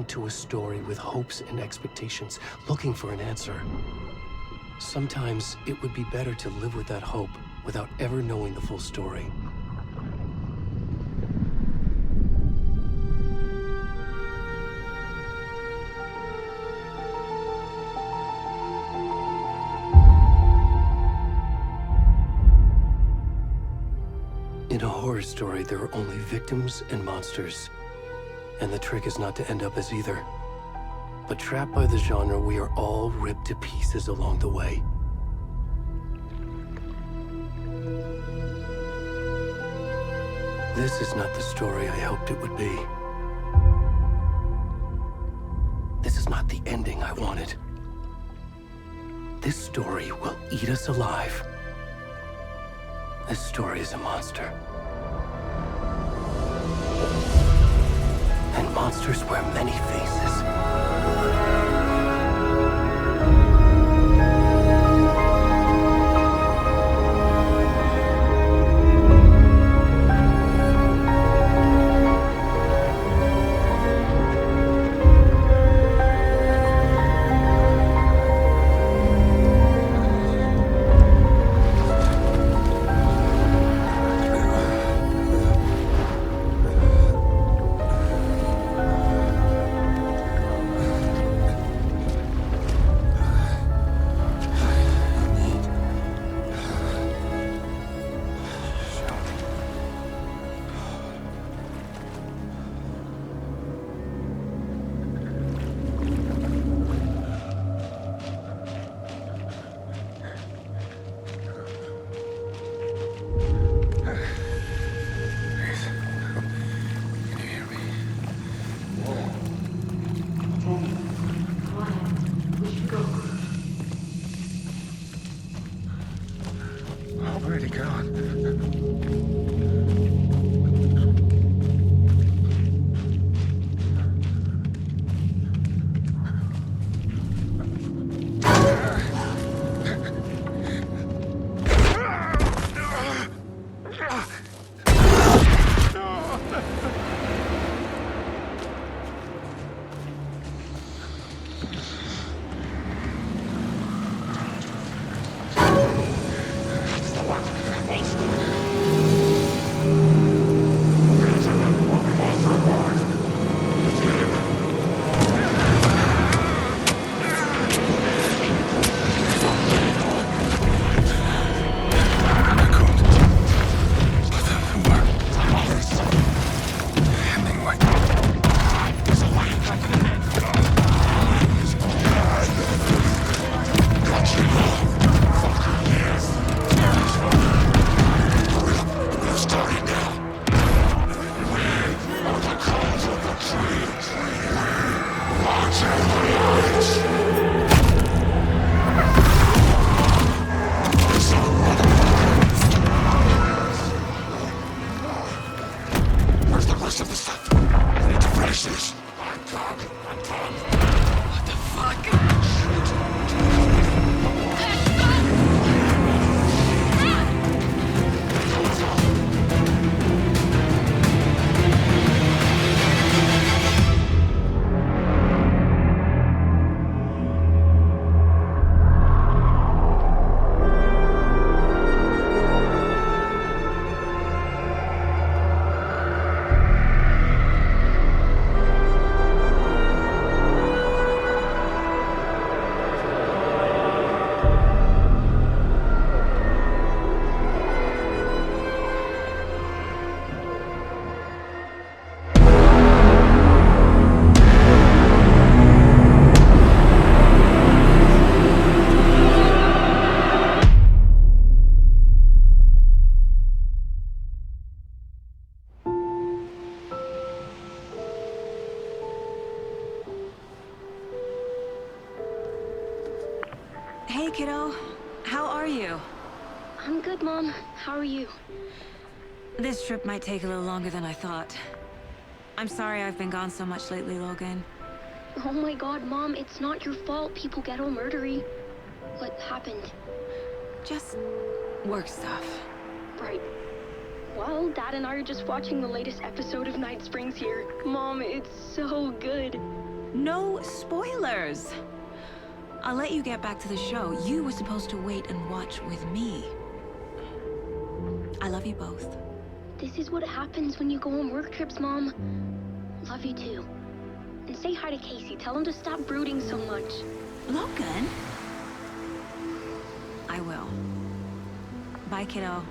to a story with hopes and expectations, looking for an answer. Sometimes it would be better to live with that hope without ever knowing the full story. In a horror story, there are only victims and monsters. And the trick is not to end up as either. But trapped by the genre, we are all ripped to pieces along the way. This is not the story I hoped it would be. This is not the ending I wanted. This story will eat us alive. This story is a monster. And monsters wear many faces. Where'd he gone? Hey, kiddo. How are you? I'm good, Mom. How are you? This trip might take a little longer than I thought. I'm sorry I've been gone so much lately, Logan. Oh my God, Mom, it's not your fault people get all murdery. What happened? Just work stuff. Right. Well, Dad and I are just watching the latest episode of Night Springs here. Mom, it's so good. No spoilers! I'll let you get back to the show. You were supposed to wait and watch with me. I love you both. This is what happens when you go on work trips, Mom. Love you too. And say hi to Casey. Tell him to stop brooding so much. Logan? I will. Bye, kiddo.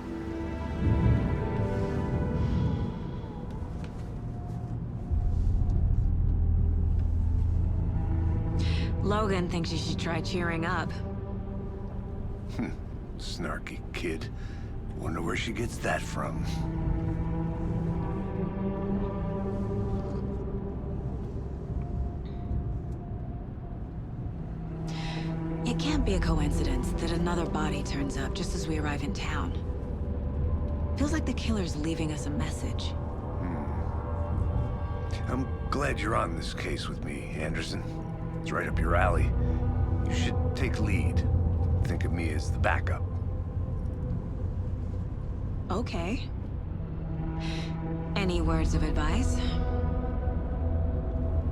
Logan thinks you should try cheering up. Snarky kid. Wonder where she gets that from. It can't be a coincidence that another body turns up just as we arrive in town. Feels like the killer's leaving us a message. I'm glad you're on this case with me, Anderson. It's right up your alley. You should take lead. Think of me as the backup. Okay. Any words of advice?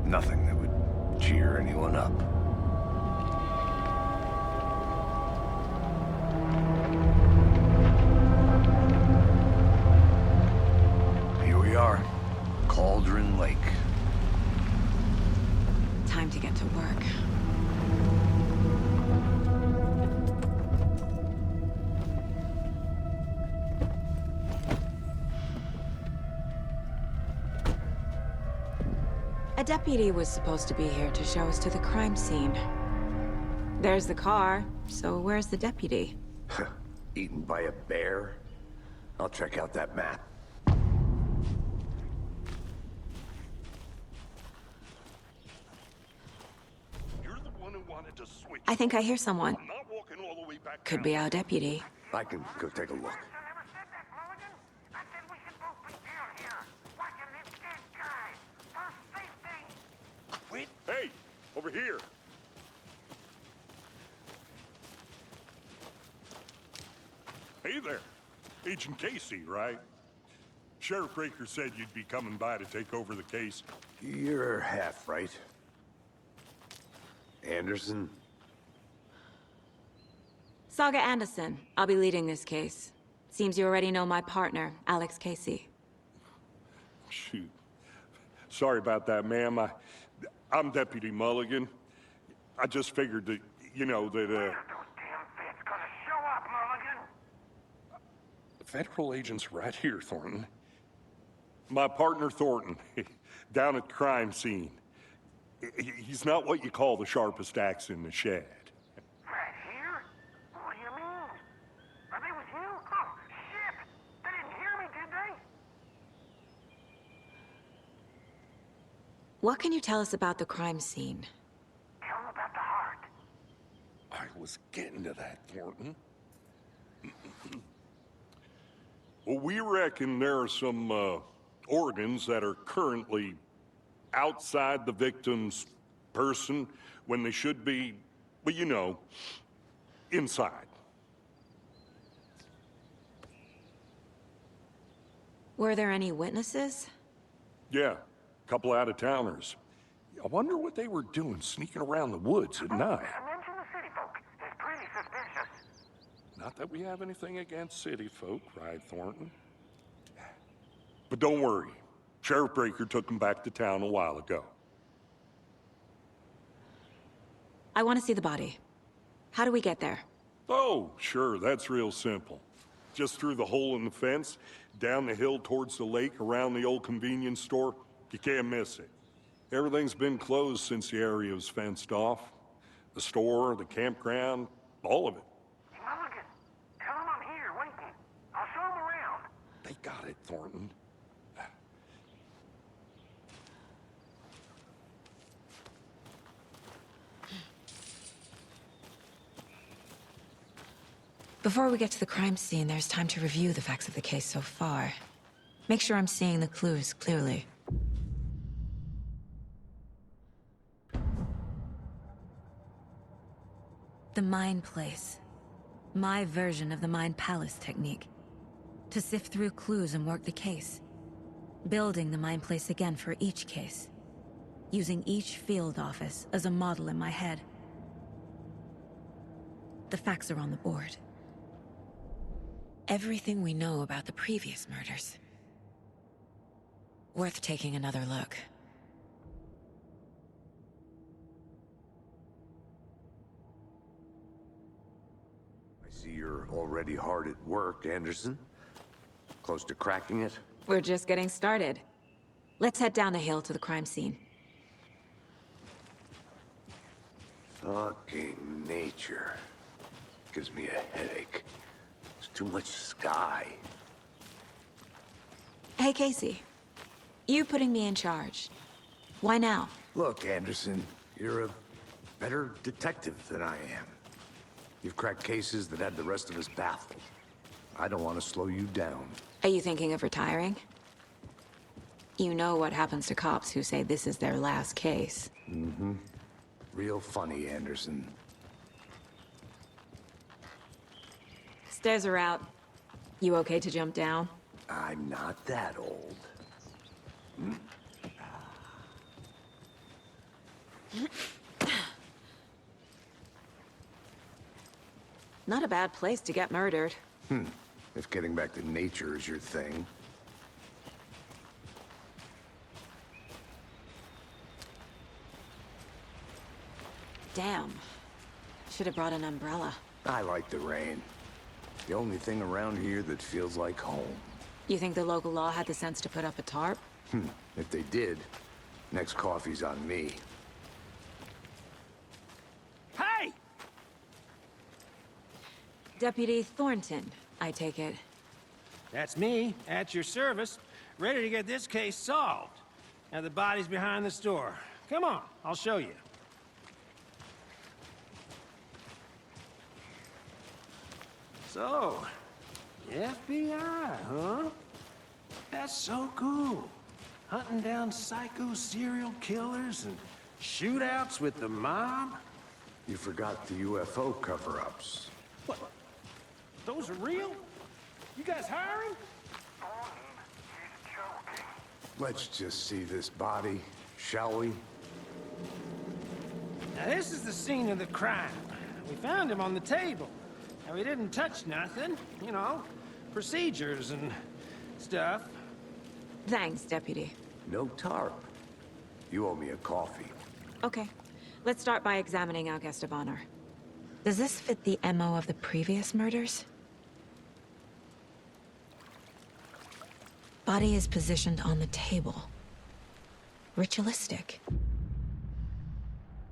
Nothing that would cheer anyone up. Here we are. Cauldron Lake. Time to get to work. A deputy was supposed to be here to show us to the crime scene. There's the car, so where's the deputy? Eaten by a bear? I'll check out that map. You're the one who wanted to switch. I think I hear someone. I'm not walking all the way back Could down. be our deputy. I can go take a look. Wait. Hey, over here. Hey there. Agent Casey, right? Sheriff Breaker said you'd be coming by to take over the case. You're half right. Anderson? Saga Anderson. I'll be leading this case. Seems you already know my partner, Alex Casey. Shoot. Sorry about that, ma'am. I'm Deputy Mulligan. I just figured that, you know, that, Federal agent's right here, Thornton. My partner, Thornton, down at the crime scene. He's not what you call the sharpest axe in the shed. Right here? What do you mean? Are they with you? Oh, shit! They didn't hear me, did they? What can you tell us about the crime scene? Tell them about the heart. I was getting to that, Thornton. Well, we reckon there are some organs that are currently outside the victim's person when they should be, well, you know, inside. Were there any witnesses? Yeah, a couple out-of-towners. I wonder what they were doing sneaking around the woods at night. Mention the city folk. It's pretty suspicious. Not that we have anything against city folk, right, Thornton? But don't worry. Sheriff Breaker took them back to town a while ago. I want to see the body. How do we get there? Oh, sure, that's real simple. Just through the hole in the fence, down the hill towards the lake, around the old convenience store. You can't miss it. Everything's been closed since the area was fenced off. The store, the campground, all of it. Mulligan, tell them I'm here waiting. I'll show them around. They got it, Thornton. Before we get to the crime scene, there's time to review the facts of the case so far. Make sure I'm seeing the clues clearly. The Mind Place. My version of the Mind Palace technique. To sift through clues and work the case. Building the Mind Place again for each case. using each field office as a model in my head. The facts are on the board. Everything we know about the previous murders. Worth taking another look. I see you're already hard at work, Anderson. Close to cracking it? We're just getting started. Let's head down the hill to the crime scene. Fucking nature. Gives me a headache. There's too much sky. Hey, Casey. You putting me in charge. Why now? Look, Anderson, you're a better detective than I am. You've cracked cases that had the rest of us baffled. I don't want to slow you down. Are you thinking of retiring? You know what happens to cops who say this is their last case. Mm-hmm. Real funny, Anderson. Stairs are out. You okay to jump down? I'm not that old. Not a bad place to get murdered. If getting back to nature is your thing. Damn. Should have brought an umbrella. I like the rain. The only thing around here that feels like home. You think the local law had the sense to put up a tarp? If they did, next coffee's on me. Hey! Deputy Thornton, I take it. That's me, at your service, ready to get this case solved. Now the body's behind the store. Come on, I'll show you. So, the FBI, huh? That's so cool. Hunting down psycho serial killers and shootouts with the mob? You forgot the UFO cover-ups. What? Those are real? You guys hiring? Let's just see this body, shall we? Now this is the scene of the crime. We found him on the table. Now we didn't touch nothing, you know, procedures and stuff. Thanks, Deputy. No tarp. You owe me a coffee. Okay. Let's start by examining our guest of honor. Does this fit the MO of the previous murders? Body is positioned on the table. Ritualistic.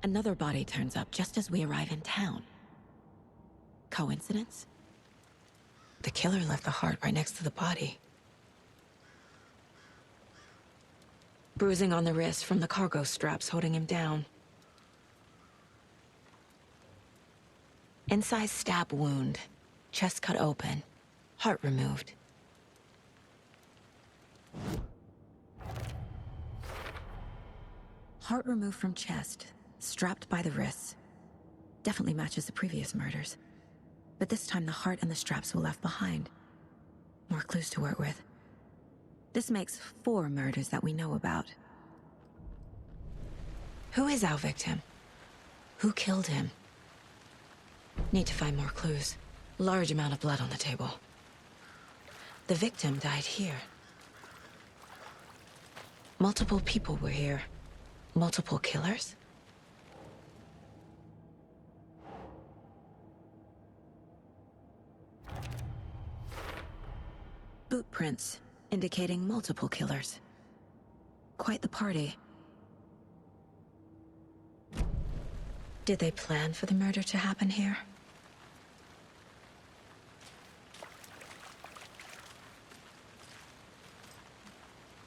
Another body turns up just as we arrive in town. Coincidence? The killer left the heart right next to the body. Bruising on the wrist from the cargo straps holding him down. Incised stab wound. Chest cut open. Heart removed. Heart removed from chest. Strapped by the wrists. Definitely matches the previous murders. But this time the heart and the straps were left behind. More clues to work with. This makes 4 murders that we know about. Who is our victim? Who killed him? Need to find more clues. Large amount of blood on the table. The victim died here. Multiple people were here. Multiple killers? Boot prints, indicating multiple killers. Quite the party. Did they plan for the murder to happen here?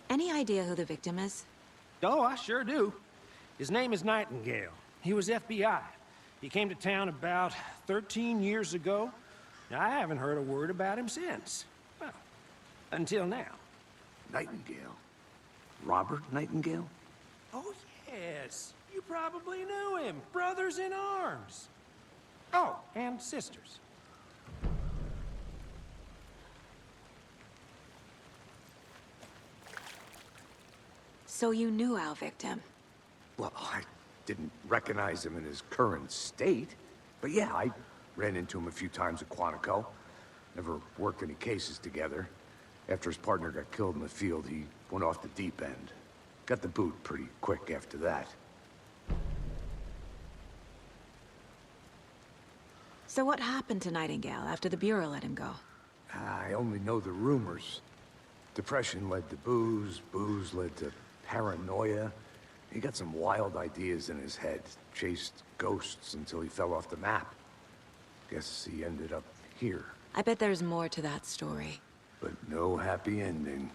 Any idea who the victim is? Oh, I sure do. His name is Nightingale. He was FBI. He came to town about 13 years ago. Now, I haven't heard a word about him since. Well, until now. Nightingale? Robert Nightingale? Oh, yes. You probably knew him. Brothers in arms. Oh, and sisters. So you knew our victim. Well, I didn't recognize him in his current state. But yeah, I ran into him a few times at Quantico. Never worked any cases together. After his partner got killed in the field, he went off the deep end. Got the boot pretty quick after that. So what happened to Nightingale after the Bureau let him go? I only know the rumors. Depression led to booze, booze led to paranoia. He got some wild ideas in his head, chased ghosts until he fell off the map. Guess he ended up here, I bet there's more to that story. but no happy ending.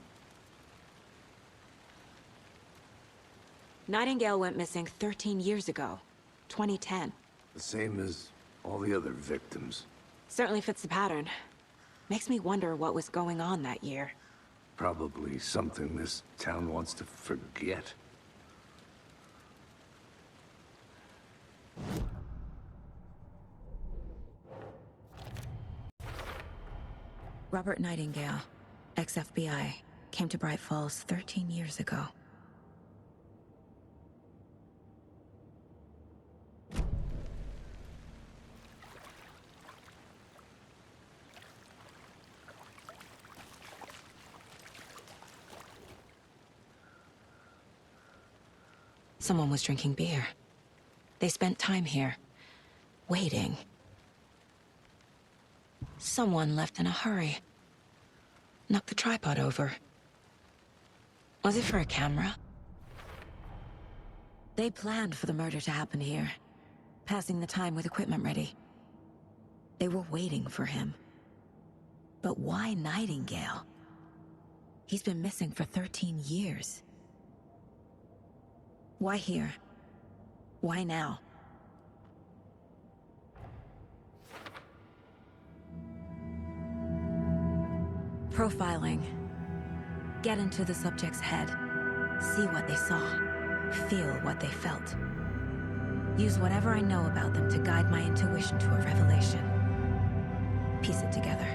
Nightingale went missing 13 years ago, 2010. The same as all the other victims. Certainly fits the pattern. Makes me wonder what was going on that year. Probably something this town wants to forget. Robert Nightingale, ex-FBI, came to Bright Falls 13 years ago. Someone was drinking beer. They spent time here, waiting. Someone left in a hurry. Knocked the tripod over. Was it for a camera? They planned for the murder to happen here, passing the time with equipment ready. They were waiting for him. But why Nightingale? He's been missing for 13 years. Why here? Why now? Profiling. Get into the subject's head. See what they saw. Feel what they felt. Use whatever I know about them to guide my intuition to a revelation. Piece it together.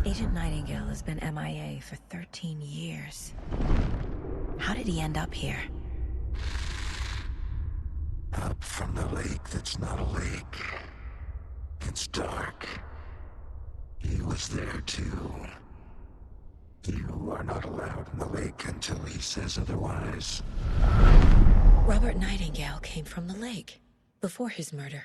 Agent Nightingale has been MIA for 13 years. How did he end up here? Up from the lake that's not a lake. It's dark. He was there too. You are not allowed in the lake until he says otherwise. Robert Nightingale came from the lake, before his murder.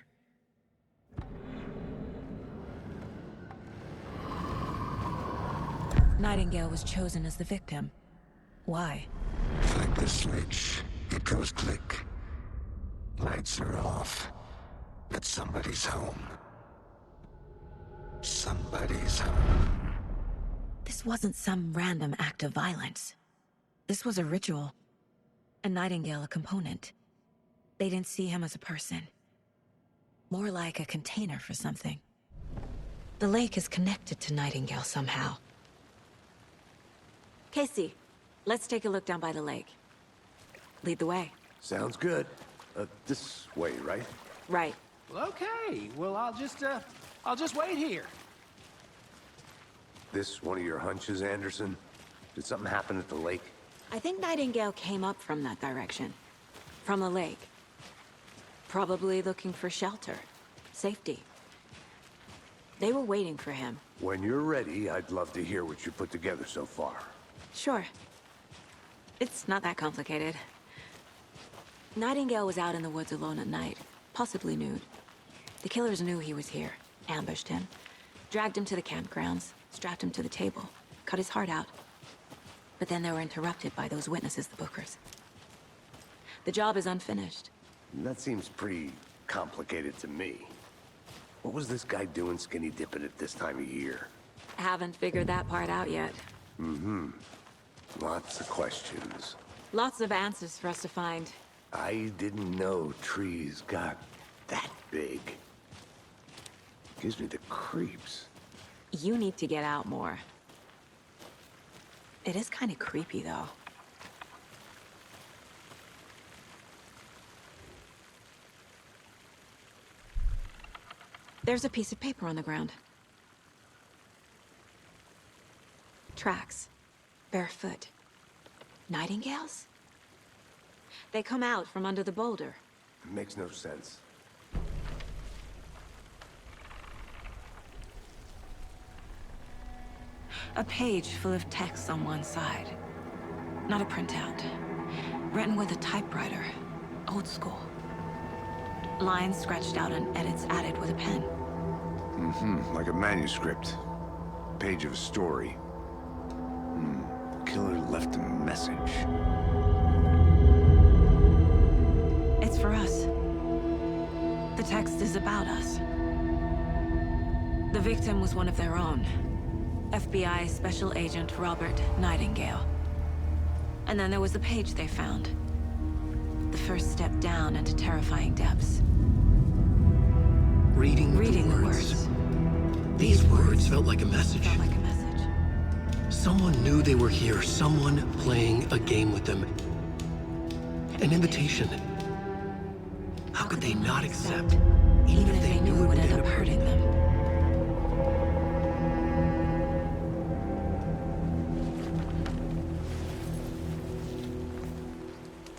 Nightingale was chosen as the victim. Why? Flick the switch. It goes click. Lights are off. But somebody's home. Somebody's home. This wasn't some random act of violence. This was a ritual. And Nightingale a component. They didn't see him as a person. More like a container for something. The lake is connected to Nightingale somehow. Casey, let's take a look down by the lake. Lead the way. Sounds good. This way, right? Right. Well, okay. Well, I'll just wait here. This one of your hunches, Anderson? Did something happen at the lake? I think Nightingale came up from that direction. From the lake. Probably looking for shelter. Safety. They were waiting for him. When you're ready, I'd love to hear what you put together so far. Sure. It's not that complicated. Nightingale was out in the woods alone at night, possibly nude. The killers knew he was here, ambushed him, dragged him to the campgrounds, strapped him to the table, cut his heart out. But then they were interrupted by those witnesses, the Bookers. The job is unfinished. That seems pretty complicated to me. What was this guy doing skinny dipping at this time of year? Haven't figured that part out yet. Lots of questions. Lots of answers for us to find. I didn't know trees got that big. Gives me the creeps. You need to get out more. It is kind of creepy, though. There's a piece of paper on the ground. Tracks. Barefoot. Nightingales? They come out from under the boulder. It makes no sense. A page full of text on one side. Not a printout. Written with a typewriter. Old school. Lines scratched out and edits added with a pen. Like a manuscript. Page of a story. Killer left a message. It's for us. The text is about us. The victim was one of their own. FBI Special Agent Robert Nightingale. And then there was the page they found. The first step down into terrifying depths. Reading the words. These words felt like a message. Felt like a message. Someone knew they were here, someone playing a game with them. An invitation. How could they not accept, even if they knew it would end up hurting them?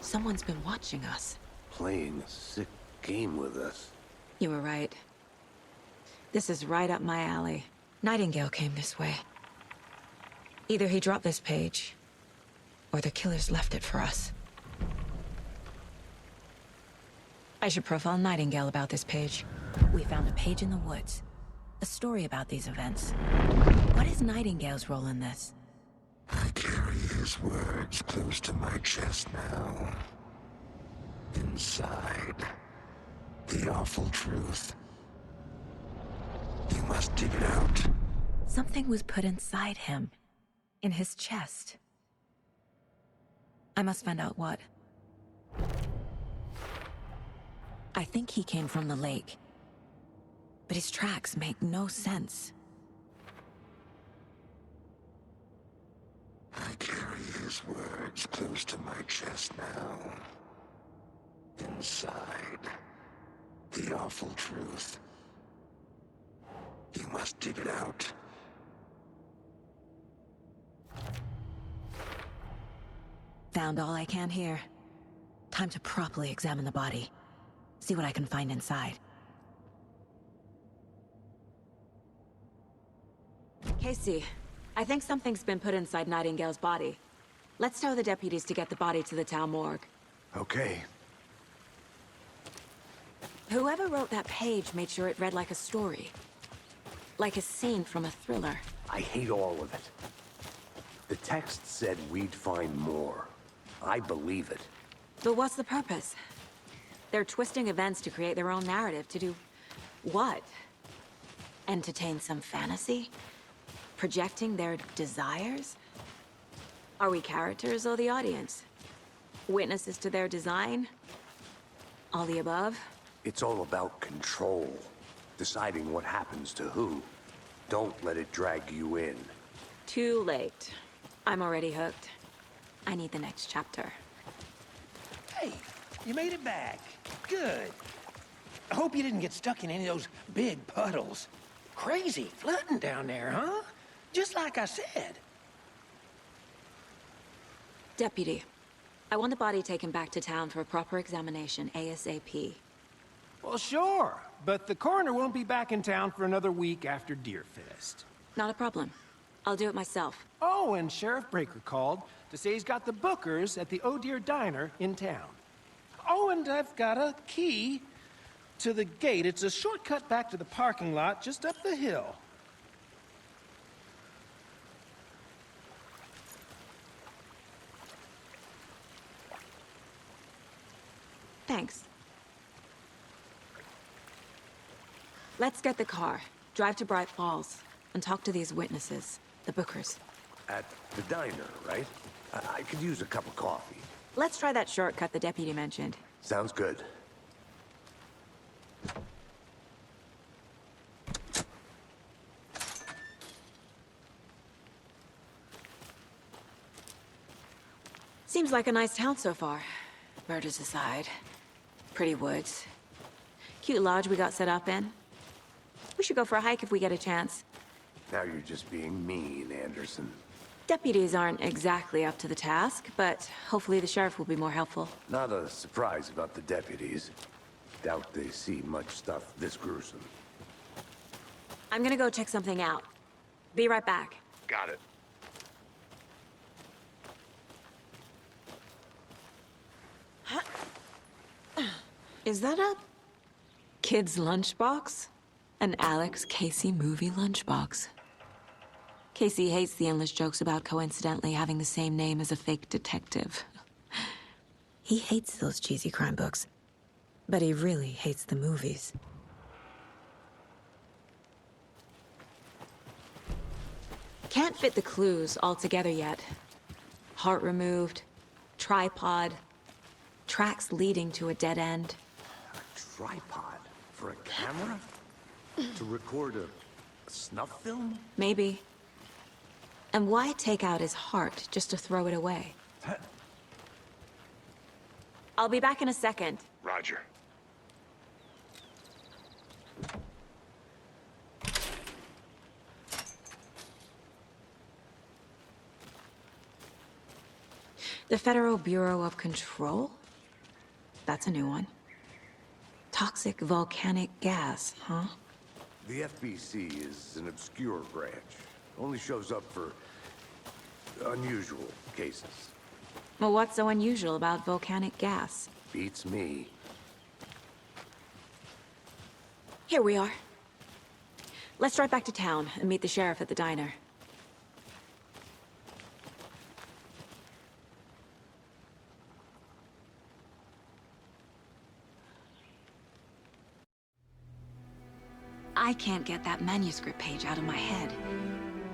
Someone's been watching us. Playing a sick game with us. You were right. This is right up my alley. Nightingale came this way. Either he dropped this page, or the killers left it for us. I should profile Nightingale about this page. We found a page in the woods. A story about these events. What is Nightingale's role in this? I carry his words close to my chest now. Inside, the awful truth. You must dig it out. Something was put inside him. In his chest. I must find out what. I think he came from the lake. But his tracks make no sense. I carry his words close to my chest now. Inside, the awful truth. You must dig it out. Found all I can here. Time to properly examine the body. See what I can find inside. Casey, I think something's been put inside Nightingale's body. Let's tell the deputies to get the body to the town morgue. Okay. Whoever wrote that page made sure it read like a story. Like a scene from a thriller. I hate all of it. The text said we'd find more. I believe it. But what's the purpose? They're twisting events to create their own narrative to do what? Entertain some fantasy? Projecting their desires? Are we characters or the audience? Witnesses to their design? All the above? It's all about control. Deciding what happens to who. Don't let it drag you in. Too late. I'm already hooked. I need the next chapter. Hey, you made it back. Good. I hope you didn't get stuck in any of those big puddles. Crazy flooding down there, huh? Just like I said. Deputy, I want the body taken back to town for a proper examination ASAP. Well, sure, but the coroner won't be back in town for another week after Deerfest. Not a problem. I'll do it myself. Oh, and Sheriff Breaker called to say he's got the bookers at the Oh Dear Diner in town. Oh, and I've got a key to the gate. It's a shortcut back to the parking lot just up the hill. Thanks. Let's get the car, drive to Bright Falls, and talk to these witnesses, the bookers. At the diner, right? I could use a cup of coffee. Let's try that shortcut the deputy mentioned. Sounds good. Seems like a nice town so far. Murders aside. Pretty woods. Cute lodge we got set up in. We should go for a hike if we get a chance. Now you're just being mean, Anderson. Deputies aren't exactly up to the task, but hopefully the sheriff will be more helpful. Not a surprise about the deputies. Doubt they see much stuff this gruesome. I'm gonna go check something out. Be right back. Got it. Is that a kid's lunchbox? An Alex Casey movie lunchbox. Casey hates the endless jokes about coincidentally having the same name as a fake detective. He hates those cheesy crime books, but he really hates the movies. Can't fit the clues all together yet. Heart removed, tripod, tracks leading to a dead end. A tripod? For a camera? To record a snuff film? Maybe. And why take out his heart just to throw it away? I'll be back in a second. Roger. The Federal Bureau of Control? That's a new one. Toxic volcanic gas, huh? The FBC is an obscure branch. Only shows up for unusual cases. Well, what's so unusual about volcanic gas? Beats me. Here we are. Let's drive back to town and meet the sheriff at the diner. I can't get that manuscript page out of my head.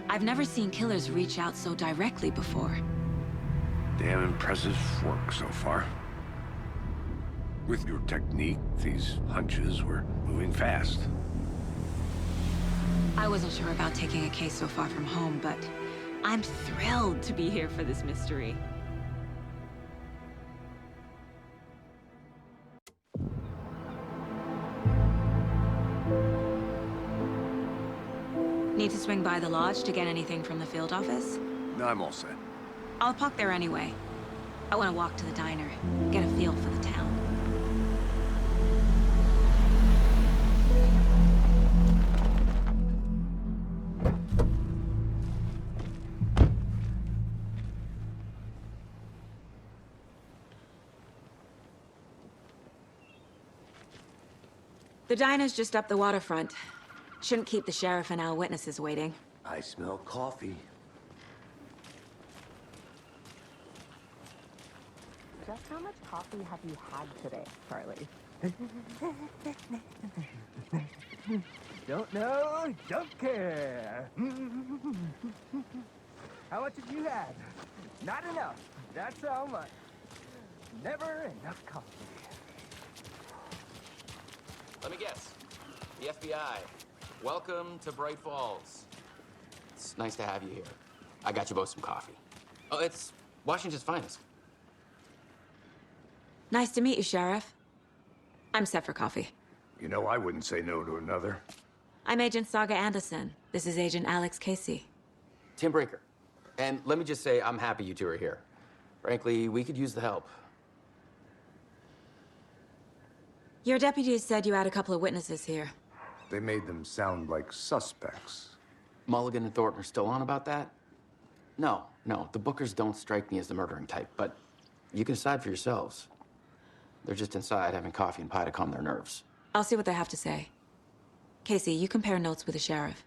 I've never seen killers reach out so directly before. Damn impressive work so far. With your technique, these hunches were moving fast. I wasn't sure about taking a case so far from home, but I'm thrilled to be here for this mystery. Need to swing by the lodge to get anything from the field office? No, I'm all set. I'll park there anyway. I want to walk to the diner, get a feel for the town. The diner's just up the waterfront. Shouldn't keep the sheriff and our witnesses waiting. I smell coffee. Just how much coffee have you had today, Charlie? Don't know, don't care. How much have you had? Not enough. That's how much. Never enough coffee. Let me guess. The FBI. Welcome to Bright Falls. It's nice to have you here. I got you both some coffee. Oh, it's Washington's finest. Nice to meet you, Sheriff. I'm set for coffee. You know, I wouldn't say no to another. I'm Agent Saga Anderson. This is Agent Alex Casey. Tim Breaker. And let me just say, I'm happy you two are here. Frankly, we could use the help. Your deputies said you had a couple of witnesses here. They made them sound like suspects. Mulligan and Thornton are still on about that? No, the Bookers don't strike me as the murdering type, but you can decide for yourselves. They're just inside having coffee and pie to calm their nerves. I'll see what they have to say. Casey, you compare notes with the sheriff.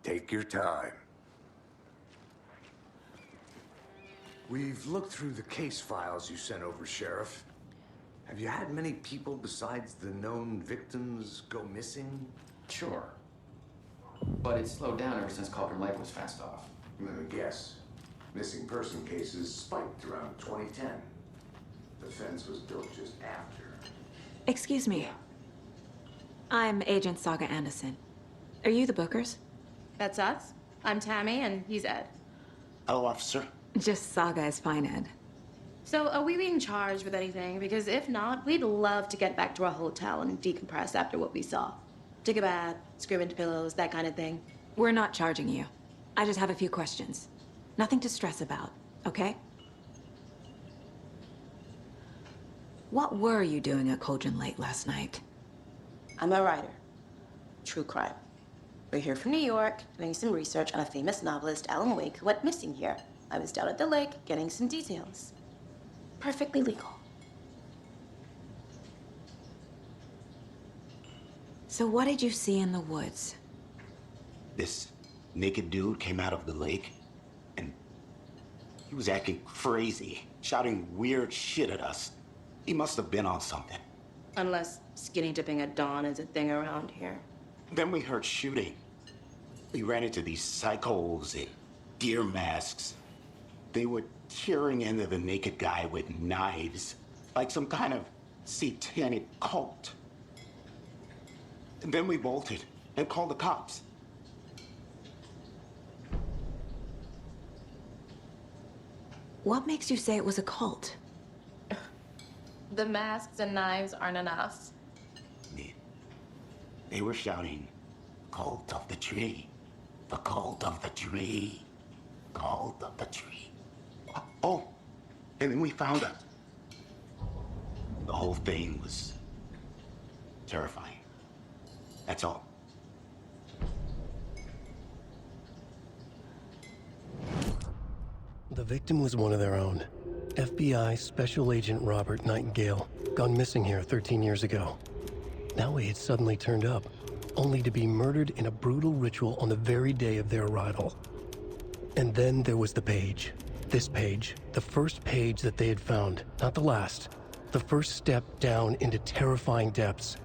Take your time. We've looked through the case files you sent over, Sheriff. Have you had many people besides the known victims go missing? Sure. But it's slowed down ever since Culver Lake was fenced off. Let me guess. Missing person cases spiked around 2010. The fence was built just after. Excuse me. I'm Agent Saga Anderson. Are you the Bookers? That's us. I'm Tammy, and he's Ed. Hello, officer. Just Saga is fine, Ed. So, are we being charged with anything? Because if not, we'd love to get back to our hotel and decompress after what we saw. Take a bath, scream into pillows, that kind of thing. We're not charging you. I just have a few questions. Nothing to stress about, okay? What were you doing at Cauldron Lake last night? I'm a writer. True crime. We're here from New York, doing some research on a famous novelist, Alan Wake, who went missing here. I was down at the lake, getting some details. Perfectly legal. So what did you see in the woods? This naked dude came out of the lake, and he was acting crazy, shouting weird shit at us. He must have been on something. Unless skinny dipping at dawn is a thing around here. Then we heard shooting. We ran into these psychos in deer masks. They were tearing into the naked guy with knives, like some kind of satanic cult. And then we bolted and called the cops. What makes you say it was a cult? The masks and knives aren't enough. They were shouting, "Cult of the tree, the cult of the tree, cult of the tree." Oh, and then we found out. The whole thing was terrifying. That's all. The victim was one of their own. FBI Special Agent Robert Nightingale, gone missing here 13 years ago. Now he had suddenly turned up, only to be murdered in a brutal ritual on the very day of their arrival. And then there was the page. This page, the first page that they had found, not the last. The first step down into terrifying depths.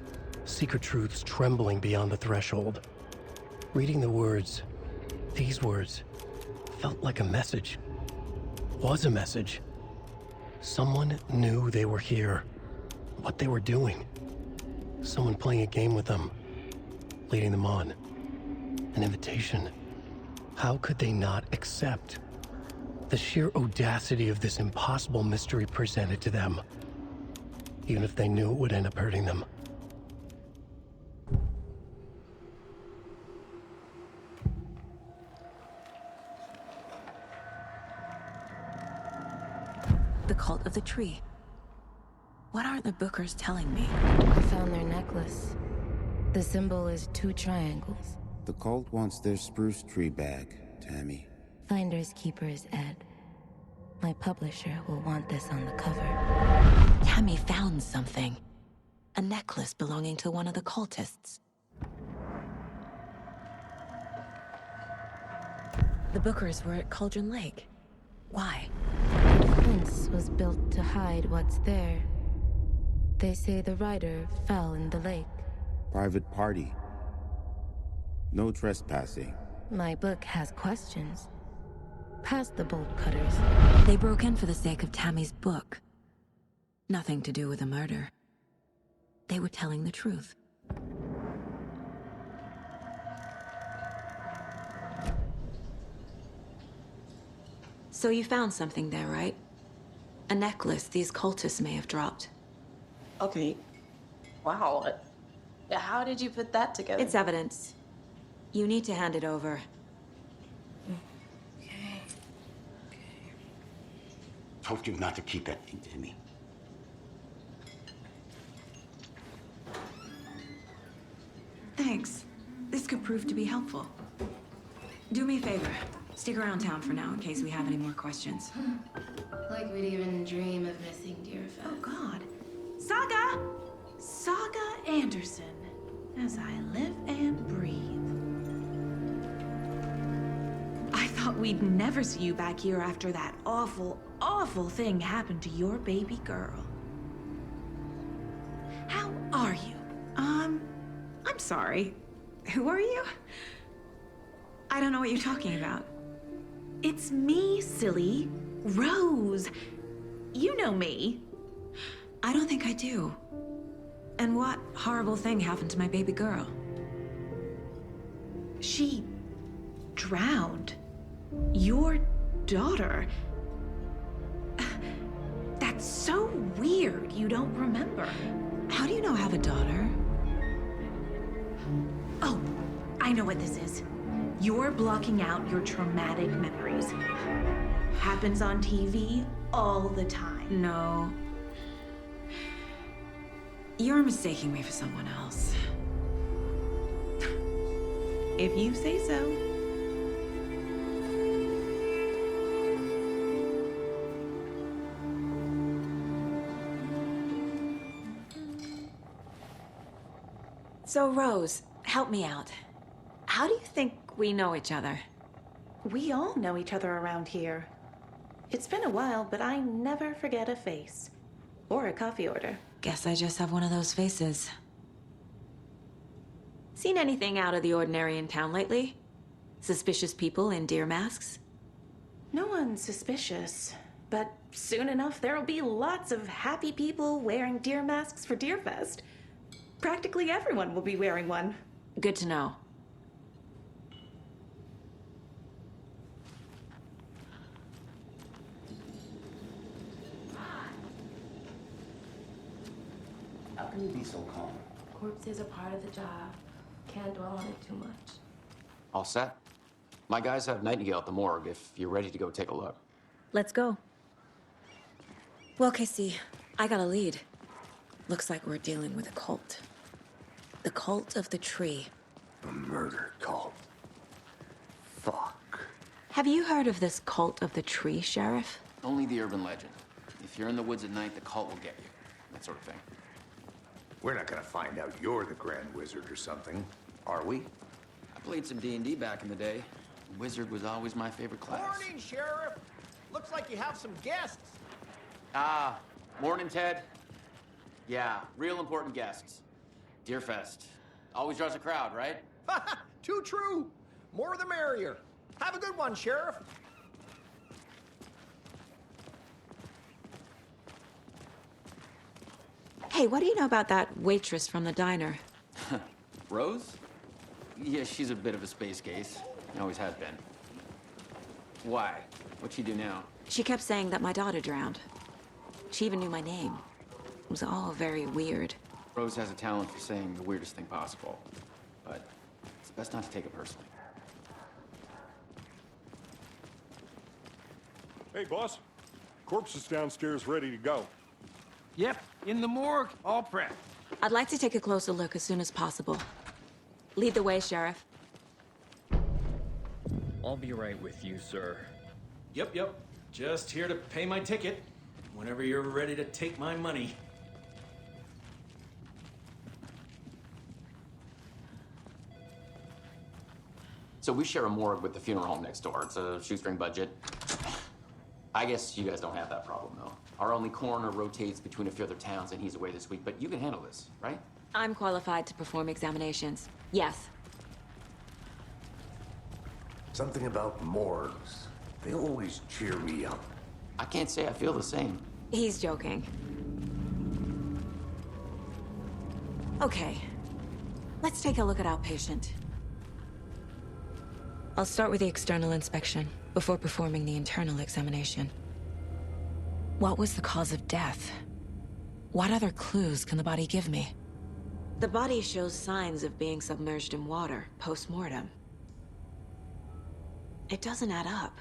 Secret truths trembling beyond the threshold. Reading the words, these words, felt like a message. Was a message. Someone knew they were here. What they were doing. Someone playing a game with them. Leading them on. An invitation. How could they not accept? The sheer audacity of this impossible mystery presented to them. Even if they knew it would end up hurting them. The cult of the tree. What aren't the Bookers telling me? I found their necklace. The symbol is 2 triangles. The cult wants their spruce tree back, Tammy. Finders keepers, Ed. My publisher will want this on the cover. Tammy found something. A necklace belonging to one of the cultists. The Bookers were at Cauldron Lake. Why? The fence was built to hide what's there. They say the rider fell in the lake. Private party. No trespassing. My book has questions. Past the bolt cutters. They broke in for the sake of Tammy's book. Nothing to do with a murder. They were telling the truth. So you found something there, right? A necklace these cultists may have dropped. Okay. Wow. How did you put that together? It's evidence. You need to hand it over. Okay. Told you not to keep that thing to me. Thanks. This could prove to be helpful. Do me a favor. Stick around town for now in case we have any more questions. Like we'd even dream of missing dear Fez. Oh, God. Saga! Saga Anderson. As I live and breathe. I thought we'd never see you back here after that awful, awful thing happened to your baby girl. How are you? I'm sorry. Who are you? I don't know what you're talking about. It's me, silly. Rose. You know me. I don't think I do. And what horrible thing happened to my baby girl? She drowned. Your daughter. So weird you don't remember. How do you know I have a daughter? Oh, I know what this is. You're blocking out your traumatic memories. Happens on TV all the time. No. You're mistaking me for someone else. If you say so. So, Rose, help me out. How do you think we know each other? We all know each other around here. It's been a while, but I never forget a face. Or a coffee order. Guess I just have one of those faces. Seen anything out of the ordinary in town lately? Suspicious people in deer masks? No one's suspicious. But soon enough, there'll be lots of happy people wearing deer masks for Deerfest. Practically everyone will be wearing one. Good to know. How can you be so calm? Corpses are part of the job. Can't dwell on it too much. All set? My guys have Nightingale at the morgue if you're ready to go take a look. Let's go. Well, Casey, I got a lead. Looks like we're dealing with a cult. The cult of the tree. A murder cult. Fuck. Have you heard of this cult of the tree, Sheriff? Only the urban legend. If you're in the woods at night, the cult will get you. That sort of thing. We're not gonna find out you're the Grand Wizard or something, are we? I played some D&D back in the day. Wizard was always my favorite class. Morning, Sheriff. Looks like you have some guests. Ah, morning, Ted. Yeah, real important guests. Deerfest. Always draws a crowd, right? Too true. More the merrier. Have a good one, Sheriff. Hey, what do you know about that waitress from the diner? Rose? Yeah, she's a bit of a space case. Always has been. Why? What'd she do now? She kept saying that my daughter drowned. She even knew my name. It was all very weird. Rose has a talent for saying the weirdest thing possible. But it's best not to take it personally. Hey, boss. Corpse is downstairs ready to go. Yep, in the morgue, all prepped. I'd like to take a closer look as soon as possible. Lead the way, Sheriff. I'll be right with you, sir. Yep. Just here to pay my ticket. Whenever you're ready to take my money. So we share a morgue with the funeral home next door. It's a shoestring budget. I guess you guys don't have that problem, though. Our only coroner rotates between a few other towns, and he's away this week, but you can handle this, right? I'm qualified to perform examinations. Yes. Something about morgues. They always cheer me up. I can't say I feel the same. He's joking. Okay. Let's take a look at our patient. I'll start with the external inspection before performing the internal examination. What was the cause of death? What other clues can the body give me? The body shows signs of being submerged in water post-mortem. It doesn't add up.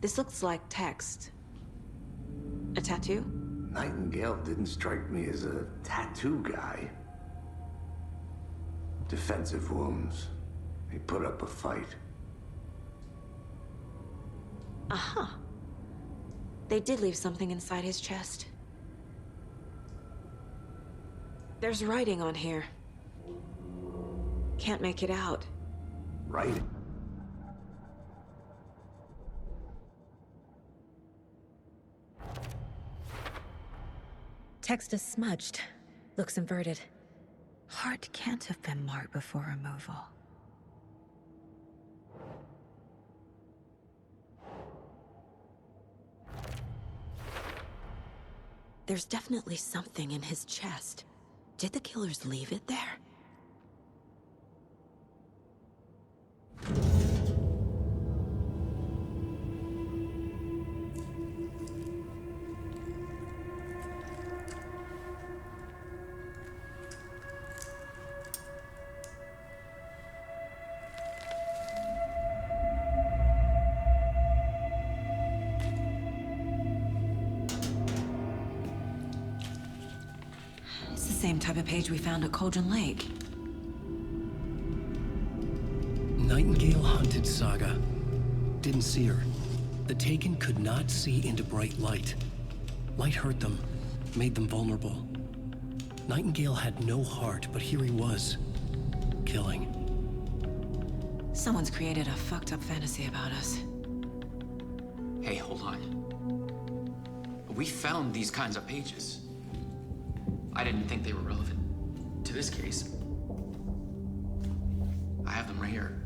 This looks like text. A tattoo? Nightingale didn't strike me as a tattoo guy. Defensive wounds. He put up a fight. Uh-huh. They did leave something inside his chest. There's writing on here. Can't make it out. Right? Text is smudged. Looks inverted. Heart can't have been marked before removal. There's definitely something in his chest. Did the killers leave it there? It's the same type of page we found at Cauldron Lake. Nightingale hunted Saga. Didn't see her. The Taken could not see into bright light. Light hurt them, made them vulnerable. Nightingale had no heart, but here he was, killing. Someone's created a fucked up fantasy about us. Hey, hold on. We found these kinds of pages. I didn't think they were relevant to this case. I have them right here.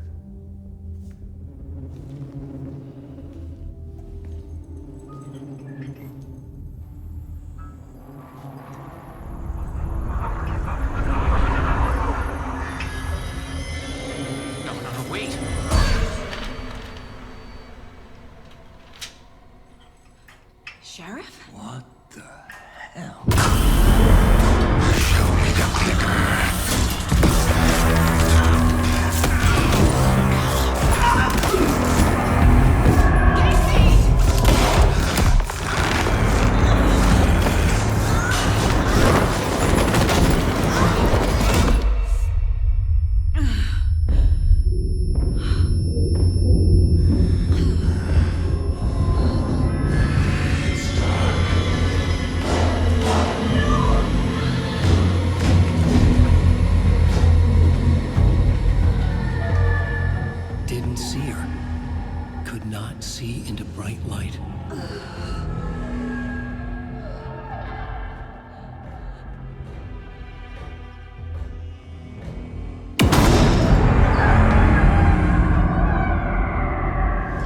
No, wait. Sheriff? What the hell? Show me the clicker. Didn't see her. Could not see into bright light.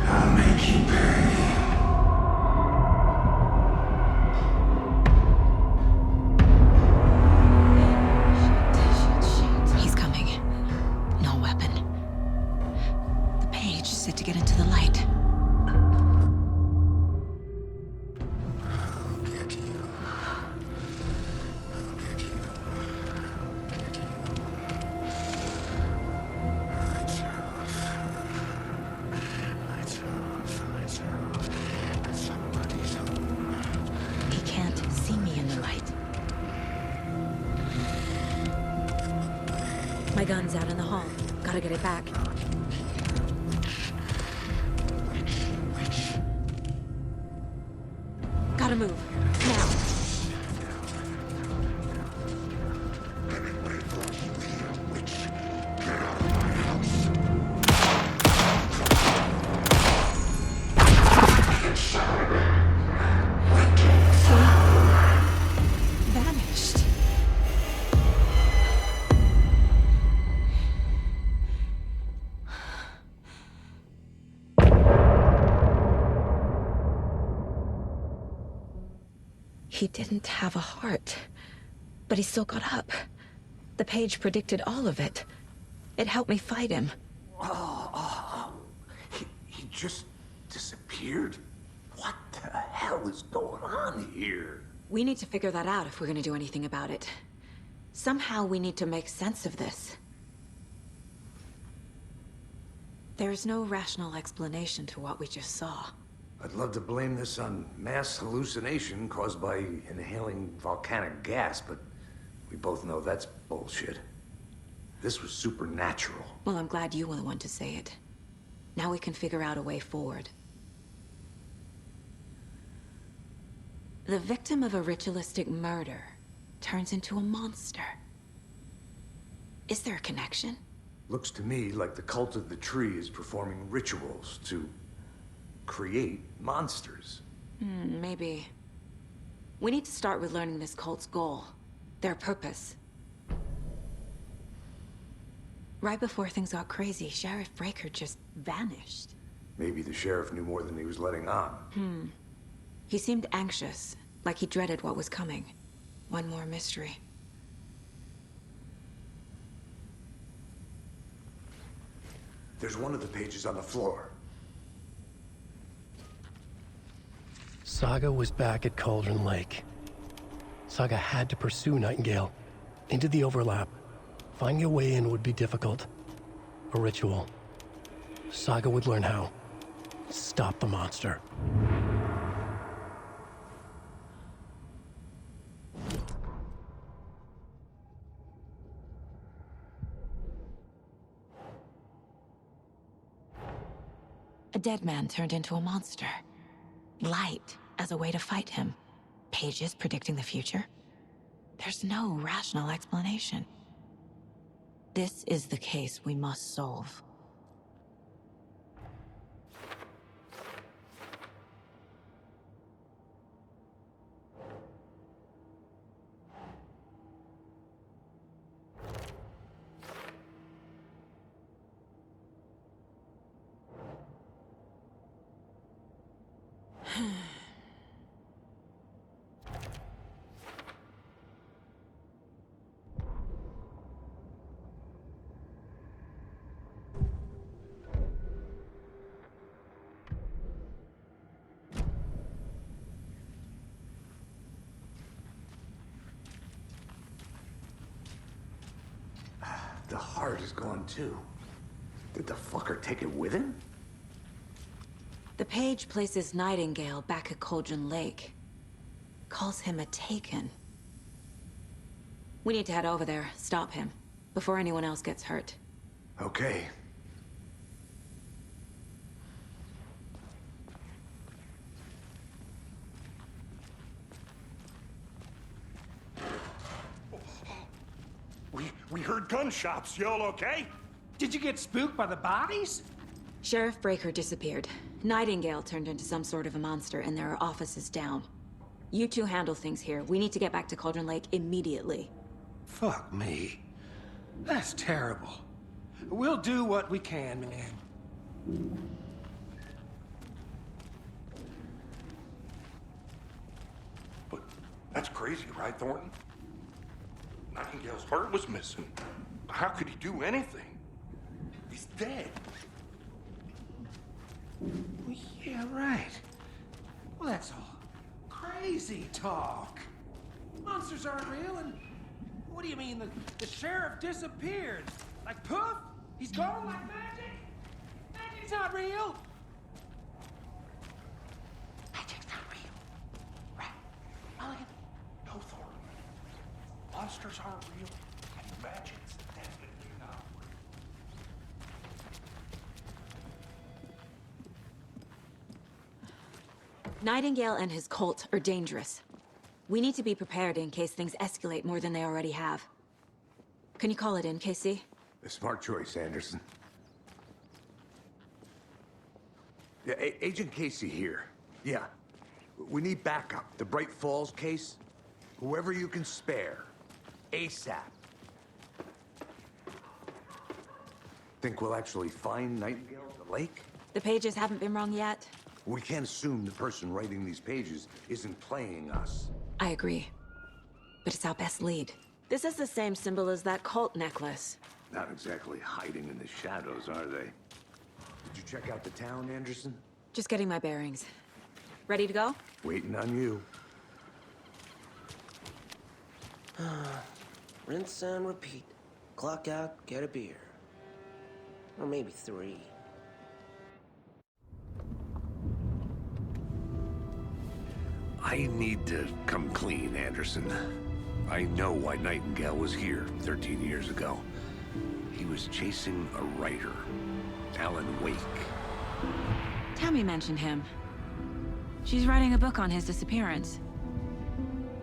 I'll make you pay. He's coming. No weapon. The page said to get into the light. I'll get you. I'll get you. Get you. Lights off. Lights off. Lights off. Somebody's home. He can't see me in the light. My gun's out in the hall. Gotta get it back. Gotta move. Now. Vanished. He didn't have a heart, but he still got up. The page predicted all of it. It helped me fight him. He just disappeared? What the hell is going on here? We need to figure that out if we're gonna do anything about it. Somehow we need to make sense of this. There's no rational explanation to what we just saw. I'd love to blame this on mass hallucination caused by inhaling volcanic gas, but we both know that's bullshit. This was supernatural. Well, I'm glad you were the one to say it. Now we can figure out a way forward. The victim of a ritualistic murder turns into a monster. Is there a connection? Looks to me like the cult of the tree is performing rituals to create monsters. Maybe. We need to start with learning this cult's goal. Their purpose. Right before things got crazy, Sheriff Breaker just vanished. Maybe the sheriff knew more than he was letting on. He seemed anxious, like he dreaded what was coming. One more mystery. There's one of the pages on the floor. Saga was back at Cauldron Lake. Saga had to pursue Nightingale. Into the overlap. Finding a way in would be difficult. A ritual. Saga would learn how. Stop the monster. A dead man turned into a monster. Light as a way to fight him. Pages predicting the future. There's no rational explanation. This is the case we must solve. The heart is gone too. Did the fucker take it with him? The page places Nightingale back at Cauldron Lake. Calls him a Taken. We need to head over there, stop him, before anyone else gets hurt. Okay. We heard gunshots. Y'all okay? Did you get spooked by the bodies? Sheriff Breaker disappeared. Nightingale turned into some sort of a monster, and there are offices down. You two handle things here. We need to get back to Cauldron Lake immediately. Fuck me. That's terrible. We'll do what we can, man. But that's crazy, right, Thornton? Nightingale's heart was missing. How could he do anything? He's dead. Well, yeah, right. Well, that's all crazy talk. Monsters aren't real, and what do you mean the sheriff disappeared? Like poof? He's gone like magic? Magic's not real. Magic's not real. Right. Mulligan. No, Thornton. Monsters aren't real, and magic's definitely not real. Nightingale and his cult are dangerous. We need to be prepared in case things escalate more than they already have. Can you call it in, Casey? A smart choice, Anderson. Yeah, Agent Casey here. Yeah. We need backup. The Bright Falls case. Whoever you can spare. ASAP. Think we'll actually find Nightingale at the lake? The pages haven't been wrong yet. We can't assume the person writing these pages isn't playing us. I agree. But it's our best lead. This is the same symbol as that cult necklace. Not exactly hiding in the shadows, are they? Did you check out the town, Anderson? Just getting my bearings. Ready to go? Waiting on you. Rinse and repeat. Clock out, get a beer. Or maybe 3. I need to come clean, Anderson. I know why Nightingale was here 13 years ago. He was chasing a writer, Alan Wake. Tammy mentioned him. She's writing a book on his disappearance.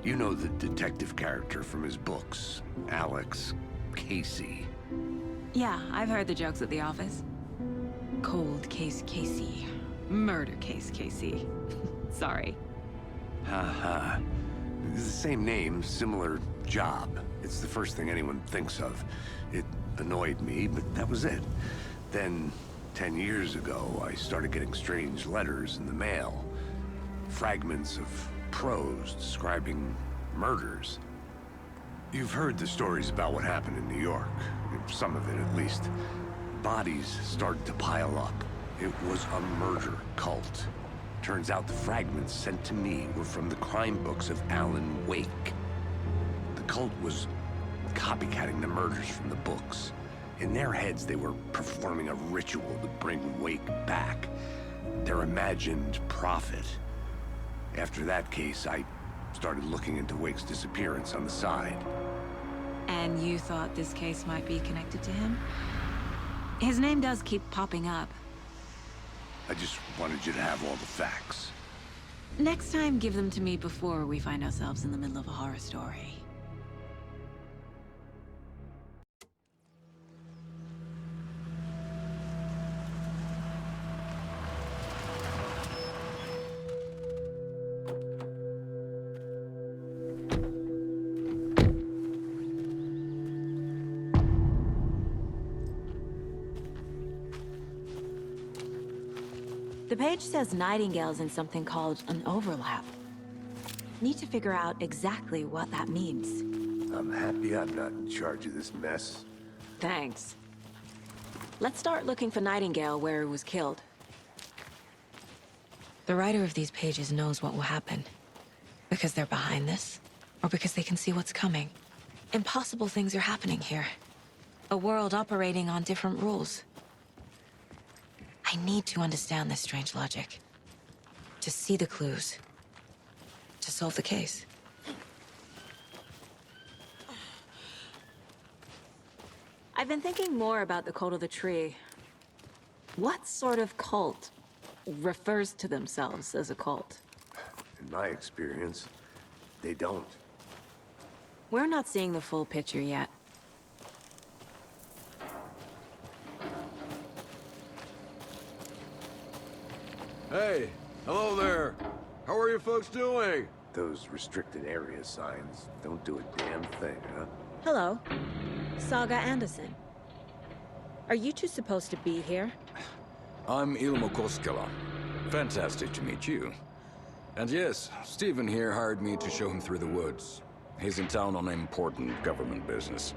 You know the detective character from his books, Alex Casey. Yeah, I've heard the jokes at the office. Cold case Casey. Murder case Casey. Sorry. Haha. It's the same name, similar job. It's the first thing anyone thinks of. It annoyed me, but that was it. Then, 10 years ago, I started getting strange letters in the mail. Fragments of prose describing murders. You've heard the stories about what happened in New York. Some of it, at least. Bodies started to pile up. It was a murder cult. Turns out the fragments sent to me were from the crime books of Alan Wake. The cult was copycatting the murders from the books. In their heads, they were performing a ritual to bring Wake back. Their imagined prophet. After that case, I started looking into Wake's disappearance on the side. And you thought this case might be connected to him? His name does keep popping up. I just wanted you to have all the facts. Next time, give them to me before we find ourselves in the middle of a horror story. The page says Nightingale's in something called an overlap. Need to figure out exactly what that means. I'm happy I'm not in charge of this mess. Thanks. Let's start looking for Nightingale where he was killed. The writer of these pages knows what will happen. Because they're behind this, or because they can see what's coming. Impossible things are happening here. A world operating on different rules. I need to understand this strange logic. To see the clues. To solve the case. I've been thinking more about the cult of the tree. What sort of cult refers to themselves as a cult? In my experience, they don't. We're not seeing the full picture yet. Hey, hello there. How are you folks doing? Those restricted area signs don't do a damn thing, huh? Hello. Saga Anderson. Are you two supposed to be here? I'm Ilmo Koskela. Fantastic to meet you. And yes, Stephen here hired me to show him through the woods. He's in town on important government business.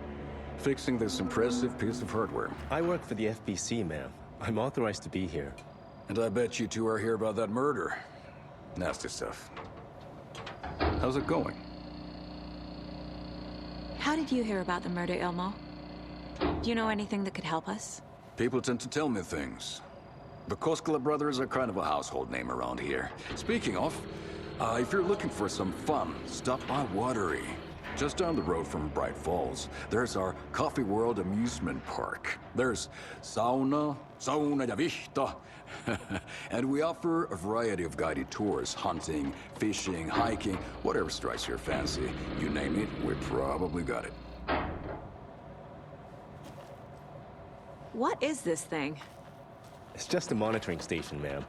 Fixing this impressive piece of hardware. I work for the FBC, ma'am. I'm authorized to be here. And I bet you two are here about that murder. Nasty stuff. How's it going? How did you hear about the murder, Ilmo? Do you know anything that could help us? People tend to tell me things. The Koskela brothers are kind of a household name around here. Speaking of, if you're looking for some fun, stop by Watery. Just down the road from Bright Falls, there's our Coffee World amusement park. There's sauna ja vihta. And we offer a variety of guided tours, hunting, fishing, hiking, whatever strikes your fancy. You name it, we probably got it. What is this thing? It's just a monitoring station, ma'am.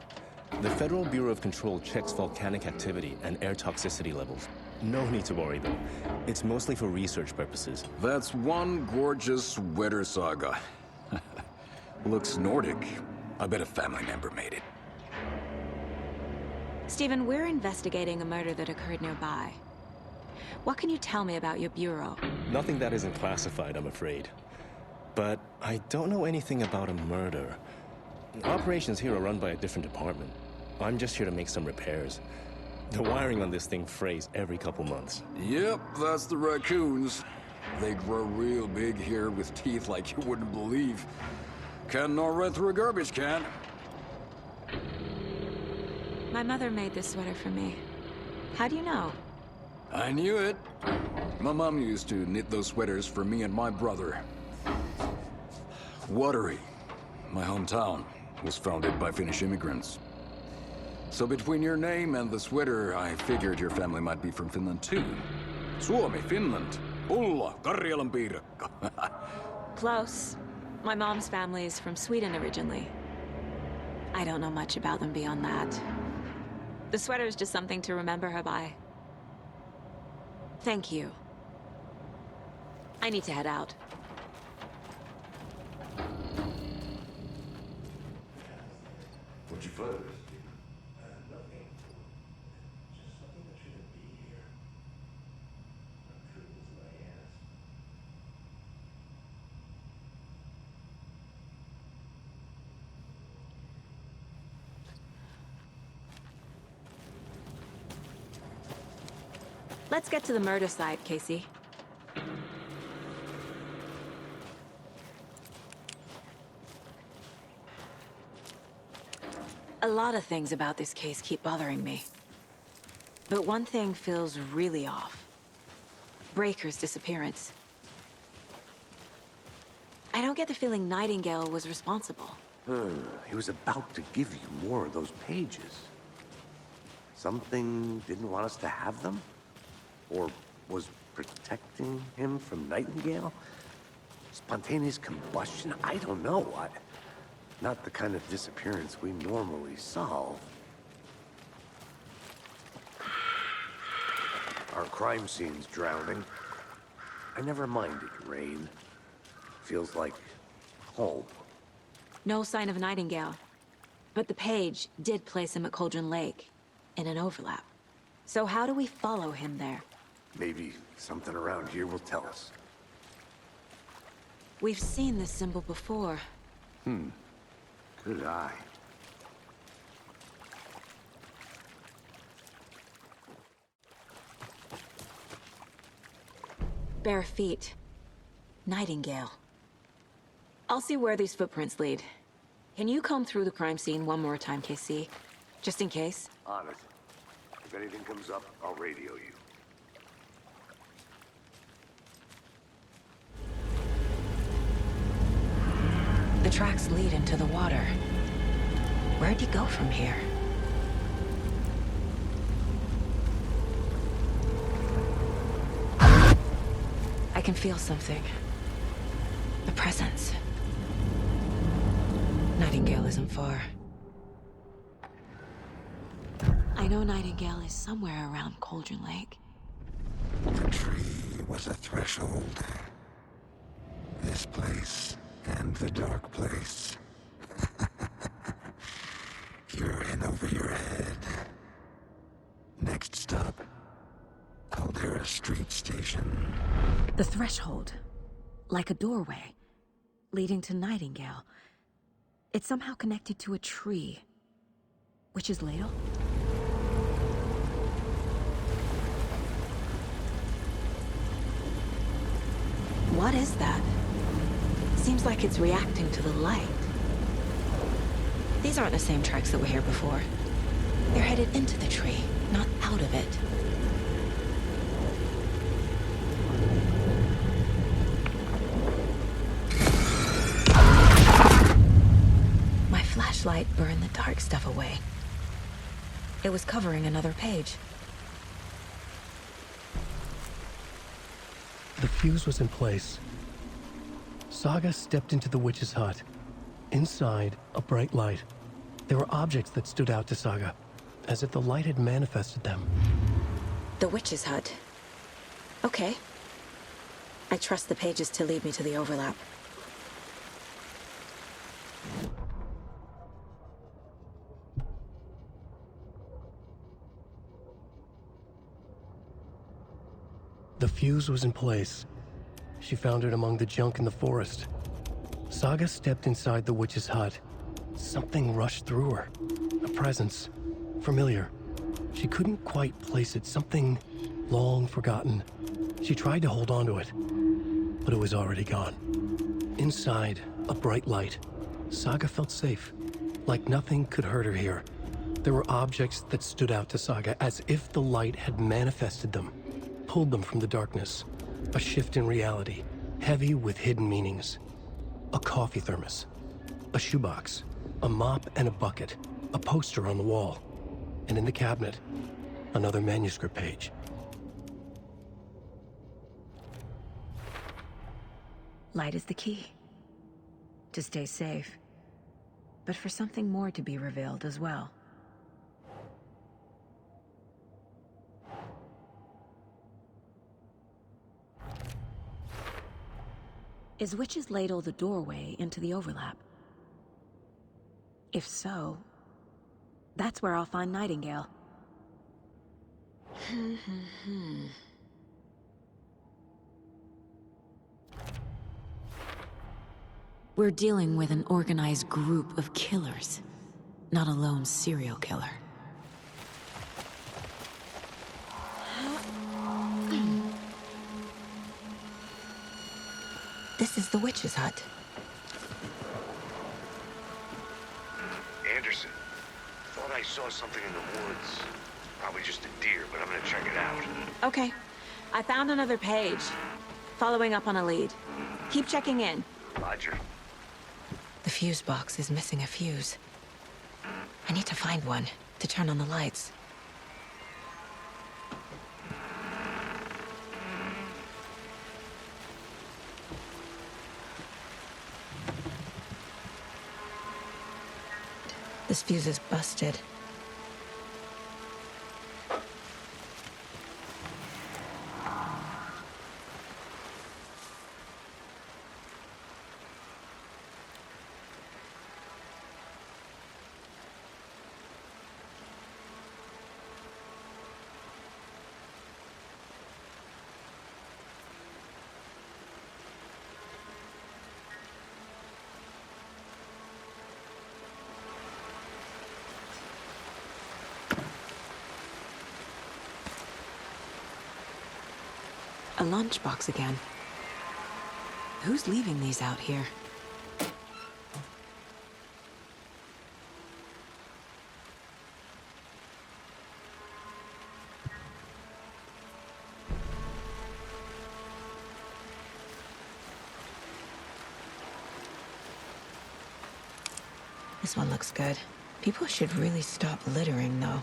The Federal Bureau of Control checks volcanic activity and air toxicity levels. No need to worry, though. It's mostly for research purposes. That's one gorgeous weather saga. Looks Nordic. I bet a family member made it. Stephen, we're investigating a murder that occurred nearby. What can you tell me about your bureau? Nothing that isn't classified, I'm afraid. But I don't know anything about a murder. Operations here are run by a different department. I'm just here to make some repairs. The wiring on this thing frays every couple months. Yep, that's the raccoons. They grow real big here with teeth like you wouldn't believe. Can not run through a garbage can. My mother made this sweater for me. How do you know? I knew it. My mom used to knit those sweaters for me and my brother. Watery, my hometown, was founded by Finnish immigrants. So between your name and the sweater, I figured your family might be from Finland too. Suomi, Finland. Ulla, Karjalan piirakka. Close. My mom's family is from Sweden originally. I don't know much about them beyond that. The sweater is just something to remember her by. Thank you. I need to head out. What'd you find? Nothing. Just something that shouldn't be here. Goodness, my ass. Let's get to the murder site, Casey. A lot of things about this case keep bothering me. But one thing feels really off. Breaker's disappearance. I don't get the feeling Nightingale was responsible. He was about to give you more of those pages. Something didn't want us to have them? Or was protecting him from Nightingale? Spontaneous combustion? I don't know. Not the kind of disappearance we normally solve. Our crime scene's drowning. I never minded rain. Feels like home. No sign of Nightingale. But the page did place him at Cauldron Lake, in an overlap. So how do we follow him there? Maybe something around here will tell us. We've seen this symbol before. Good eye. Bare feet. Nightingale. I'll see where these footprints lead. Can you comb through the crime scene one more time, KC? Just in case? On it. If anything comes up, I'll radio you. The tracks lead into the water. Where'd you go from here? I can feel something. A presence. Nightingale isn't far. I know Nightingale is somewhere around Cauldron Lake. The tree was a threshold. This place and the dark place. You're in over your head. Next stop, Caldera Street Station. The threshold. Like a doorway. Leading to Nightingale. It's somehow connected to a tree. Witch's Ladle? What is that? Seems like it's reacting to the light. These aren't the same tracks that were here before. They're headed into the tree, not out of it. My flashlight burned the dark stuff away. It was covering another page. The fuse was in place. Saga stepped into the witch's hut. Inside, a bright light. There were objects that stood out to Saga, as if the light had manifested them. The witch's hut. Okay. I trust the pages to lead me to the overlap. The fuse was in place. She found it among the junk in the forest. Saga stepped inside the witch's hut. Something rushed through her. A presence. Familiar. She couldn't quite place it. Something long forgotten. She tried to hold on to it, but it was already gone. Inside, a bright light. Saga felt safe. Like nothing could hurt her here. There were objects that stood out to Saga as if the light had manifested them. Pulled them from the darkness. A shift in reality, heavy with hidden meanings. A coffee thermos, a shoebox, a mop and a bucket, a poster on the wall, and in the cabinet, another manuscript page. Light is the key. To stay safe. But for something more to be revealed as well. Is Witch's Ladle the doorway into the overlap? If so, that's where I'll find Nightingale. We're dealing with an organized group of killers, not a lone serial killer. This is the witch's hut. Anderson, thought I saw something in the woods. Probably just a deer, but I'm gonna check it out. Okay, I found another page. Following up on a lead. Keep checking in. Roger. The fuse box is missing a fuse. I need to find one to turn on the lights. This fuse is busted. A lunchbox again. Who's leaving these out here? This one looks good. People should really stop littering, though.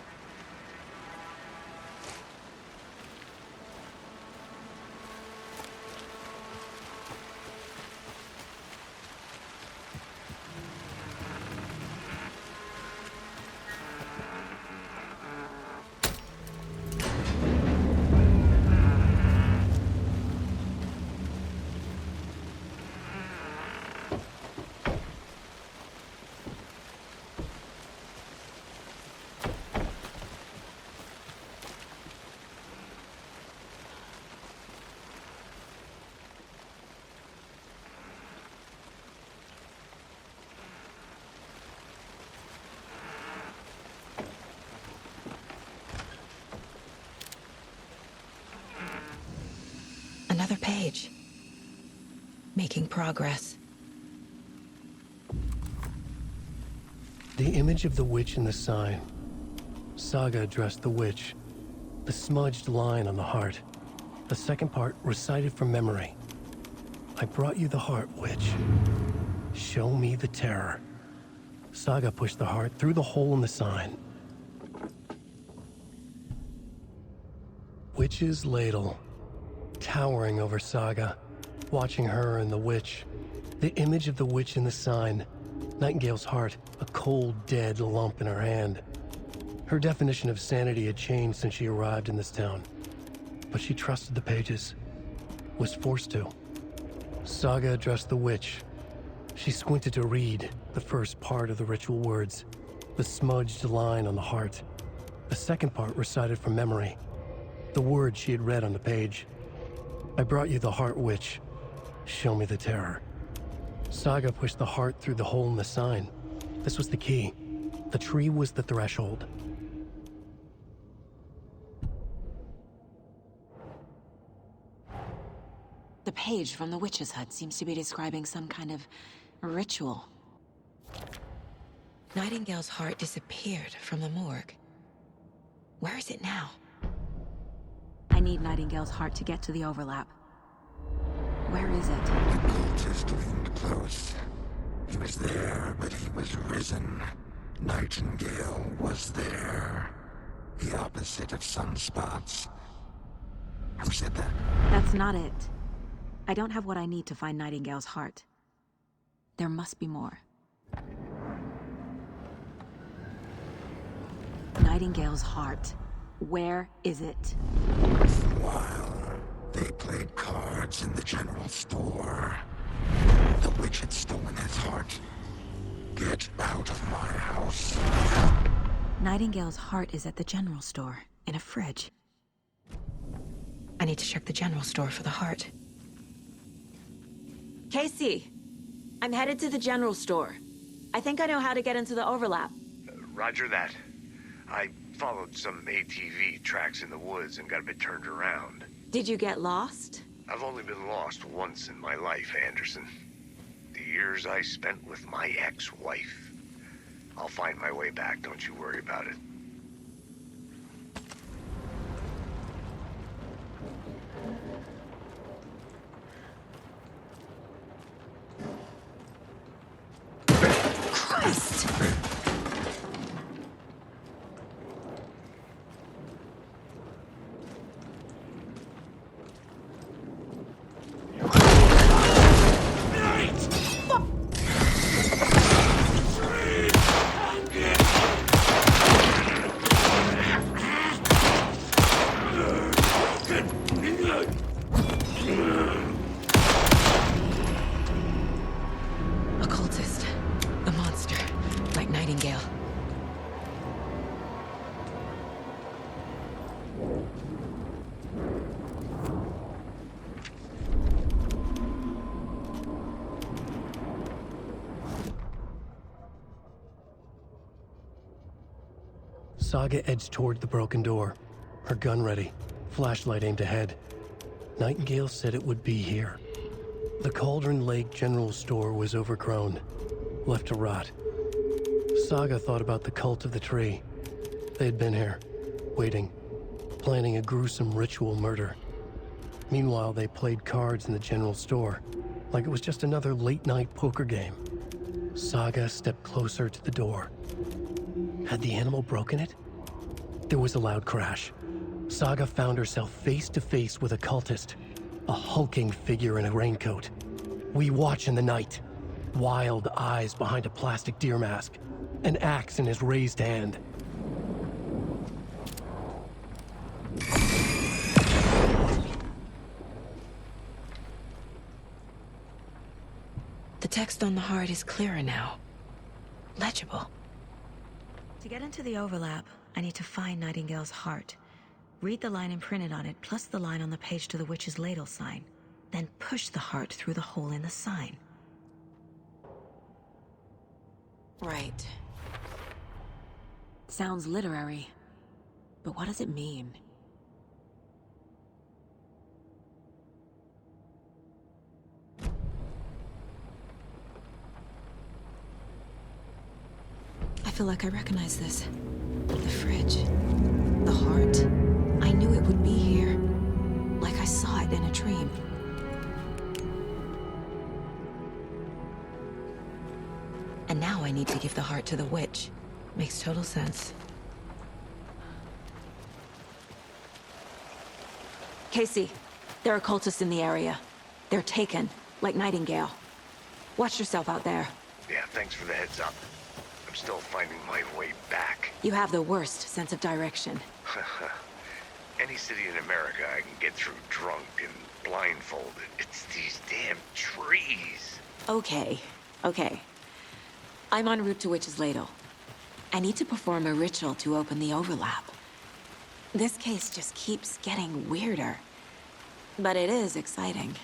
Another page. Making progress. The image of the witch in the sign. Saga addressed the witch. The smudged line on the heart. The second part recited from memory. I brought you the heart, witch. Show me the terror. Saga pushed the heart through the hole in the sign. Witch's ladle. Towering over Saga, watching her and the witch. The image of the witch in the sign. Nightingale's heart, a cold, dead lump in her hand. Her definition of sanity had changed since she arrived in this town. But she trusted the pages. Was forced to. Saga addressed the witch. She squinted to read the first part of the ritual words. The smudged line on the heart. The second part recited from memory. The words she had read on the page. I brought you the heart, witch. Show me the terror. Saga pushed the heart through the hole in the sign. This was the key. The tree was the threshold. The page from the witch's hut seems to be describing some kind of ritual. Nightingale's heart disappeared from the morgue. Where is it now? I need Nightingale's heart to get to the overlap. Where is it? The cultist leaned close. He was there, but he was risen. Nightingale was there. The opposite of sunspots. Who said that? That's not it. I don't have what I need to find Nightingale's heart. There must be more. Nightingale's heart. Where is it? While they played cards in the general store, the witch had stolen his heart. Get out of my house. Nightingale's heart is at the general store, in a fridge. I need to check the general store for the heart. Casey, I'm headed to the general store. I think I know how to get into the overlap. Roger that. I followed some ATV tracks in the woods and got a bit turned around. Did you get lost? I've only been lost once in my life, Anderson. The years I spent with my ex-wife. I'll find my way back, don't you worry about it. Christ! Occultist. A monster. Like Nightingale. Saga edged toward the broken door, her gun ready, flashlight aimed ahead. Nightingale said it would be here. The Cauldron Lake General Store was overgrown, left to rot. Saga thought about the cult of the tree. They had been here, waiting, planning a gruesome ritual murder. Meanwhile, they played cards in the general store, like it was just another late-night poker game. Saga stepped closer to the door. Had the animal broken it? There was a loud crash. Saga found herself face to face with a cultist, a hulking figure in a raincoat. We watch in the night, wild eyes behind a plastic deer mask, an axe in his raised hand. The text on the heart is clearer now. Legible. To get into the overlap, I need to find Nightingale's heart. Read the line imprinted on it, plus the line on the page to the witch's ladle sign. Then push the heart through the hole in the sign. Right. Sounds literary. But what does it mean? I feel like I recognize this. The fridge. The heart. I knew it would be here. Like I saw it in a dream. And now I need to give the heart to the witch. Makes total sense. Casey, there are cultists in the area. They're taken, like Nightingale. Watch yourself out there. Yeah, thanks for the heads up. I'm still finding my way back. You have the worst sense of direction. Any city in America I can get through drunk and blindfolded. It's these damn trees. Okay. I'm en route to Witch's Ladle. I need to perform a ritual to open the overlap. This case just keeps getting weirder. But it is exciting.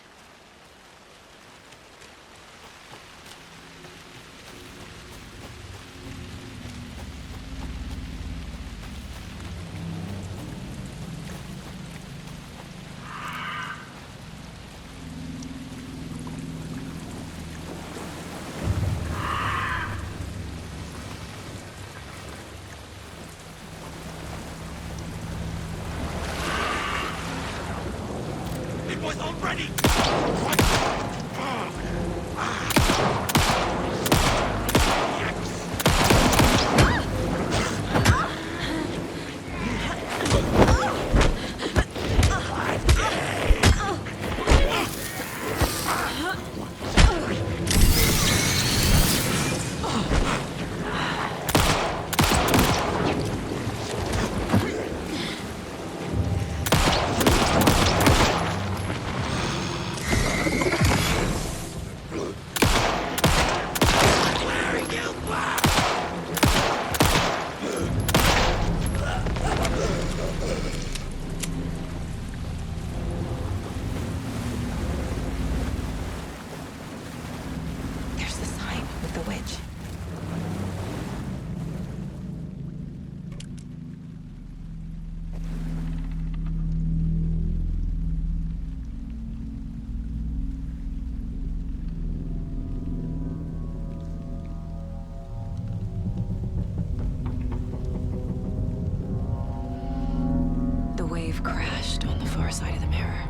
Crashed on the far side of the mirror.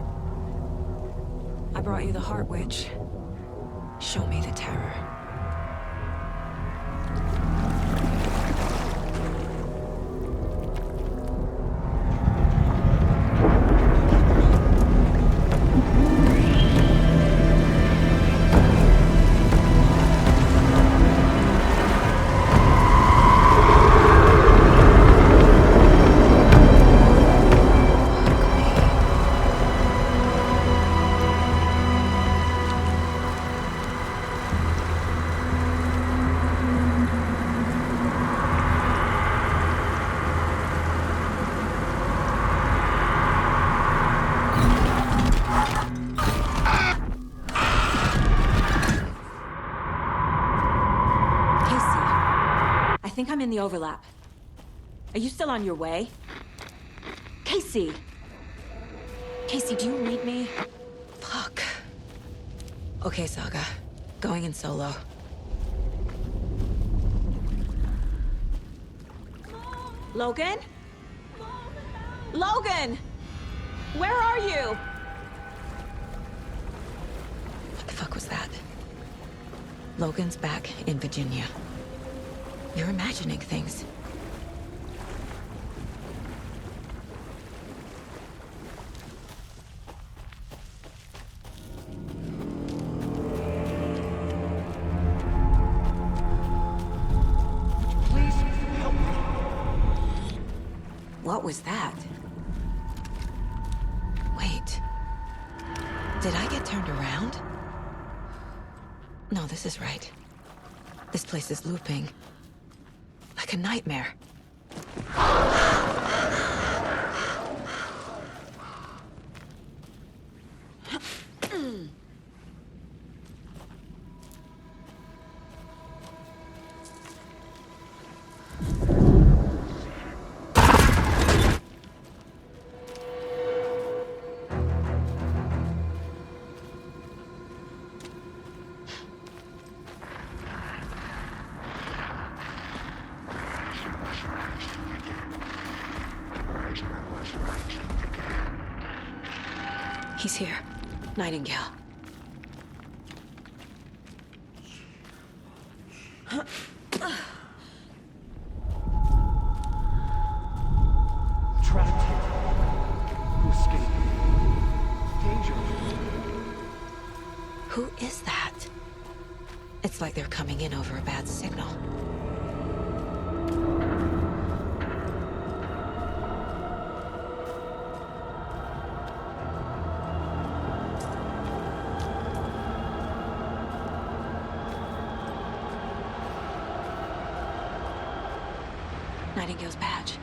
I brought you the Heart Witch. Show me the terror. think I'm in the overlap. Are you still on your way? Casey! Casey, do you read me? Fuck. Okay, Saga. Going in solo. Logan? Logan! Where are you? What the fuck was that? Logan's back in Virginia. You're imagining things. Please help me. What was that? Wait. Did I get turned around? No, this is right. This place is looping. Like a nightmare. He's here. Nightingale. Trapped here. To escape. Danger. Who is that? It's like they're coming in over a bad signal. Nightingale's badge.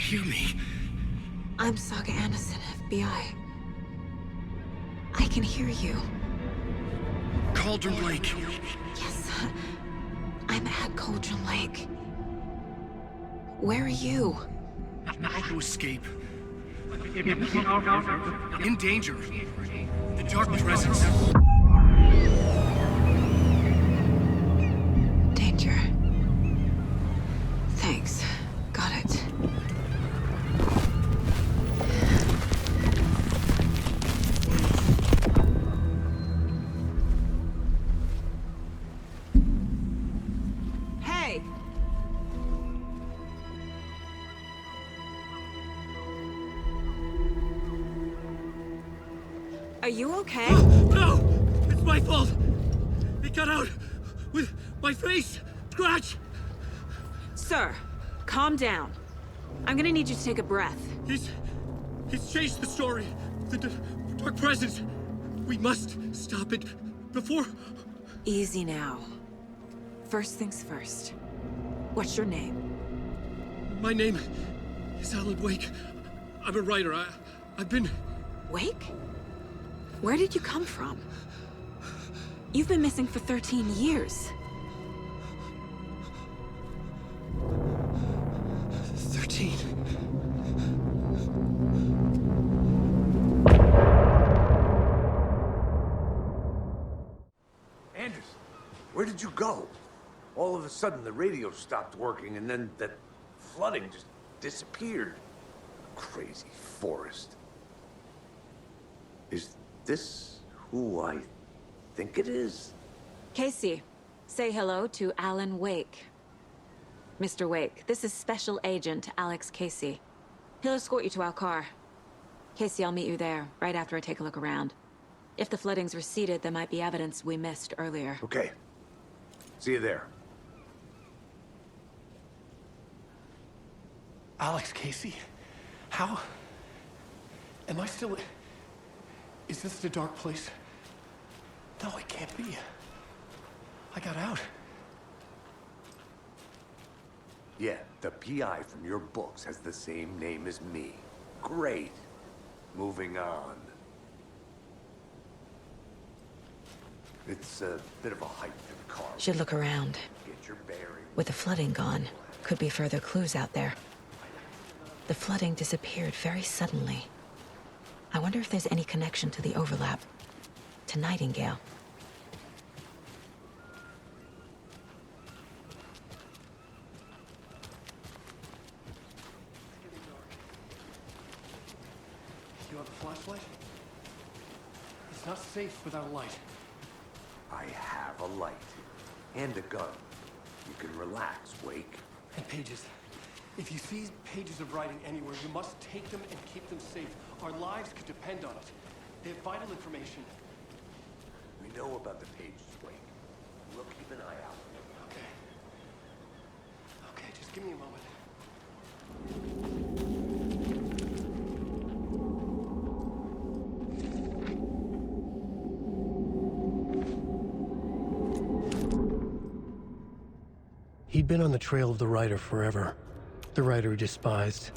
hear me? I'm Saga Anderson, FBI. I can hear you. Cauldron Lake. Yes, I'm at Cauldron Lake. Where are you? About to escape. In danger. The dark presence. Danger. Thanks. Got it. Hey! Are you okay? No! It's my fault! It got out with my face! Scratch! Sir, calm down. I'm gonna need you to take a breath. He's changed the story. The dark presence. We must stop it before... Easy now. First things first. What's your name? My name is Alan Wake. I'm a writer. I've been... Wake? Where did you come from? You've been missing for 13 years. 13. Anderson, where did you go? All of a sudden, the radio stopped working, and then that flooding just disappeared. Crazy forest. Is this who I think it is? Casey, say hello to Alan Wake. Mr. Wake, this is Special Agent Alex Casey. He'll escort you to our car. Casey, I'll meet you there, right after I take a look around. If the flooding's receded, there might be evidence we missed earlier. Okay. See you there. Alex Casey? How? Am I still... Is this the dark place? No, it can't be. I got out. Yeah, the PI from your books has the same name as me. Great. Moving on. It's a bit of a hike to the car. Should look around. Get your bearings. With the flooding gone, could be further clues out there. The flooding disappeared very suddenly. I wonder if there's any connection to the overlap. To Nightingale. You have a flashlight? It's not safe without a light. I have a light. And a gun. You can relax, Wake. And pages. If you see pages of writing anywhere, you must take them and keep them safe. Our lives could depend on it. They have vital information. We know about the pages, Wake. We'll keep an eye out. Okay. Okay, just give me a moment. He'd been on the trail of the writer forever. The writer he despised.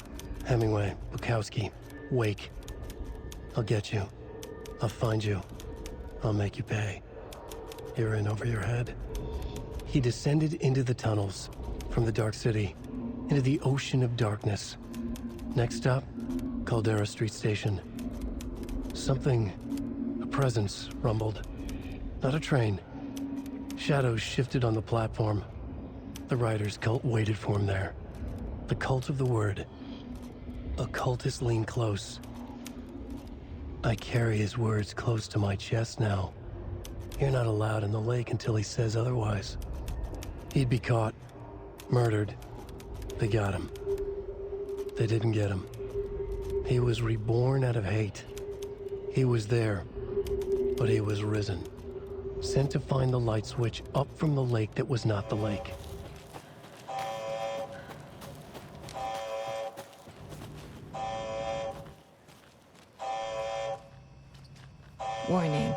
Hemingway, Bukowski, Wake. I'll get you. I'll find you. I'll make you pay. You're in over your head. He descended into the tunnels, from the Dark City, into the ocean of darkness. Next stop, Caldera Street Station. Something, a presence, rumbled. Not a train. Shadows shifted on the platform. The writer's cult waited for him there. The cult of the word. Occultists lean close. I carry his words close to my chest now. You're not allowed in the lake until he says otherwise. He'd be caught. Murdered. They got him. They didn't get him. He was reborn out of hate. He was there, but he was risen. Sent to find the light switch up from the lake that was not the lake. Warning.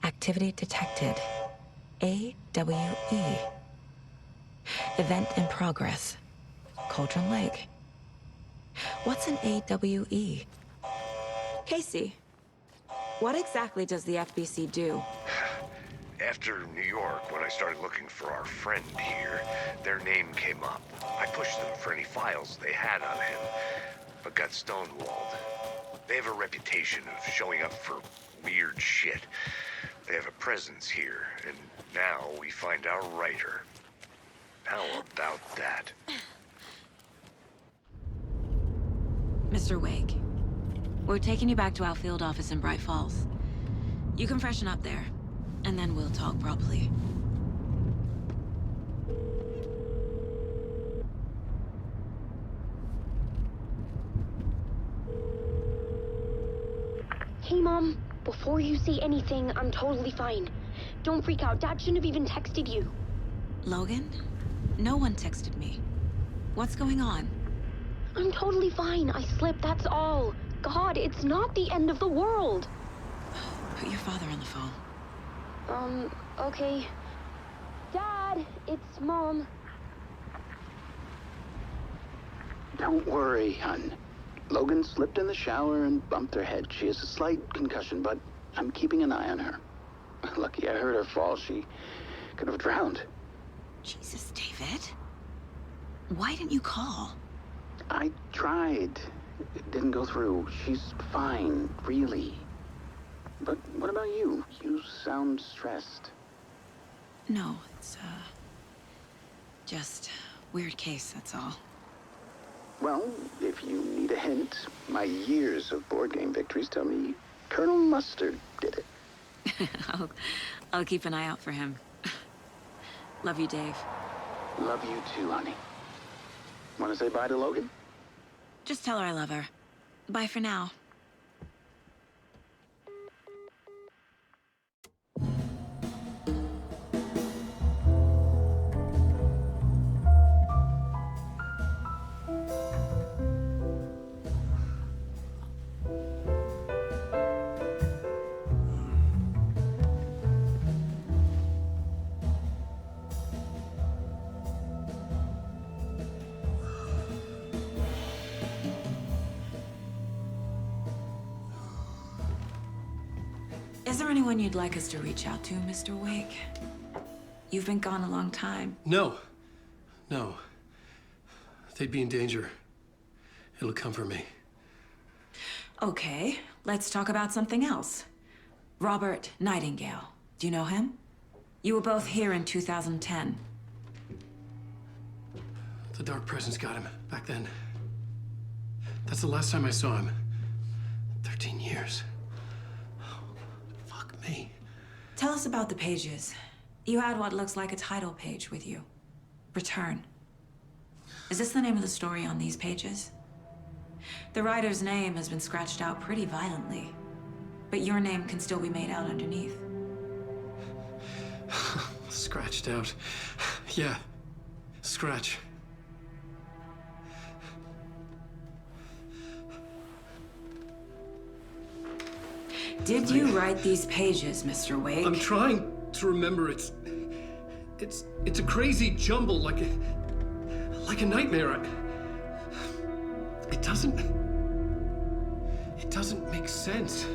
Activity detected. AWE. Event in progress. Cauldron Lake. What's an AWE? Casey, what exactly does the FBC do? After New York, when I started looking for our friend here, their name came up. I pushed them for any files they had on him, but got stonewalled. They have a reputation of showing up for weird shit. They have a presence here, and now we find our writer. How about that? Mr. Wake, we're taking you back to our field office in Bright Falls. You can freshen up there, and then we'll talk properly. Hey, Mom. Before you say anything, I'm totally fine. Don't freak out. Dad shouldn't have even texted you. Logan? No one texted me. What's going on? I'm totally fine. I slipped, that's all. God, it's not the end of the world. Put your father on the phone. Okay. Dad, it's Mom. Don't worry, hon. Logan slipped in the shower and bumped her head. She has a slight concussion, but I'm keeping an eye on her. Lucky I heard her fall. She could have drowned. Jesus, David. Why didn't you call? I tried. It didn't go through. She's fine, really. But what about you? You sound stressed. No, it's, just weird case, that's all. Well, if you need a hint, my years of board game victories tell me Colonel Mustard did it. I'll keep an eye out for him. Love you, Dave. Love you too, honey. Want to say bye to Logan? Just tell her I love her. Bye for now. Is there anyone you'd like us to reach out to, Mr. Wake? You've been gone a long time. No. No. They'd be in danger. It'll come for me. Okay, let's talk about something else. Robert Nightingale. Do you know him? You were both here in 2010. The Dark Presence got him back then. That's the last time I saw him. 13 years. Fuck me. Tell us about the pages. You had what looks like a title page with you. Return. Is this the name of the story on these pages? The writer's name has been scratched out pretty violently, but your name can still be made out underneath. Scratched out. Yeah. Scratch. Did you write these pages, Mr. Wake? I'm trying to remember. It's a crazy jumble, like a nightmare. It doesn't make sense.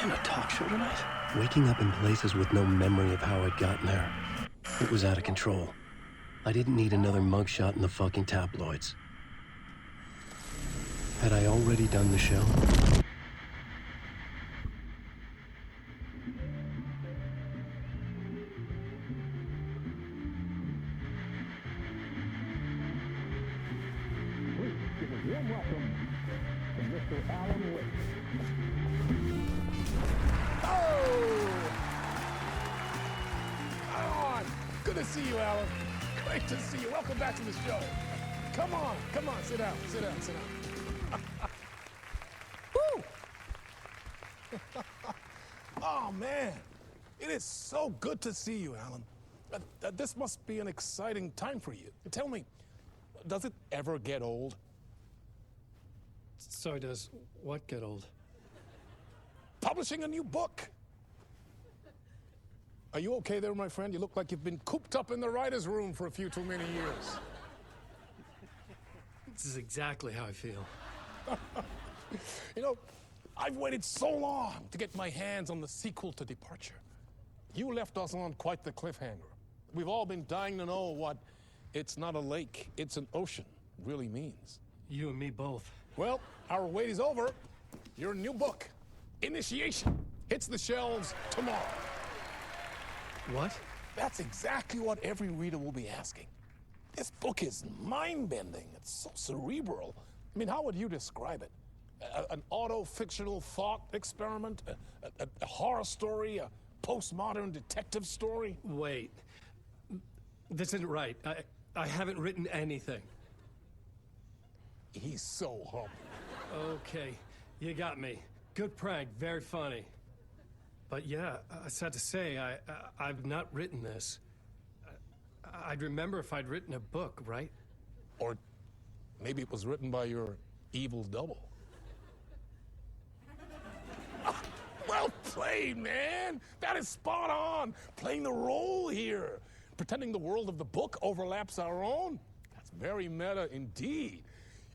on a talk show tonight? Waking up in places with no memory of how I'd gotten there. It was out of control. I didn't need another mugshot in the fucking tabloids. Had I already done the show? Please give a warm welcome to Mr. Alan Wake. Oh! Alan! Good to see you, Alan. Great to see you. Welcome back to the show. Come on, sit down, sit down, sit down. Woo! Oh, man. It is so good to see you, Alan. This must be an exciting time for you. Tell me, does it ever get old? So does what get old? Publishing a new book. Are you okay there, my friend? You look like you've been cooped up in the writer's room for a few too many years. This is exactly how I feel. You know, I've waited so long to get my hands on the sequel to Departure. You left us on quite the cliffhanger. We've all been dying to know what "it's not a lake, it's an ocean" really means. You and me both. Well, our wait is over. Your new book, Initiation, hits the shelves tomorrow. What? That's exactly what every reader will be asking. This book is mind-bending. It's so cerebral. I mean, how would you describe it? An auto-fictional thought experiment? A horror story? A postmodern detective story? Wait. This isn't right. I haven't written anything. He's so humble. Okay, you got me. Good prank, very funny. But yeah, I sad to say, I've not written this. I'd remember if I'd written a book, right? Or maybe it was written by your evil double. Well played, man! That is spot on! Playing the role here. Pretending the world of the book overlaps our own. That's very meta indeed.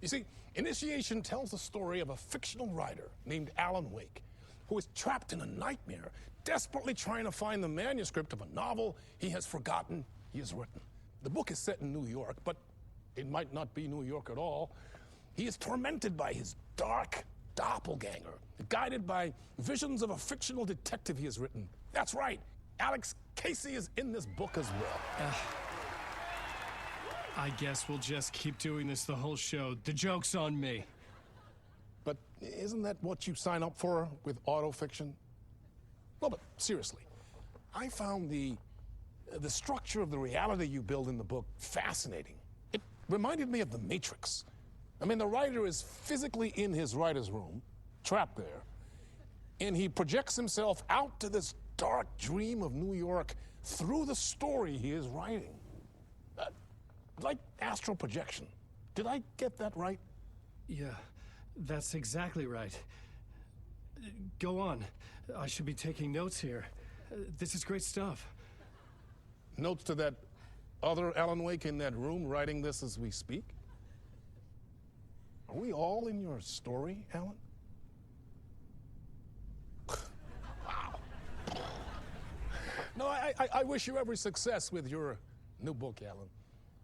You see, Initiation tells the story of a fictional writer named Alan Wake, who is trapped in a nightmare, desperately trying to find the manuscript of a novel he has forgotten he has written. The book is set in New York, but it might not be New York at all. He is tormented by his dark doppelganger, guided by visions of a fictional detective he has written. That's right, Alex Casey is in this book as well. I guess we'll just keep doing this the whole show. The joke's on me. But isn't that what you sign up for with autofiction? Well, but seriously, I found the structure of the reality you build in the book fascinating. It reminded me of The Matrix. I mean, the writer is physically in his writer's room, trapped there, and he projects himself out to this dark dream of New York through the story he is writing. Like astral projection. Did I get that right? Yeah, that's exactly right. Go on. I should be taking notes here. This is great stuff. Notes to that other Alan Wake in that room writing this as we speak? Are we all in your story, Alan? Wow. No, I wish you every success with your new book, Alan.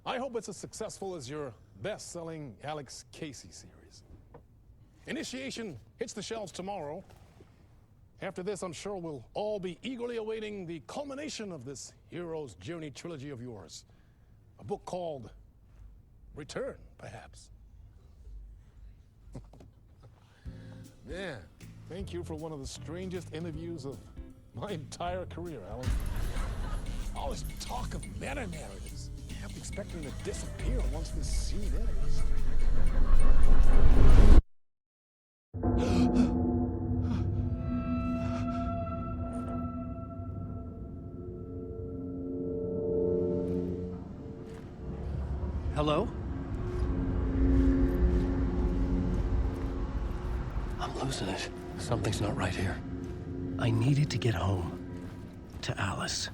I hope it's as successful as your best-selling Alex Casey series. Initiation hits the shelves tomorrow. After this, I'm sure we'll all be eagerly awaiting the culmination of this hero's journey trilogy of yours. A book called Return, perhaps. Man, thank you for one of the strangest interviews of my entire career, Alan. All this talk of meta-narratives. I kept expecting to disappear once this scene ends. Hello? I'm losing it. Something's not right here. I needed to get home. To Alice.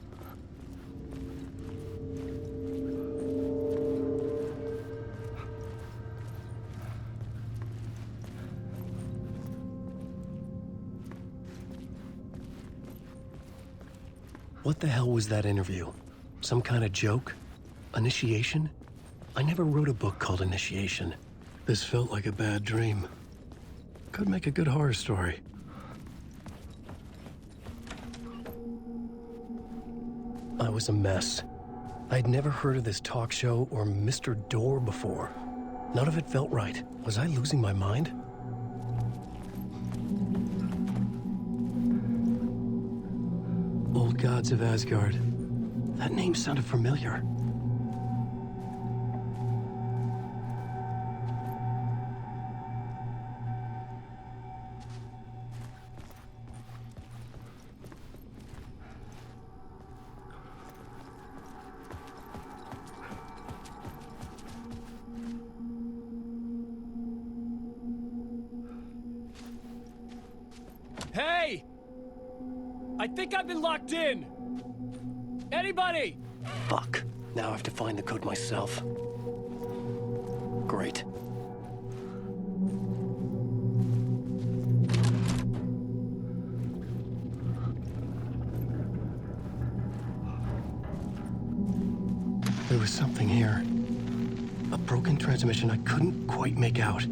What the hell was that interview? Some kind of joke? Initiation? I never wrote a book called Initiation. This felt like a bad dream. Could make a good horror story. I was a mess. I'd never heard of this talk show or Mr. Door before. None of it felt right. Was I losing my mind? Old Gods of Asgard. That name sounded familiar. Hey! I think I've been locked in! Anybody? Fuck. Now I have to find the code myself. Great. There was something here. A broken transmission I couldn't quite make out.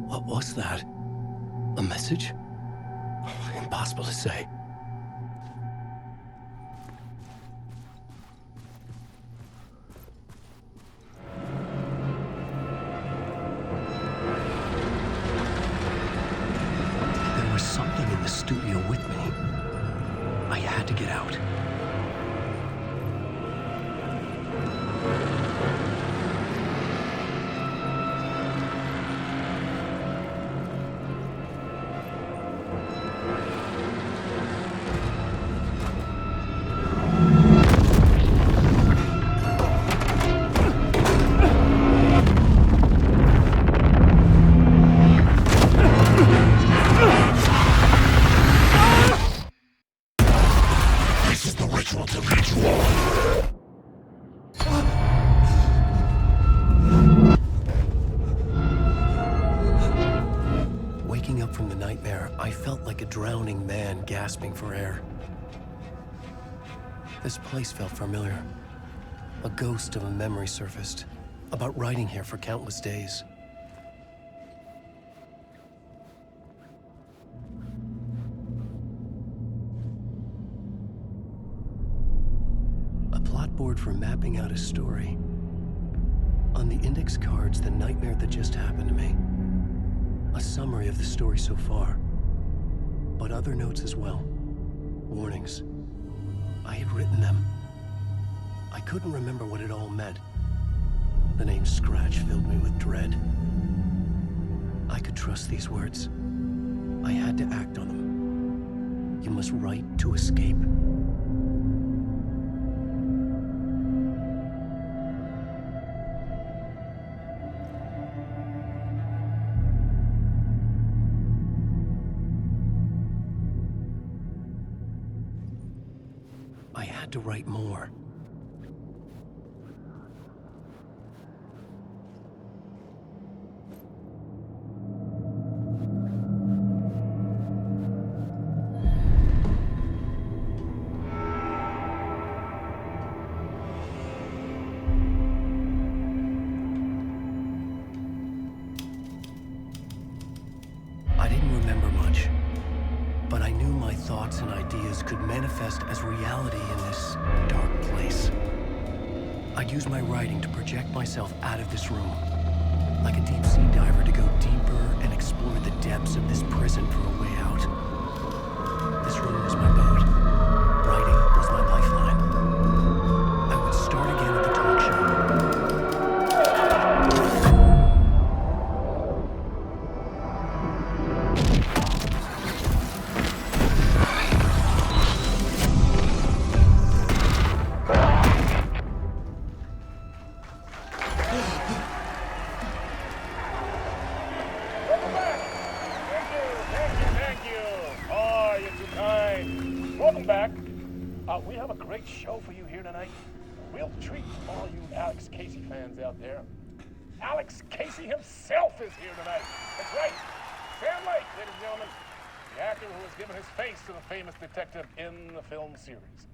What was that? A message? Impossible to say. There was something in the studio with me. I had to get out. Waking up from the nightmare, I felt like a drowning man gasping for air. This place felt familiar. A ghost of a memory surfaced, about riding here for countless days. A plot board for mapping out a story. On the index cards, the nightmare that just happened to me. A summary of the story so far, but other notes as well. Warnings. I had written them. I couldn't remember what it all meant. The name Scratch filled me with dread. I could trust these words. I had to act on them. You must write to escape. I had to write more. I didn't remember much, but I knew my thoughts and ideas could manifest as reality in this dark place. I'd use my writing to project myself out of this room, like a deep-sea diver to go deeper and explore the depths of this prison for a way out. This room was my boat. Writing was my lifeline. I would start again at the talk show. Welcome back. We have a great show for you here tonight. Real treat for all you Alex Casey fans out there. Alex Casey himself is here tonight. That's right. Sam Lake, ladies and gentlemen. the actor who has given his face to the famous detective in the film series.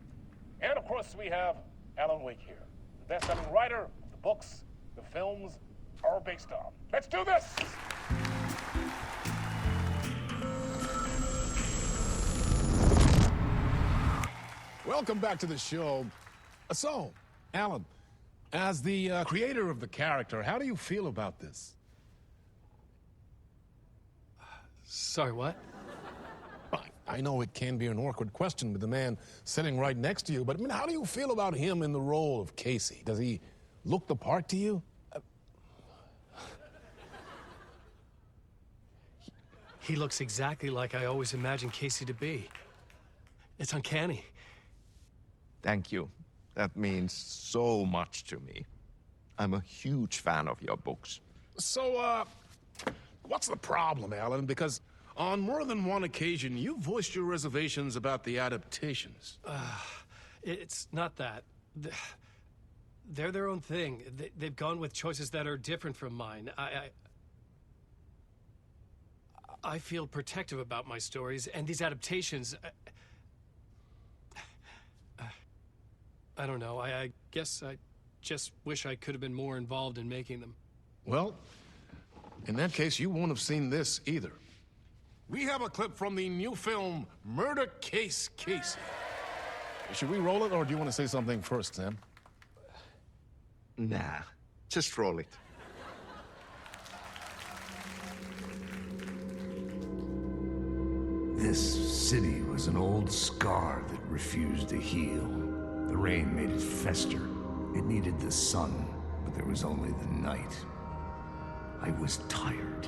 And of course, we have Alan Wake here, the best-selling writer of the books the films are based on. Let's do this! Welcome back to the show. So, Alan, as the creator of the character, how do you feel about this? Sorry, what? I know it can be an awkward question with the man sitting right next to you, but I mean, how do you feel about him in the role of Casey? Does he look the part to you? He looks exactly like I always imagined Casey to be. It's uncanny. Thank you. That means so much to me. I'm a huge fan of your books. So, what's the problem, Alan? Because on more than one occasion, you voiced your reservations about the adaptations. It's not that. They're their own thing. They've gone with choices that are different from mine. I feel protective about my stories, and these adaptations... I don't know. I guess I just wish I could have been more involved in making them. Well, in that case, you won't have seen this either. We have a clip from the new film, Murder Case Casey. Should we roll it, or do you want to say something first, Sam? Nah, just roll it. This city was an old scar that refused to heal. The rain made it fester. It needed the sun, but there was only the night. I was tired.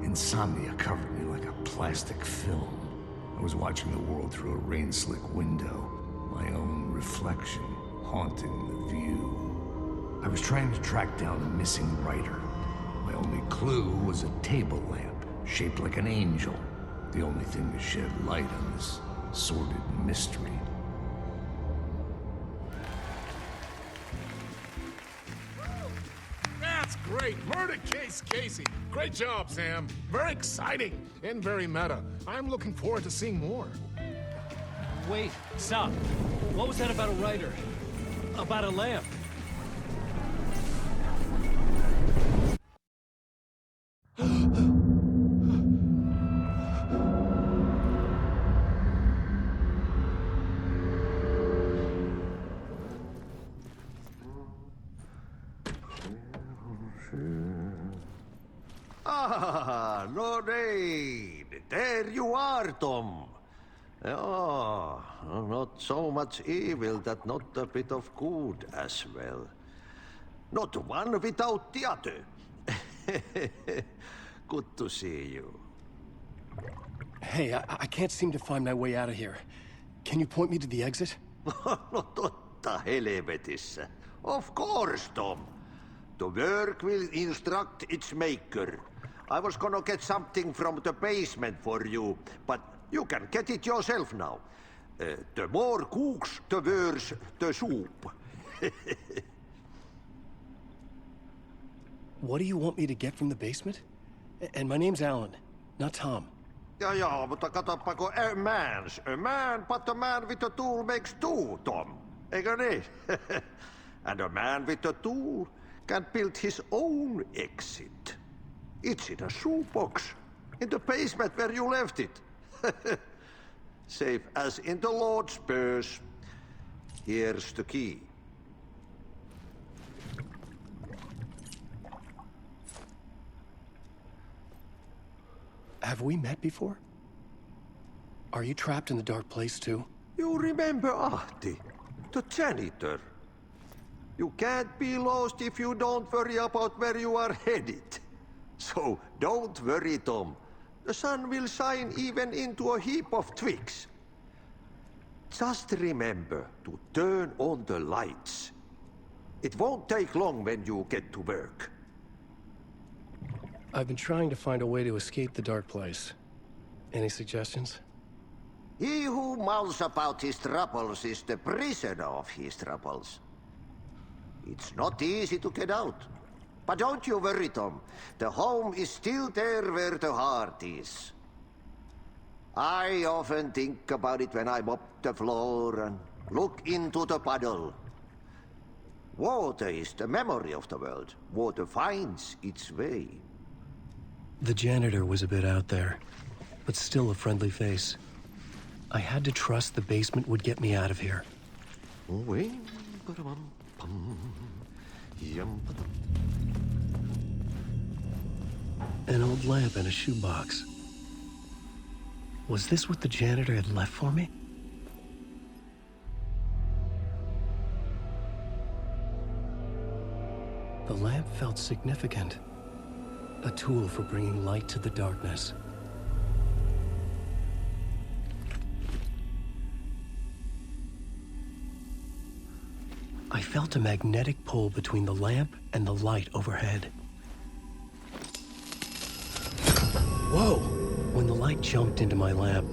Insomnia covered me like a plastic film. I was watching the world through a rain-slick window, my own reflection haunting the view. I was trying to track down a missing writer. My only clue was a table lamp, shaped like an angel. The only thing to shed light on this sordid mystery. That's great! Murder Case Casey! Great job, Sam. Very exciting and very meta. I'm looking forward to seeing more. Wait, stop. What was that about a writer? About a lamp? Ah, Lorraine! There you are, Tom. Oh, not so much evil that not a bit of good as well. Not one without the other. Good to see you. Hey, I can't seem to find my way out of here. Can you point me to the exit? No totta helvetissä. Of course, Tom. The work will instruct its maker. I was gonna get something from the basement for you, but you can get it yourself now. The more cooks, the worse the soup. What do you want me to get from the basement? And my name's Alan, not Tom. Ja, mutta katsoppa, a man, but a man with a tool makes two, Tom. Eikö niin? And a man with a tool can build his own exit. It's in a shoebox, in the basement where you left it. Safe as in the Lord's purse. Here's the key. Have we met before? Are you trapped in the dark place too? You remember Ahti, the janitor. You can't be lost if you don't worry about where you are headed. So don't worry, Tom. The sun will shine even into a heap of twigs. Just remember to turn on the lights. It won't take long when you get to work. I've been trying to find a way to escape the dark place. Any suggestions? He who mulls about his troubles is the prisoner of his troubles. It's not easy to get out. But don't you worry, Tom. The home is still there where the heart is. I often think about it when I mop the floor and look into the puddle. Water is the memory of the world. Water finds its way. The janitor was a bit out there, but still a friendly face. I had to trust the basement would get me out of here. An old lamp and a shoebox. Was this what the janitor had left for me? The lamp felt significant. A tool for bringing light to the darkness. I felt a magnetic pull between the lamp and the light overhead. Whoa! When the light jumped into my lamp,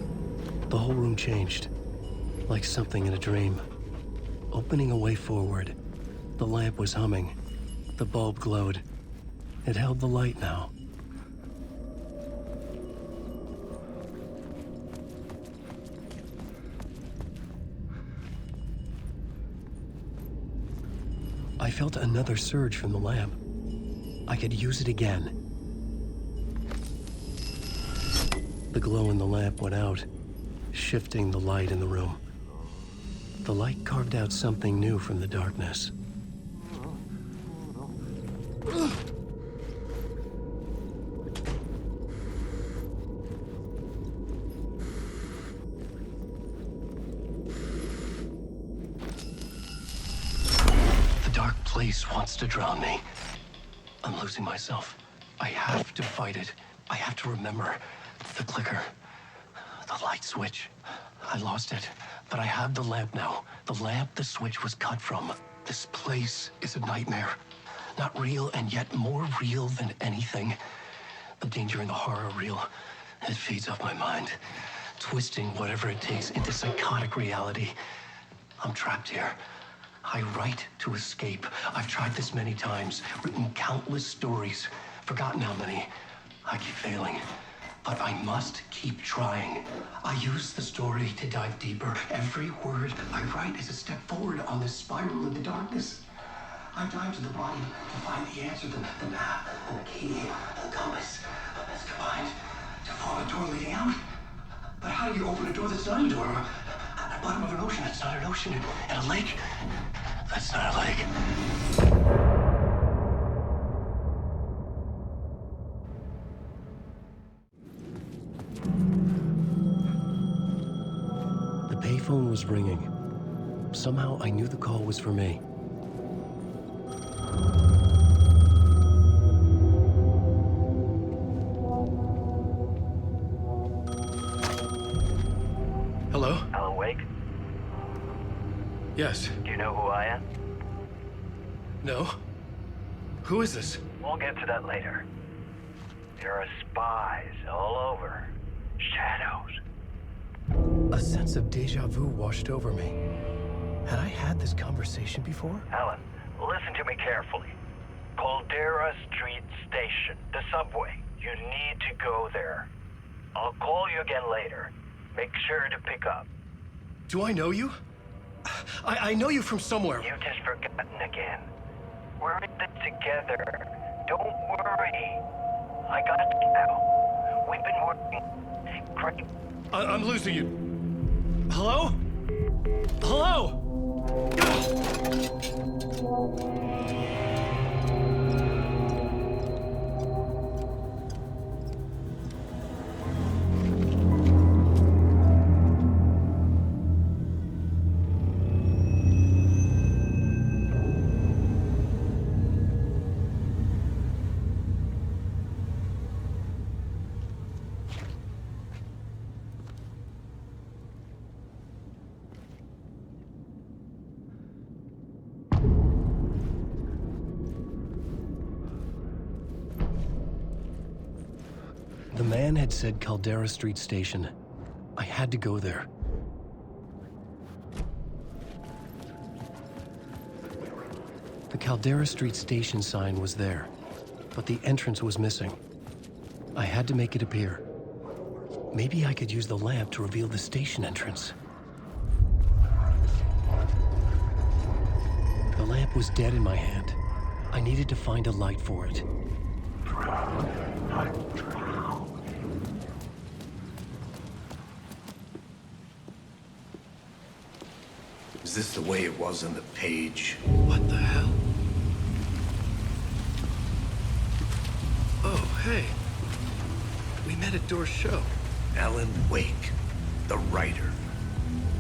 the whole room changed, like something in a dream. Opening a way forward, the lamp was humming. The bulb glowed. It held the light now. I felt another surge from the lamp. I could use it again. The glow in the lamp went out, shifting the light in the room. The light carved out something new from the darkness. The dark place wants to drown me. I'm losing myself. I have to fight it. I have to remember. The clicker. The light switch. I lost it, but I have the lamp now. The lamp the switch was cut from. This place is a nightmare. Not real, and yet more real than anything. The danger and the horror are real. It feeds off my mind, twisting whatever it takes into psychotic reality. I'm trapped here. I write to escape. I've tried this many times, written countless stories, forgotten how many. I keep failing. But I must keep trying. I use the story to dive deeper. Every word I write is a step forward on this spiral in the darkness. I dive to the bottom to find the answer, the map, and the key, and the compass. It's combined to form a door leading out. But how do you open a door that's not a door? At the bottom of an ocean that's not an ocean, and a lake that's not a lake. The payphone was ringing. Somehow I knew the call was for me. Hello? Alan Wake? Yes. Do you know who I am? No? Who is this? We'll get to that later. There are spies all over. Shadows. A sense of deja vu washed over me. Had I had this conversation before? Alan, listen to me carefully. Caldera Street Station, the subway. You need to go there. I'll call you again later. Make sure to pick up. Do I know you? I know you from somewhere. You've just forgotten again. We're in this together. Don't worry. I got you now. We've been working great. I'm losing you. Hello? Hello? The man had said Caldera Street Station. I had to go there. The Caldera Street Station sign was there, but the entrance was missing. I had to make it appear. Maybe I could use the lamp to reveal the station entrance. The lamp was dead in my hand. I needed to find a light for it. Is this the way it was on the page? What the hell? Oh, hey. We met at Door's show. Alan Wake, the writer.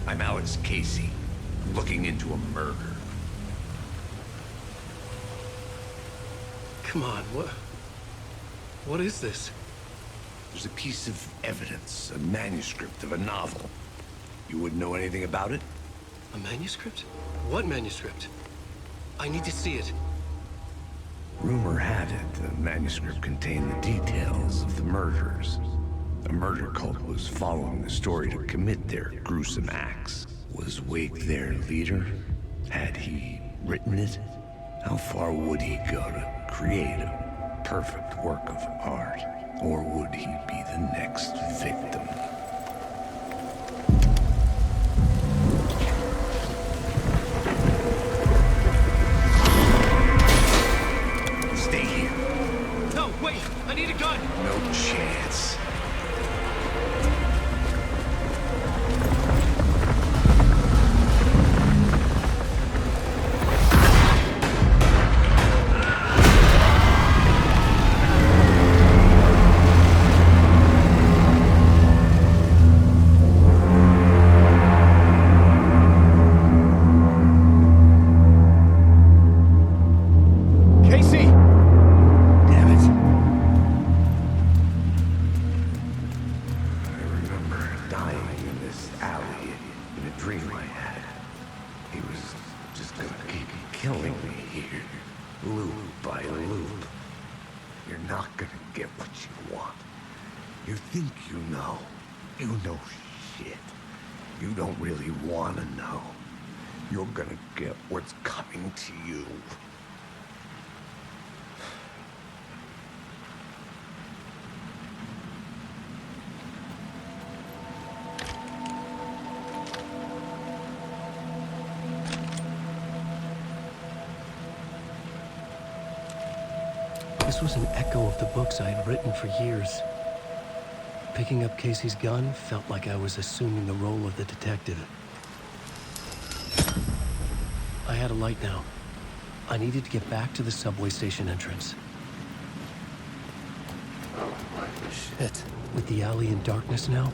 I'm Alex Casey, looking into a murder. Come on, what is this? There's a piece of evidence, a manuscript of a novel. You wouldn't know anything about it? A manuscript? What manuscript? I need to see it. Rumor had it the manuscript contained the details of the murders. A murder cult was following the story to commit their gruesome acts. Was Wake their leader? Had he written it? How far would he go to create a perfect work of art? Or would he be the next victim? Stay here. No, wait! I need a gun! No chance. Casey! Damn it. I remember dying in this alley in a dream I had. He was just gonna keep killing me here, loop by loop. You're not gonna get what you want. You think you know. You know shit. You don't really want to know. You're gonna get what's coming to you. This was an echo of the books I had written for years. Picking up Casey's gun felt like I was assuming the role of the detective. I had a light now. I needed to get back to the subway station entrance. Shit. With the alley in darkness now,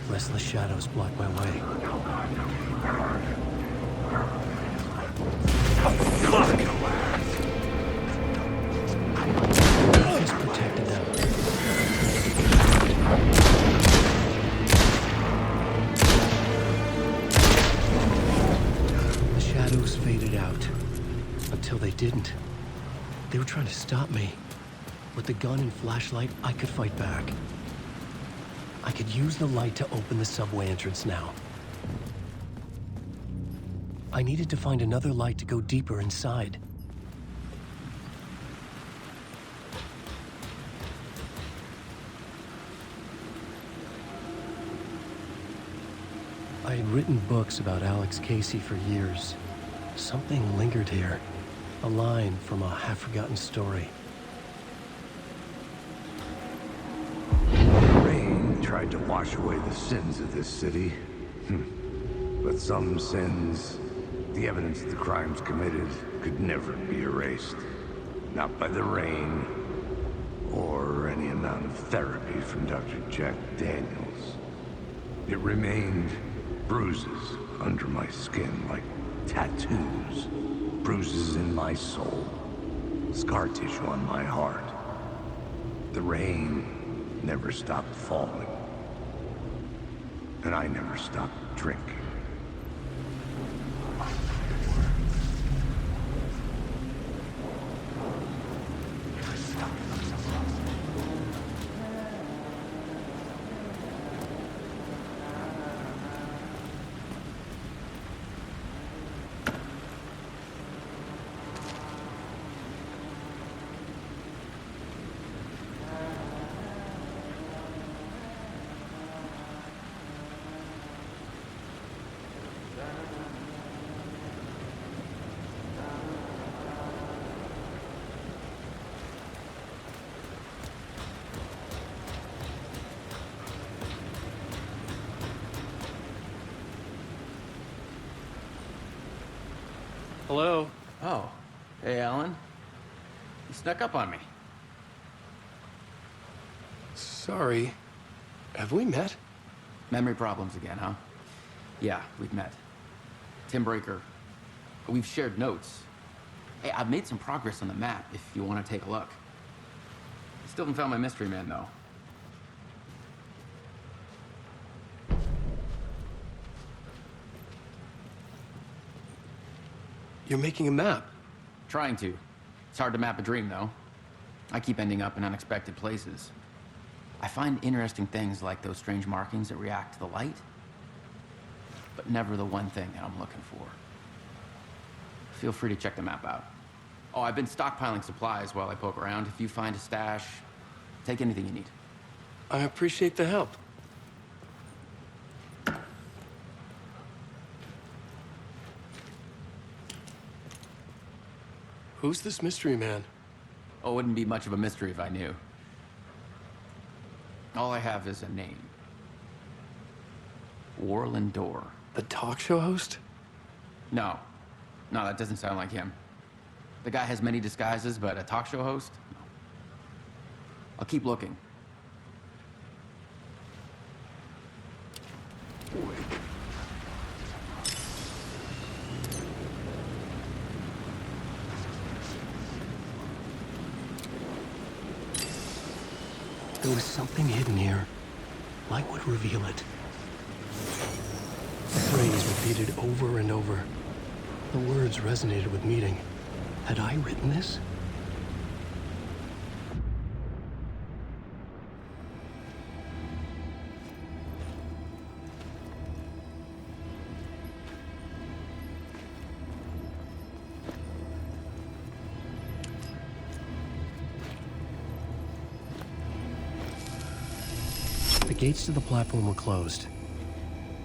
restless shadows block my way. Fuck! He's protected them. The shadows faded out. Until they didn't. They were trying to stop me. With the gun and flashlight, I could fight back. I could use the light to open the subway entrance now. I needed to find another light to go deeper inside. I had written books about Alex Casey for years. Something lingered here. A line from a half-forgotten story. Rain tried to wash away the sins of this city. But some sins, the evidence of the crimes committed, could never be erased. Not by the rain, or any amount of therapy from Dr. Jack Daniels. It remained bruises under my skin, like tattoos. Bruises in my soul. Scar tissue on my heart. The rain never stopped falling. And I never stopped drinking. Hello? Oh. Hey, Alan. You snuck up on me. Sorry. Have we met? Memory problems again, huh? Yeah, we've met. Tim Breaker. We've shared notes. Hey, I've made some progress on the map if you want to take a look. Still haven't found my mystery man, though. You're making a map? Trying to. It's hard to map a dream, though. I keep ending up in unexpected places. I find interesting things like those strange markings that react to the light, but never the one thing that I'm looking for. Feel free to check the map out. Oh, I've been stockpiling supplies while I poke around. If you find a stash, take anything you need. I appreciate the help. Who's this mystery man? Oh, it wouldn't be much of a mystery if I knew. All I have is a name. Warland Dorr. The talk show host? No. No, that doesn't sound like him. The guy has many disguises, but a talk show host? No. I'll keep looking. There was something hidden here. Light would reveal it. The phrase repeated over and over. The words resonated with meaning. Had I written this? The gates to the platform were closed.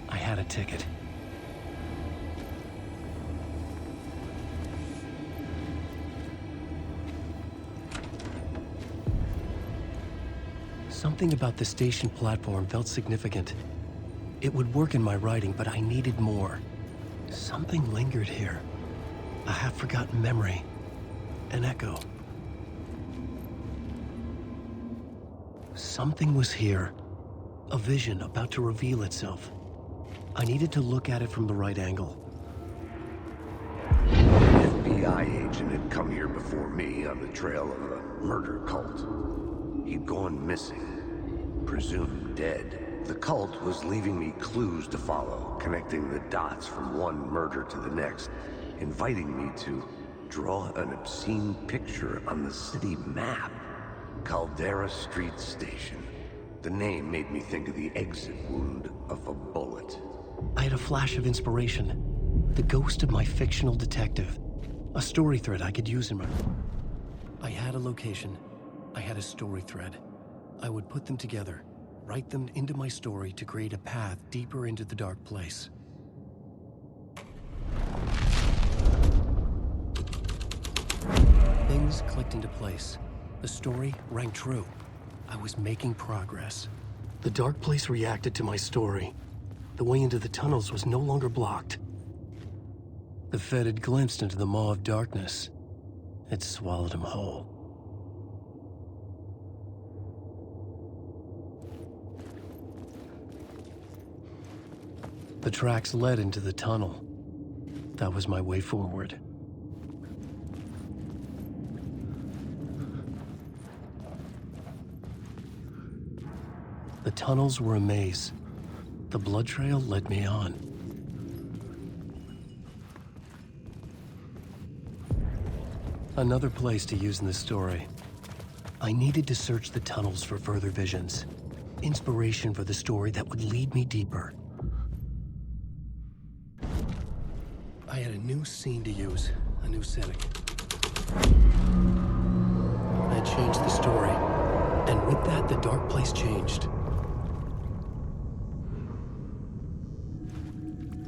I had a ticket. Something about the station platform felt significant. It would work in my writing, but I needed more. Something lingered here. A half-forgotten memory. An echo. Something was here. A vision about to reveal itself. I needed to look at it from the right angle. An FBI agent had come here before me on the trail of a murder cult. He'd gone missing, presumed dead. The cult was leaving me clues to follow, connecting the dots from one murder to the next, inviting me to draw an obscene picture on the city map. Caldera Street Station. The name made me think of the exit wound of a bullet. I had a flash of inspiration. The ghost of my fictional detective. A story thread I could use in my... I had a location. I had a story thread. I would put them together, write them into my story to create a path deeper into the dark place. Things clicked into place. The story rang true. I was making progress. The dark place reacted to my story. The way into the tunnels was no longer blocked. The Fed had glimpsed into the maw of darkness. It swallowed him whole. The tracks led into the tunnel. That was my way forward. The tunnels were a maze. The blood trail led me on. Another place to use in this story. I needed to search the tunnels for further visions. Inspiration for the story that would lead me deeper. I had a new scene to use, a new setting. I changed the story, and with that, the dark place changed.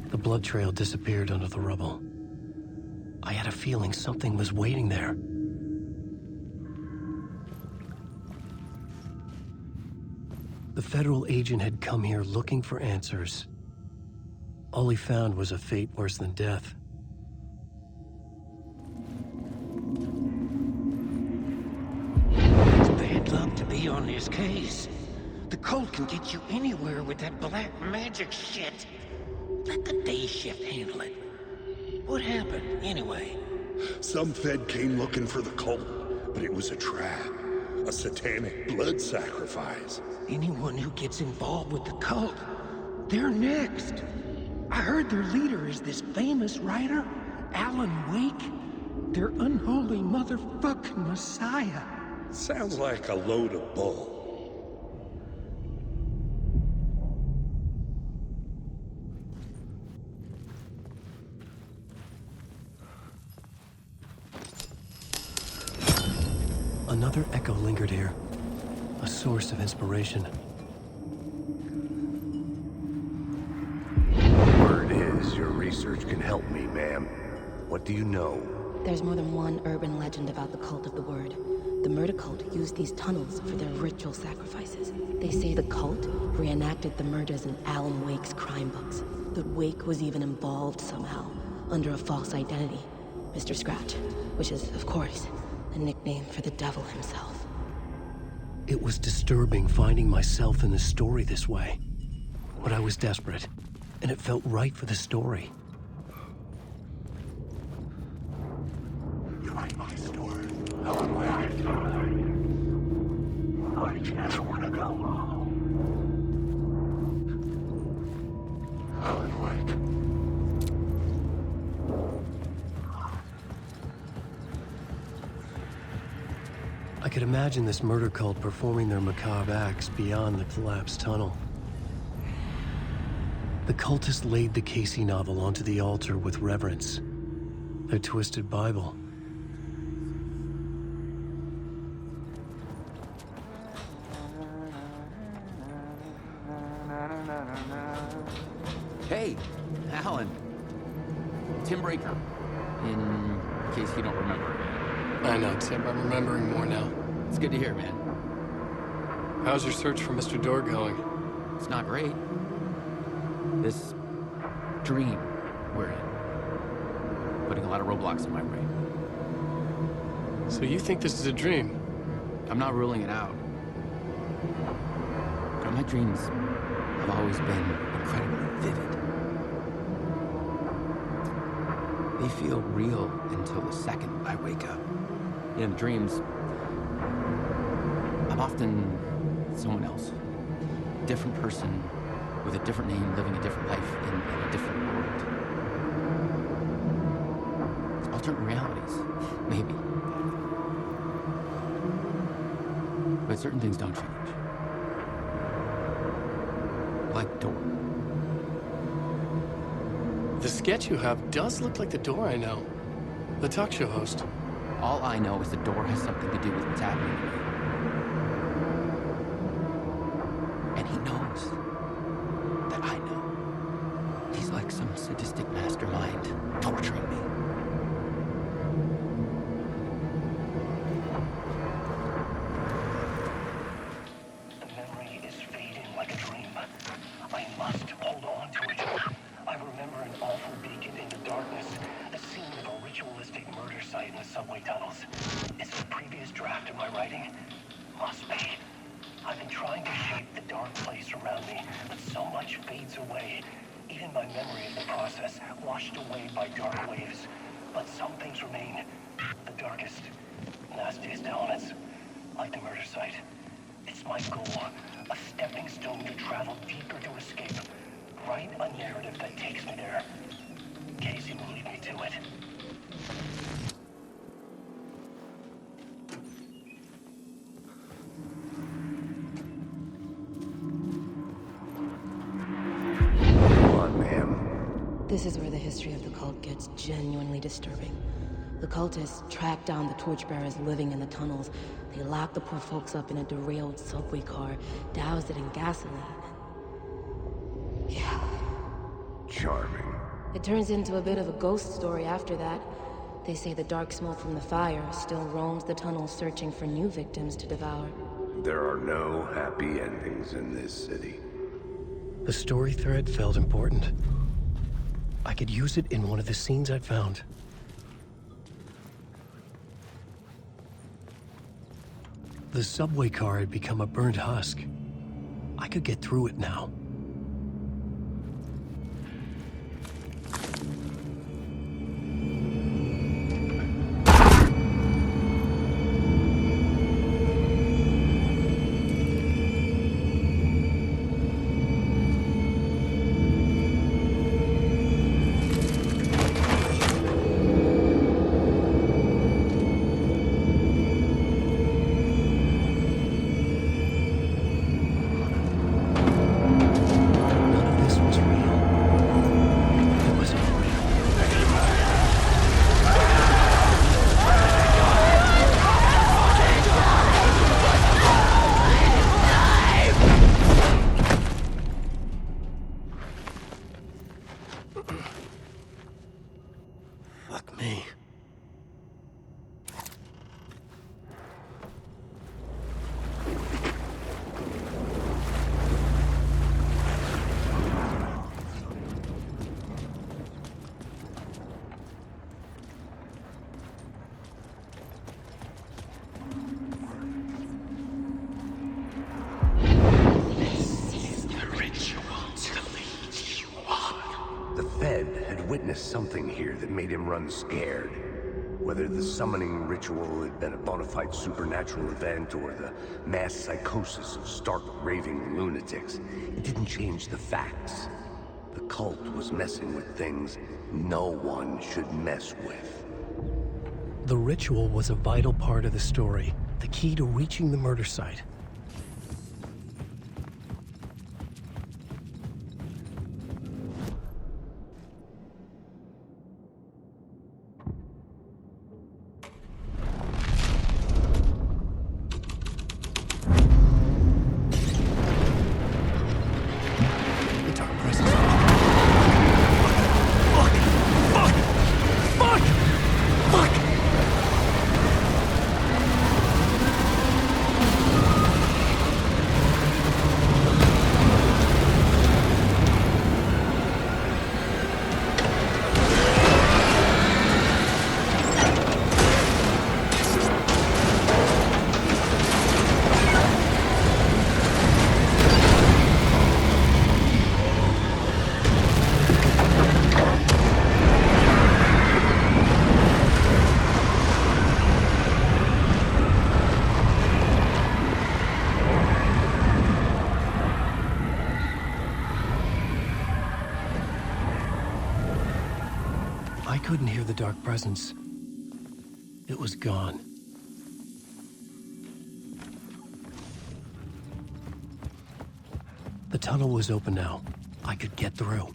The blood trail disappeared under the rubble. I had a feeling something was waiting there. The federal agent had come here looking for answers. All he found was a fate worse than death. key on this case. The cult can get you anywhere with that black magic shit. Let the day shift handle it. What happened, anyway? Some Fed came looking for the cult, but it was a trap. A satanic blood sacrifice. Anyone who gets involved with the cult, they're next. I heard their leader is this famous writer, Alan Wake. Their unholy motherfucking messiah. Sounds like a load of bull. Another echo lingered here. A source of inspiration. Word is your research can help me, ma'am. What do you know? There's more than one urban legend about the Cult of the Word. The murder cult used these tunnels for their ritual sacrifices. They say the cult reenacted the murders in Alan Wake's crime books. That Wake was even involved somehow, under a false identity. Mr. Scratch, which is, of course, a nickname for the devil himself. It was disturbing finding myself in the story this way. But I was desperate, and it felt right for the story. You like my story? Alan Wake. I just want to go home. Alan Wake. I could imagine this murder cult performing their macabre acts beyond the collapsed tunnel. The cultists laid the Casey novel onto the altar with reverence. Their twisted Bible. Hey, Alan. Tim Breaker. In case you don't remember. I know, Tim. I'm remembering more now. It's good to hear, man. How's your search for Mr. Door going? It's not great. This dream we're in. Putting a lot of roadblocks in my brain. So you think this is a dream? I'm not ruling it out. But my dreams have always been incredibly vivid. They feel real until the second I wake up. In dreams, I'm often someone else. A different person with a different name, living a different life in a different world. Alternate realities, maybe. But certain things don't change. Like Door. The sketch you have does look like the Door I know. The talk show host. All I know is the Door has something to do with what's happening to me. And he knows that I know. He's like some sadistic mastermind torturing me. The memory is fading like a dream. I must hold on to it. I remember an awful beacon in the darkness, the scene of a ritualistic murder site in the subway tunnels. Is it a previous draft of my writing? Must be. I've been trying to shape the dark place around me, but so much fades away. Even my memory of the process washed away by dark waves. But some things remain. The darkest, nastiest elements, like the murder site. It's my goal, a stepping stone to travel deeper to escape. Write a narrative that takes me there. Casey will lead me to it. Come on, ma'am. This is where the history of the cult gets genuinely disturbing. The cultists tracked down the torchbearers living in the tunnels. They locked the poor folks up in a derailed subway car, doused it in gasoline. Yeah. Charming. It turns into a bit of a ghost story after that. They say the dark smoke from the fire still roams the tunnels searching for new victims to devour. There are no happy endings in this city. The story thread felt important. I could use it in one of the scenes I'd found. The subway car had become a burnt husk. I could get through it now. Fuck me. The Fed had witnessed something here that made him run scared. Whether the summoning ritual had been a bona fide supernatural event or the mass psychosis of stark raving lunatics, it didn't change the facts. The cult was messing with things no one should mess with. The ritual was a vital part of the story, the key to reaching the murder site. I couldn't hear the dark presence. It was gone. The tunnel was open now. I could get through.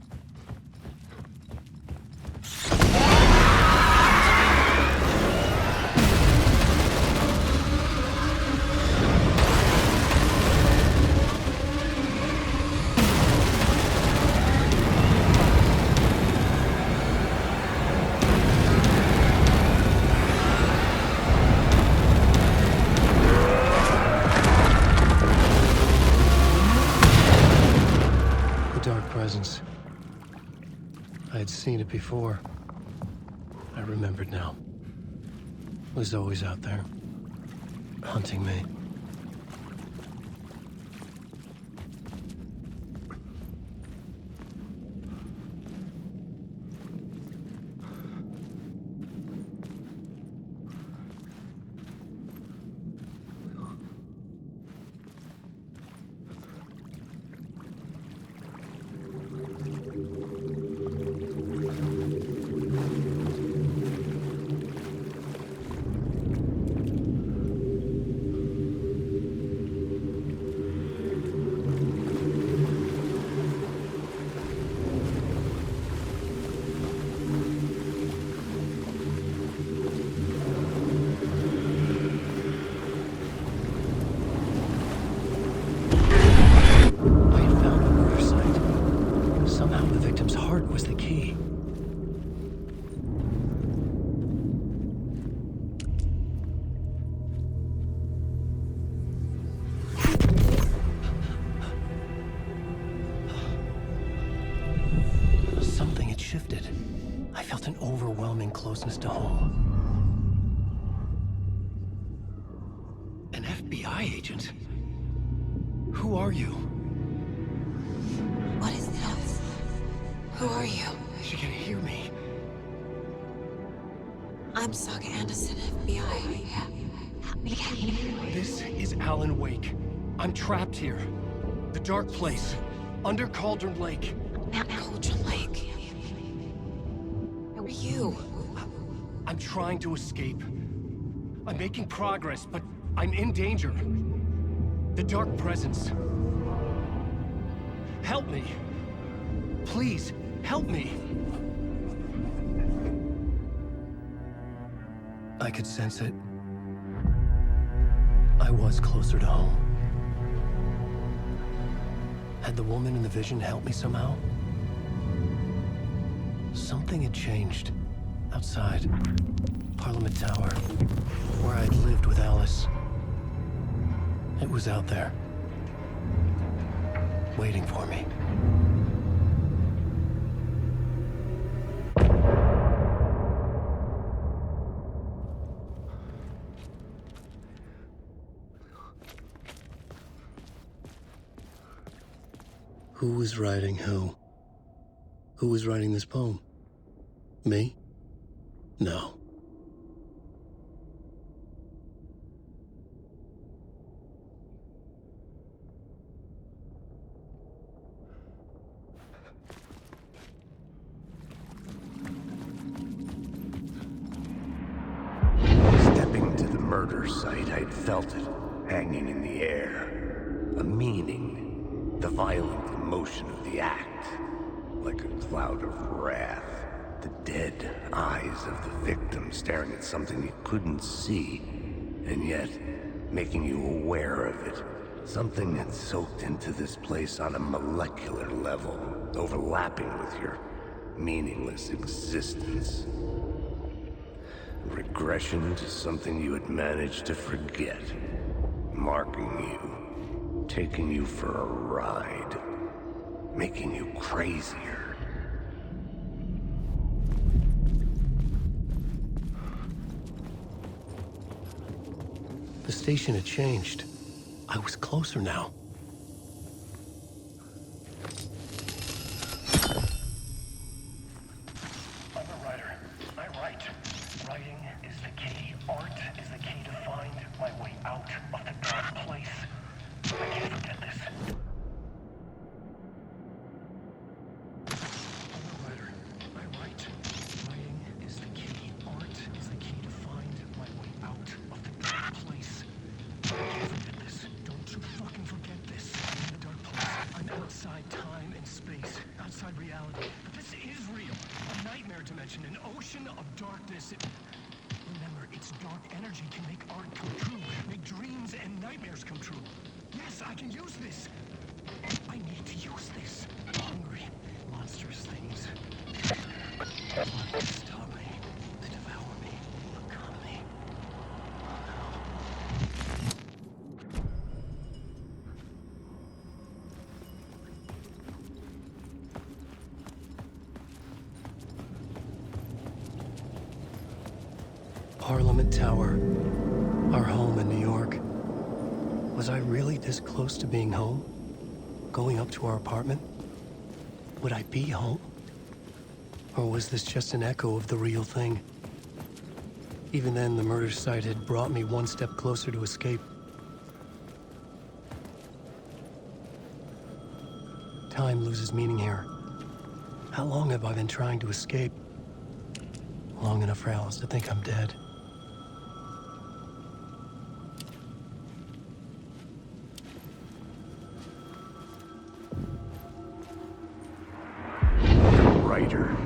Presence. I had seen it before. I remembered now. It was always out there, hunting me. Was the key. Something had shifted. I felt an overwhelming closeness to home. An FBI FBI agent. Who are you? What is this? Who are you? She can hear me. I'm Saga Anderson, FBI. This is Alan Wake. I'm trapped here. The dark place. Under Cauldron Lake. Cauldron Lake. Who are you? I'm trying to escape. I'm making progress, but I'm in danger. The dark presence. Help me. Please, help me. I could sense it. I was closer to home. Had the woman in the vision helped me somehow? Something had changed. Outside. Parliament Tower. Where I'd lived with Alice. It was out there. Waiting for me. Who was writing who? Who was writing this poem? Me? No. Stepping to the murder site, I'd felt it, hanging in the air. A meaning, the violent emotion of the act, like a cloud of wrath. The dead eyes of the victim staring at something you couldn't see, and yet making you aware of it. Something that soaked into this place on a molecular level, overlapping with your meaningless existence. Regression to something you had managed to forget. Marking you, taking you for a ride, making you crazier. The station had changed. I was closer now. I'm a writer. I write. Writing is the key. Art is the key to find my way out of the dark place. I can't forget this. I'm a writer. I write. Writing is the key. Art is the key to find my way out of the dark place. I can't forget this. Don't you fucking forget this. I'm in the dark place. I'm outside time and space. Outside reality. But this is real. A nightmare dimension. An ocean of darkness. Remember, its dark energy can make art come true. Make dreams and nightmares come true. Yes, I can use this. I need to use this. Hungry, monstrous things. Stop me. They devour me. Become me. Parliament Tower. Our home in New York. Was I really this close to being home? Going up to our apartment? Would I be home? Or was this just an echo of the real thing? Even then, the murder site had brought me one step closer to escape. Time loses meaning here. How long have I been trying to escape? Long enough for Alice to think I'm dead. Writer.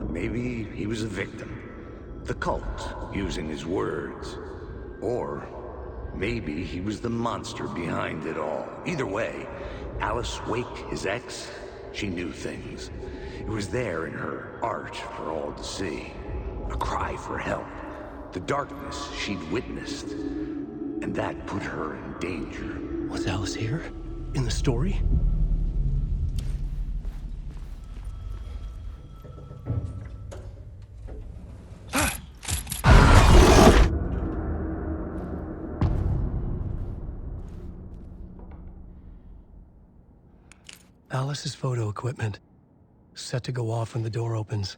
Maybe he was a victim. The cult, using his words. Or maybe he was the monster behind it all. Either way, Alice Wake, his ex, she knew things. It was there in her art for all to see. A cry for help. The darkness she'd witnessed. And that put her in danger. Was Alice here? In the story? Alice's photo equipment, set to go off when the door opens.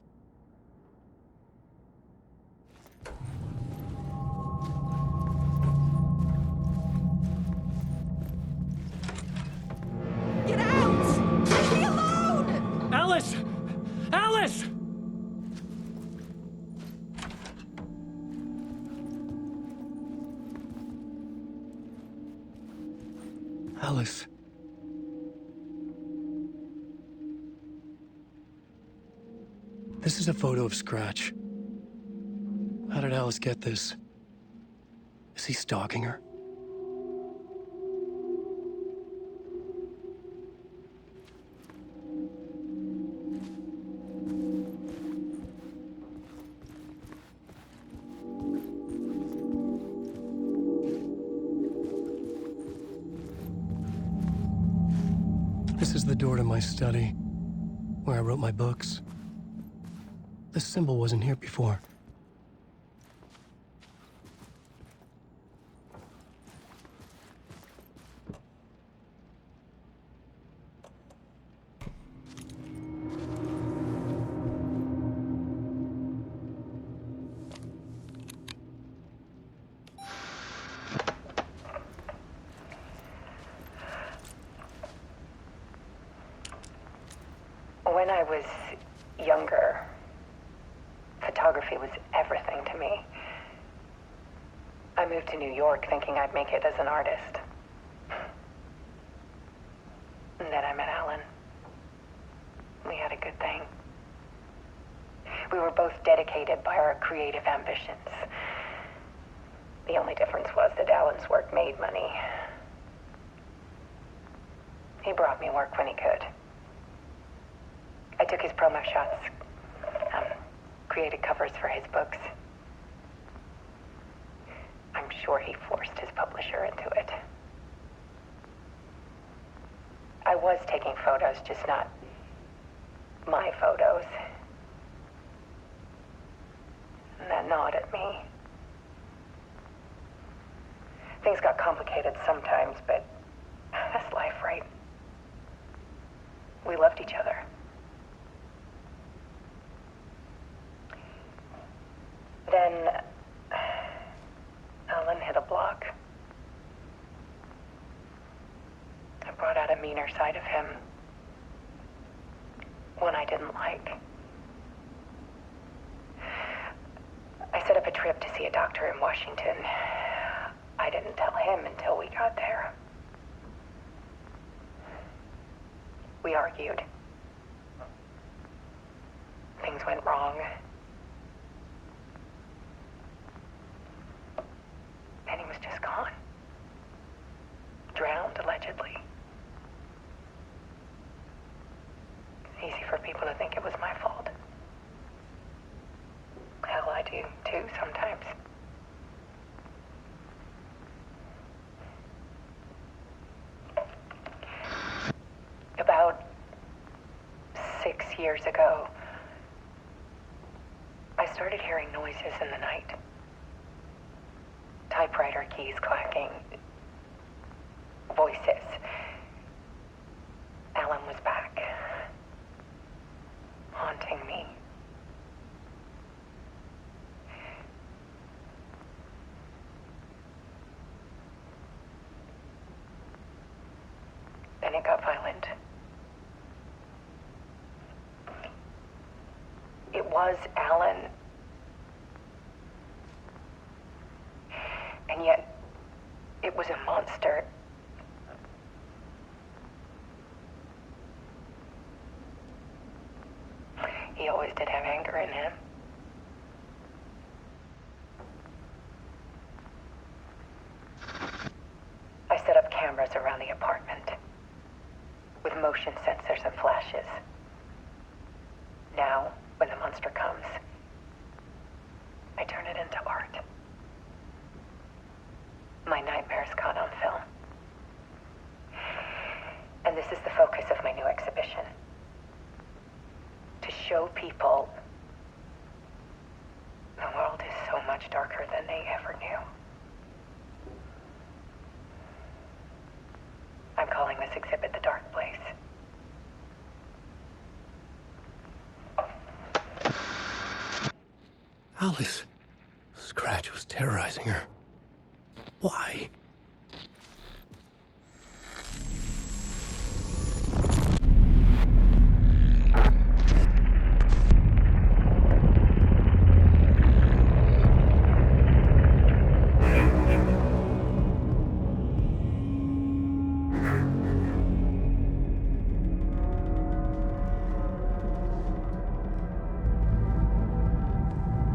Get out! Leave me alone! Alice! Alice! Alice. This is a photo of Scratch. How did Alice get this? Is he stalking her? This is the door to my study, where I wrote my books. This symbol wasn't here before. When I was younger, photography was everything to me. I moved to New York thinking I'd make it as an artist. And then I met Alan. We had a good thing. We were both dedicated by our creative ambitions. The only difference was that Alan's work made money. He brought me work when he could. I took his promo shots, created covers for his books. I'm sure he forced his publisher into it. I was taking photos, just not my photos. And that gnawed at me. Things got complicated sometimes, but that's life, right? We loved each other. Then Alan hit a block. I brought out a meaner side of him. One I didn't like. I set up a trip to see a doctor in Washington. I didn't tell him until we got there. We argued. Things went wrong. And he was just gone. Drowned, allegedly. It's easy for people to think it was my fault. Hell, I do, too, sometimes. About 6 years ago, I started hearing noises in the night. Typewriter keys clacking. Voices. Alan was back. Haunting me. Then it got violent. It was Alan. And yet, it was a monster. He always did have anger in him. I set up cameras around the apartment with motion sensors and flashes. Now, when the monster comes, I turn it into art. My nightmares caught on film. And this is the focus of my new exhibition. To show people the world is so much darker than they ever knew. I'm calling this exhibit The Dark Place. Alice. Scratch was terrorizing her. Why?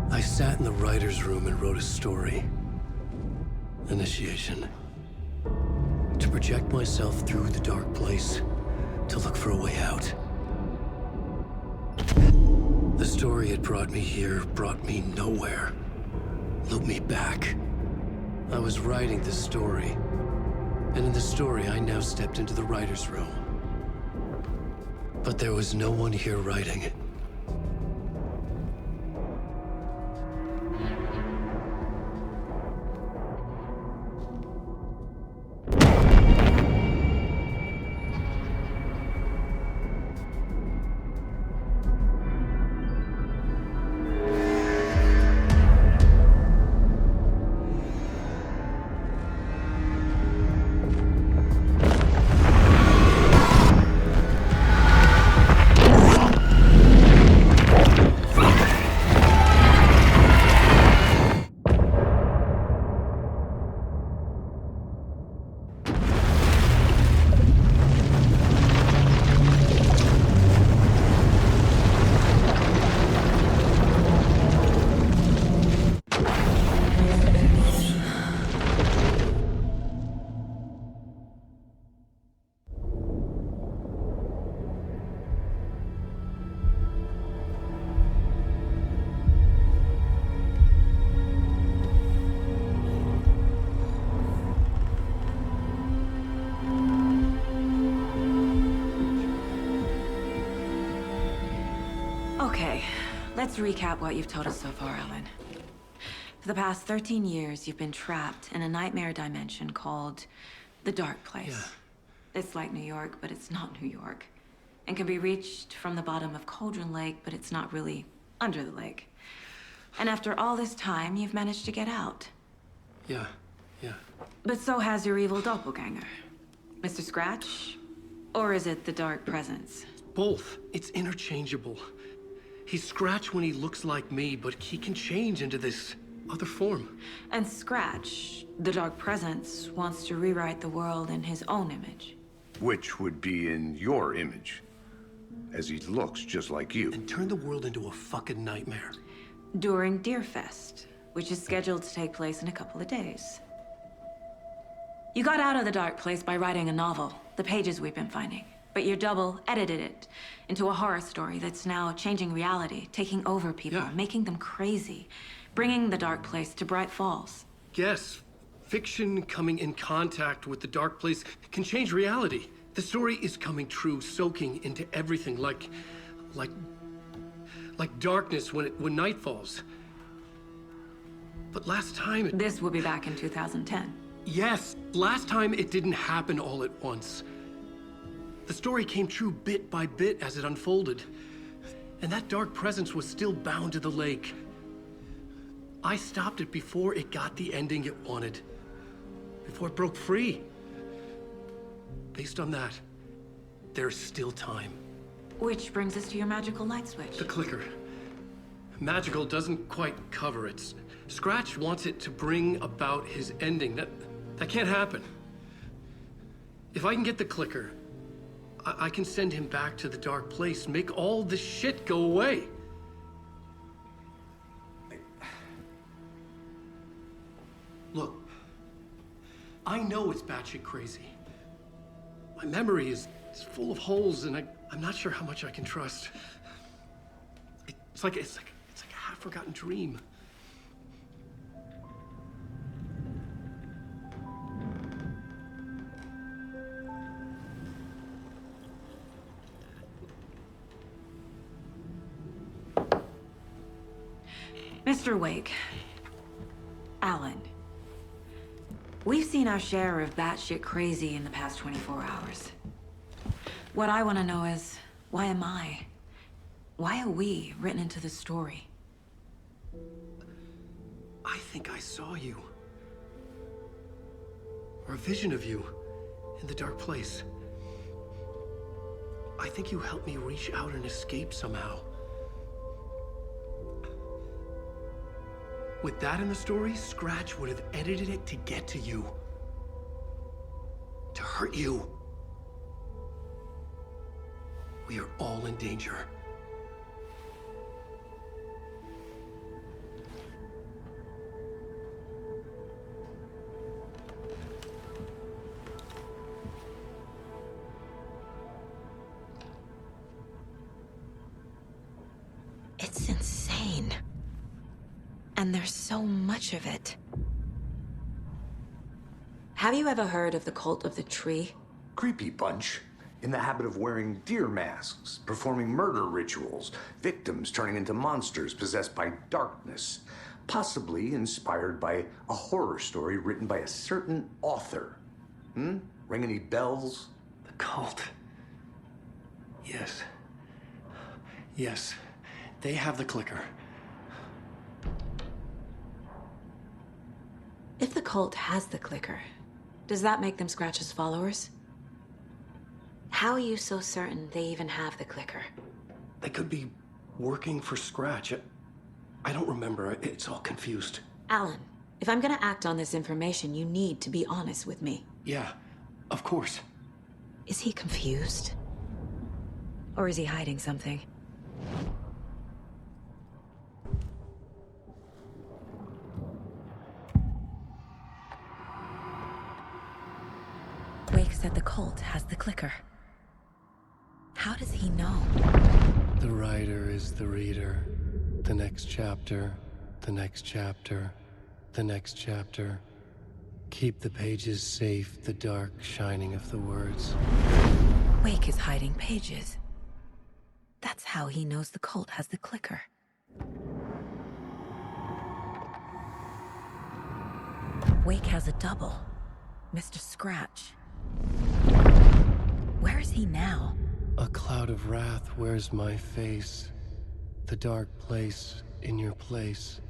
I sat in the writer's room and wrote a story. Initiation. To project myself through the dark place, to look for a way out. The story had brought me here, brought me nowhere. Looped me back. I was writing the story. And in the story, I now stepped into the writer's room. But there was no one here writing. Okay, let's recap what you've told us so far, Alan. For the past 13 years, you've been trapped in a nightmare dimension called the Dark Place. Yeah. It's like New York, but it's not New York. And can be reached from the bottom of Cauldron Lake, but it's not really under the lake. And after all this time, you've managed to get out. Yeah. But so has your evil doppelganger. Mr. Scratch? Or is it the Dark Presence? Both. It's interchangeable. He's Scratch when he looks like me, but he can change into this other form. And Scratch, the Dark Presence, wants to rewrite the world in his own image. Which would be in your image, as he looks just like you. And turn the world into a fucking nightmare. During Deerfest, which is scheduled to take place in a couple of days. You got out of the Dark Place by writing a novel, the pages we've been finding. But your double edited it into a horror story that's now changing reality, taking over people, making them crazy, bringing the Dark Place to Bright Falls. Yes, fiction coming in contact with the Dark Place can change reality. The story is coming true, soaking into everything like darkness when night falls. But last time This will be back in 2010. Yes, last time it didn't happen all at once. The story came true bit by bit as it unfolded. And that dark presence was still bound to the lake. I stopped it before it got the ending it wanted. Before it broke free. Based on that, there's still time. Which brings us to your magical light switch. The clicker. Magical doesn't quite cover it. Scratch wants it to bring about his ending. That can't happen. If I can get the clicker, I can send him back to the Dark Place, make all this shit go away. Look, I know it's batshit crazy. My memory is full of holes, and I'm not sure how much I can trust. It's like a half-forgotten dream. Mr. Wake, Alan, we've seen our share of batshit crazy in the past 24 hours. What I want to know is, why am I? Why are we written into the story? I think I saw you. Or a vision of you in the dark place. I think you helped me reach out and escape somehow. With that in the story, Scratch would have edited it to get to you. To hurt you. We are all in danger. It's insane. And there's so much of it. Have you ever heard of the Cult of the Tree? Creepy bunch. In the habit of wearing deer masks, performing murder rituals, victims turning into monsters possessed by darkness, possibly inspired by a horror story written by a certain author. Ring any bells? The cult. Yes. Yes. They have the clicker. If the cult has the clicker, does that make them Scratch's followers? How are you so certain they even have the clicker? They could be working for Scratch. I don't remember. It's all confused. Alan, if I'm gonna act on this information, you need to be honest with me. Yeah, of course. Is he confused? Or is he hiding something? Wake said the cult has the clicker. How does he know? The writer is the reader. The next chapter, the next chapter, the next chapter. Keep the pages safe, the dark shining of the words. Wake is hiding pages. That's how he knows the cult has the clicker. Wake has a double. Mr. Scratch. Where is he now? A cloud of wrath wears my face. The dark place in your place.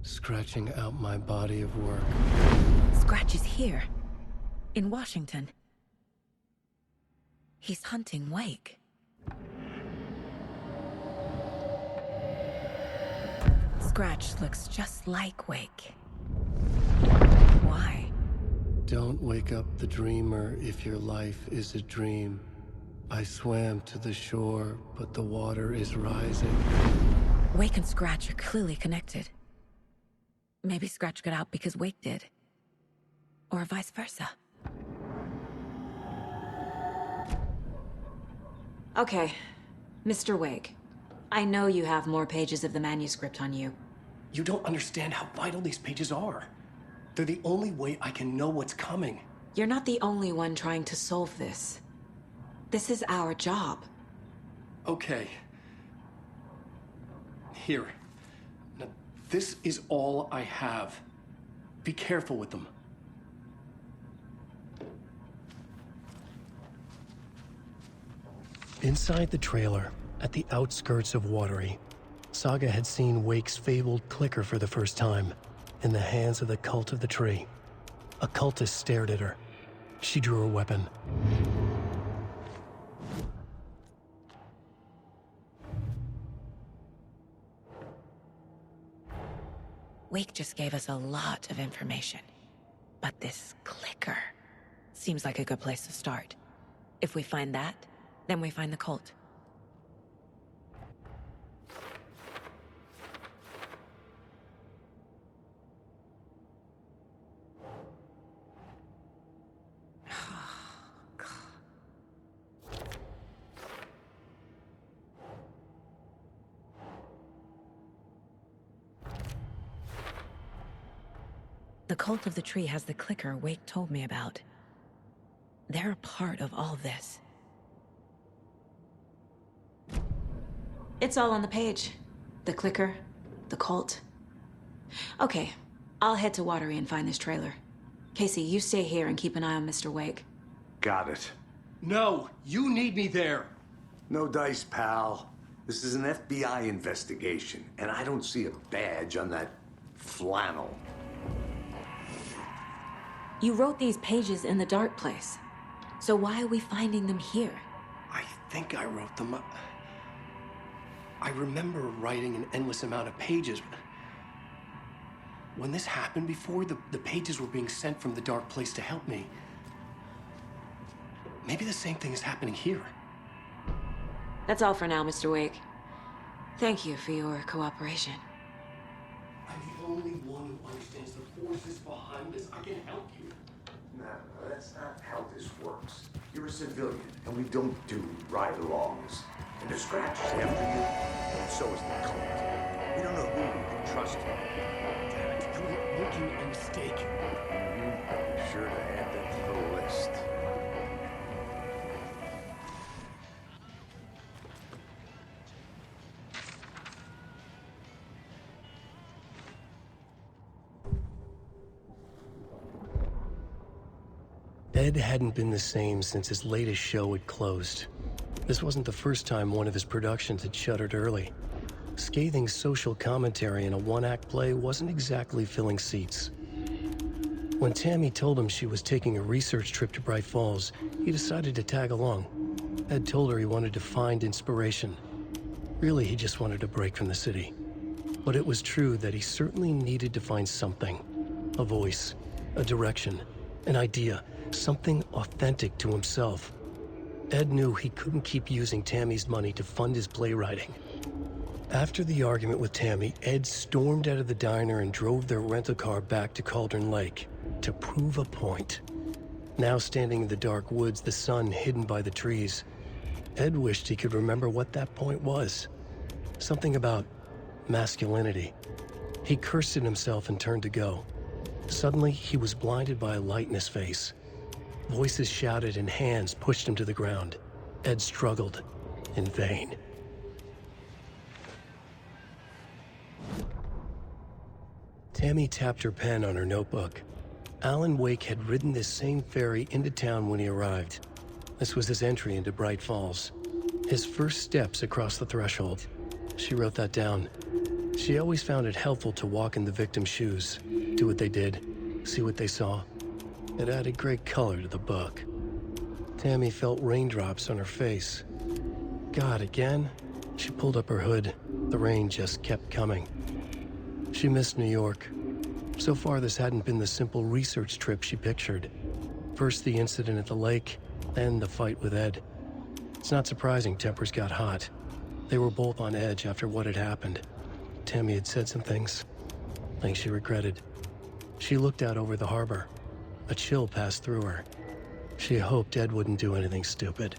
Scratching out my body of work. Scratch is here. In Washington. He's hunting Wake. Scratch looks just like Wake. Why? Don't wake up the dreamer if your life is a dream. I swam to the shore, but the water is rising. Wake and Scratch are clearly connected. Maybe Scratch got out because Wake did. Or vice versa. Okay, Mr. Wake. I know you have more pages of the manuscript on you. You don't understand how vital these pages are. They're the only way I can know what's coming. You're not the only one trying to solve this. This is our job. Okay. Here. Now, this is all I have. Be careful with them. Inside the trailer, at the outskirts of Watery, Saga had seen Wake's fabled clicker for the first time, in the hands of the Cult of the Tree. A cultist stared at her. She drew her weapon. Wake just gave us a lot of information. But this clicker seems like a good place to start. If we find that, then we find the cult. The Cult of the Tree has the clicker Wake told me about. They're a part of all this. It's all on the page. The clicker, the cult. Okay, I'll head to Watery and find this trailer. Casey, you stay here and keep an eye on Mr. Wake. Got it. No, you need me there. No dice, pal. This is an FBI investigation, and I don't see a badge on that flannel. You wrote these pages in the dark place. So why are we finding them here? I think I wrote them. I remember writing an endless amount of pages. When this happened before, the pages were being sent from the dark place to help me. Maybe the same thing is happening here. That's all for now, Mr. Wake. Thank you for your cooperation. I'm the only one who understands the forces behind this. I can help you. No, that's not how this works. You're a civilian, and we don't do ride-alongs. And the Scratch is after you, and so is the cult. We don't know who we can trust. Damn it, you're making a mistake. Be sure to add that to the list. Ed hadn't been the same since his latest show had closed. This wasn't the first time one of his productions had shuttered early. Scathing social commentary in a one-act play wasn't exactly filling seats. When Tammy told him she was taking a research trip to Bright Falls, he decided to tag along. Ed told her he wanted to find inspiration. Really, he just wanted a break from the city. But it was true that he certainly needed to find something. A voice, a direction, an idea, something authentic to himself. Ed knew he couldn't keep using Tammy's money to fund his playwriting. After the argument with Tammy, Ed stormed out of the diner and drove their rental car back to Cauldron Lake to prove a point. Now standing in the dark woods, the sun hidden by the trees, Ed wished he could remember what that point was. Something about masculinity. He cursed at himself and turned to go. Suddenly, he was blinded by a light in his face. Voices shouted and hands pushed him to the ground. Ed struggled, in vain. Tammy tapped her pen on her notebook. Alan Wake had ridden this same ferry into town when he arrived. This was his entry into Bright Falls. His first steps across the threshold. She wrote that down. She always found it helpful to walk in the victim's shoes, do what they did, see what they saw. It added great color to the book. Tammy felt raindrops on her face. God, again? She pulled up her hood. The rain just kept coming. She missed New York. So far, this hadn't been the simple research trip she pictured. First the incident at the lake, then the fight with Ed. It's not surprising tempers got hot. They were both on edge after what had happened. Tammy had said some things she regretted. She looked out over the harbor. A chill passed through her. She hoped Ed wouldn't do anything stupid.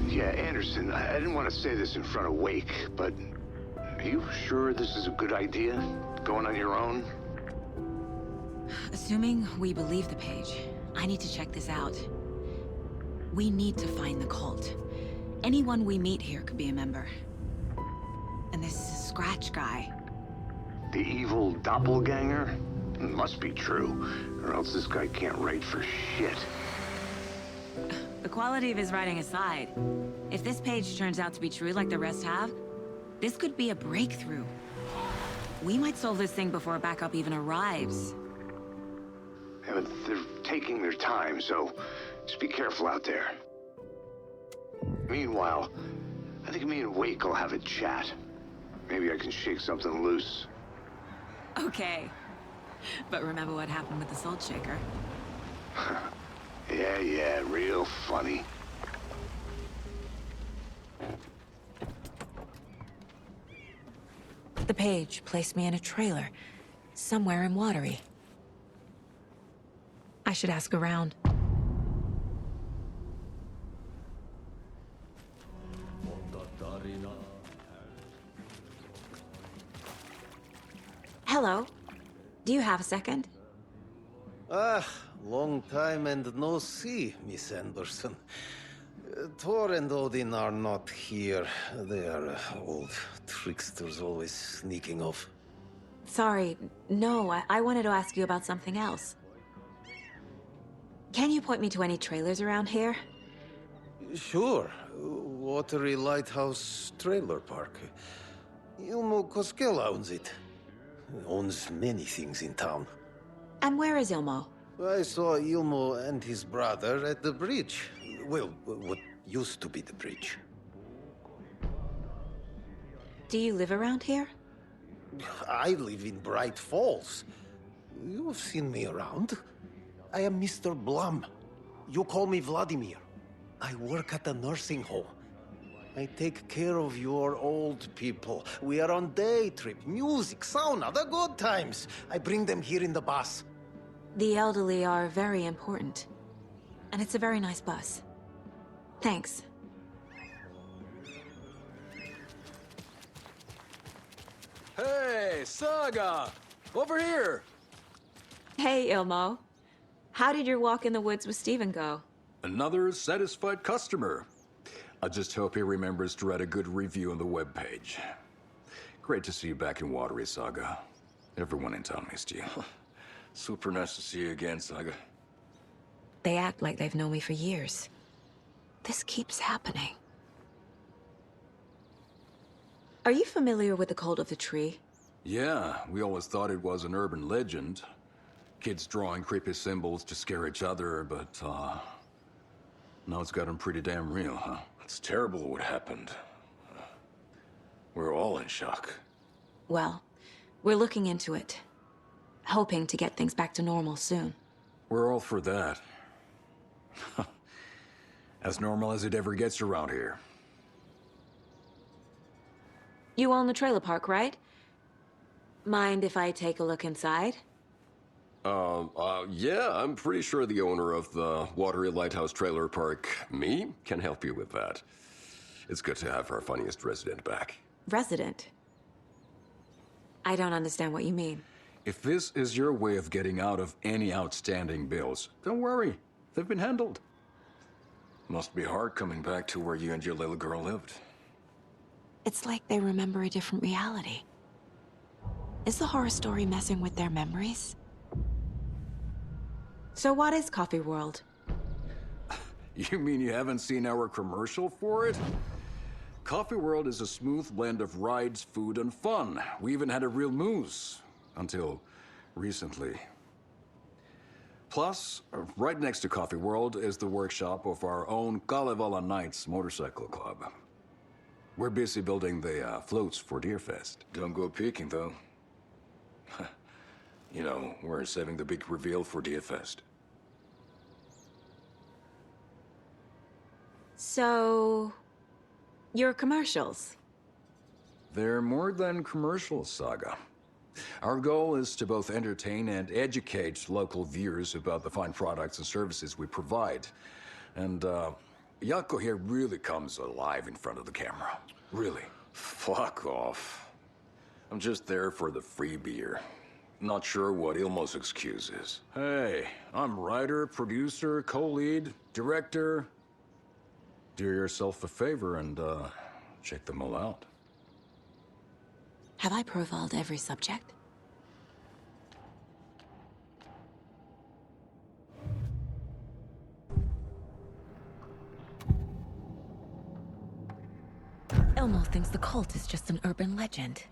Yeah, Anderson, I didn't want to say this in front of Wake, but are you sure this is a good idea? Going on your own? Assuming we believe the page, I need to check this out. We need to find the cult. Anyone we meet here could be a member. And this Scratch guy. The evil doppelganger? Must be true, or else this guy can't write for shit. The quality of his writing aside, if this page turns out to be true like the rest have, this could be a breakthrough. We might solve this thing before backup even arrives. Yeah, but they're taking their time, so just be careful out there. Meanwhile, I think me and Wake will have a chat. Maybe I can shake something loose. Okay. But remember what happened with the salt shaker? Yeah, real funny. The page placed me in a trailer, somewhere in Watery. I should ask around. Hello. Do you have a second? Ah, long time and no see, Miss Anderson. Thor and Odin are not here. They are old tricksters always sneaking off. Sorry, no, I wanted to ask you about something else. Can you point me to any trailers around here? Sure. Watery Lighthouse Trailer Park. Ilmo Koskela owns it. Owns many things in town. And where is Ilmo? I saw Ilmo and his brother at the bridge. Well, what used to be the bridge. Do you live around here? I live in Bright Falls. You've seen me around. I am Mr. Blum. You call me Vladimir. I work at a nursing home. I take care of your old people. We are on day trip, music, sauna, the good times. I bring them here in the bus. The elderly are very important. And it's a very nice bus. Thanks. Hey, Saga! Over here! Hey, Ilmo. How did your walk in the woods with Steven go? Another satisfied customer. I just hope he remembers to write a good review on the webpage. Great to see you back in Watery, Saga. Everyone in town missed you. Super nice to see you again, Saga. They act like they've known me for years. This keeps happening. Are you familiar with the cult of the tree? Yeah, we always thought it was an urban legend. Kids drawing creepy symbols to scare each other, but, now it's gotten pretty damn real, huh? It's terrible what happened. We're all in shock. Well, we're looking into it. Hoping to get things back to normal soon. We're all for that. As normal as it ever gets around here. You own the trailer park, right? Mind if I take a look inside? Yeah, I'm pretty sure the owner of the Watery Lighthouse Trailer Park, me, can help you with that. It's good to have our funniest resident back. Resident? I don't understand what you mean. If this is your way of getting out of any outstanding bills, don't worry. They've been handled. Must be hard coming back to where you and your little girl lived. It's like they remember a different reality. Is the horror story messing with their memories? So what is Coffee World? You mean you haven't seen our commercial for it? Coffee World is a smooth blend of rides, food, and fun. We even had a real moose. Until recently. Plus, right next to Coffee World is the workshop of our own Kalevala Knights Motorcycle Club. We're busy building the floats for Deerfest. Don't go peeking, though. You know, we're saving the big reveal for Deerfest. So... your commercials? They're more than commercials, Saga. Our goal is to both entertain and educate local viewers about the fine products and services we provide. And, Yako here really comes alive in front of the camera. Really. Fuck off. I'm just there for the free beer. Not sure what Ilmo's excuse is. Hey, I'm writer, producer, co-lead, director. Do yourself a favor and, check them all out. Have I profiled every subject? Ilmo thinks the cult is just an urban legend.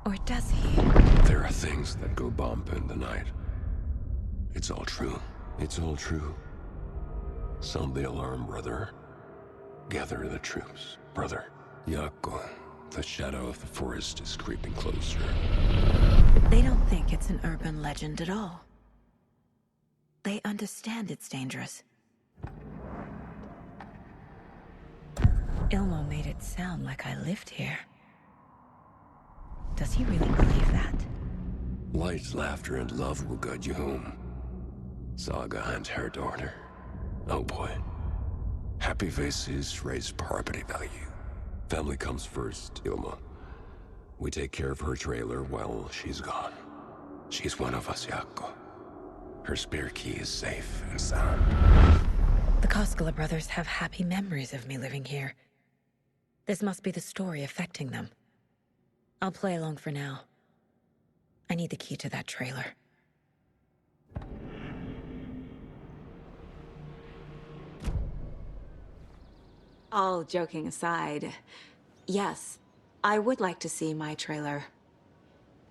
Or does he? There are things that go bump in the night. It's all true. It's all true. Sound the alarm, brother. Gather the troops, brother. Yako, the shadow of the forest is creeping closer. They don't think it's an urban legend at all. They understand it's dangerous. Ilmo made it sound like I lived here. Does he really believe that? Light, laughter, and love will guide you home. Saga and her daughter. Oh boy. Happy faces raise property value. Family comes first, Ilma. We take care of her trailer while she's gone. She's one of us, Yako. Her spare key is safe and sound. The Koskela brothers have happy memories of me living here. This must be the story affecting them. I'll play along for now. I need the key to that trailer. All joking aside, yes, I would like to see my trailer.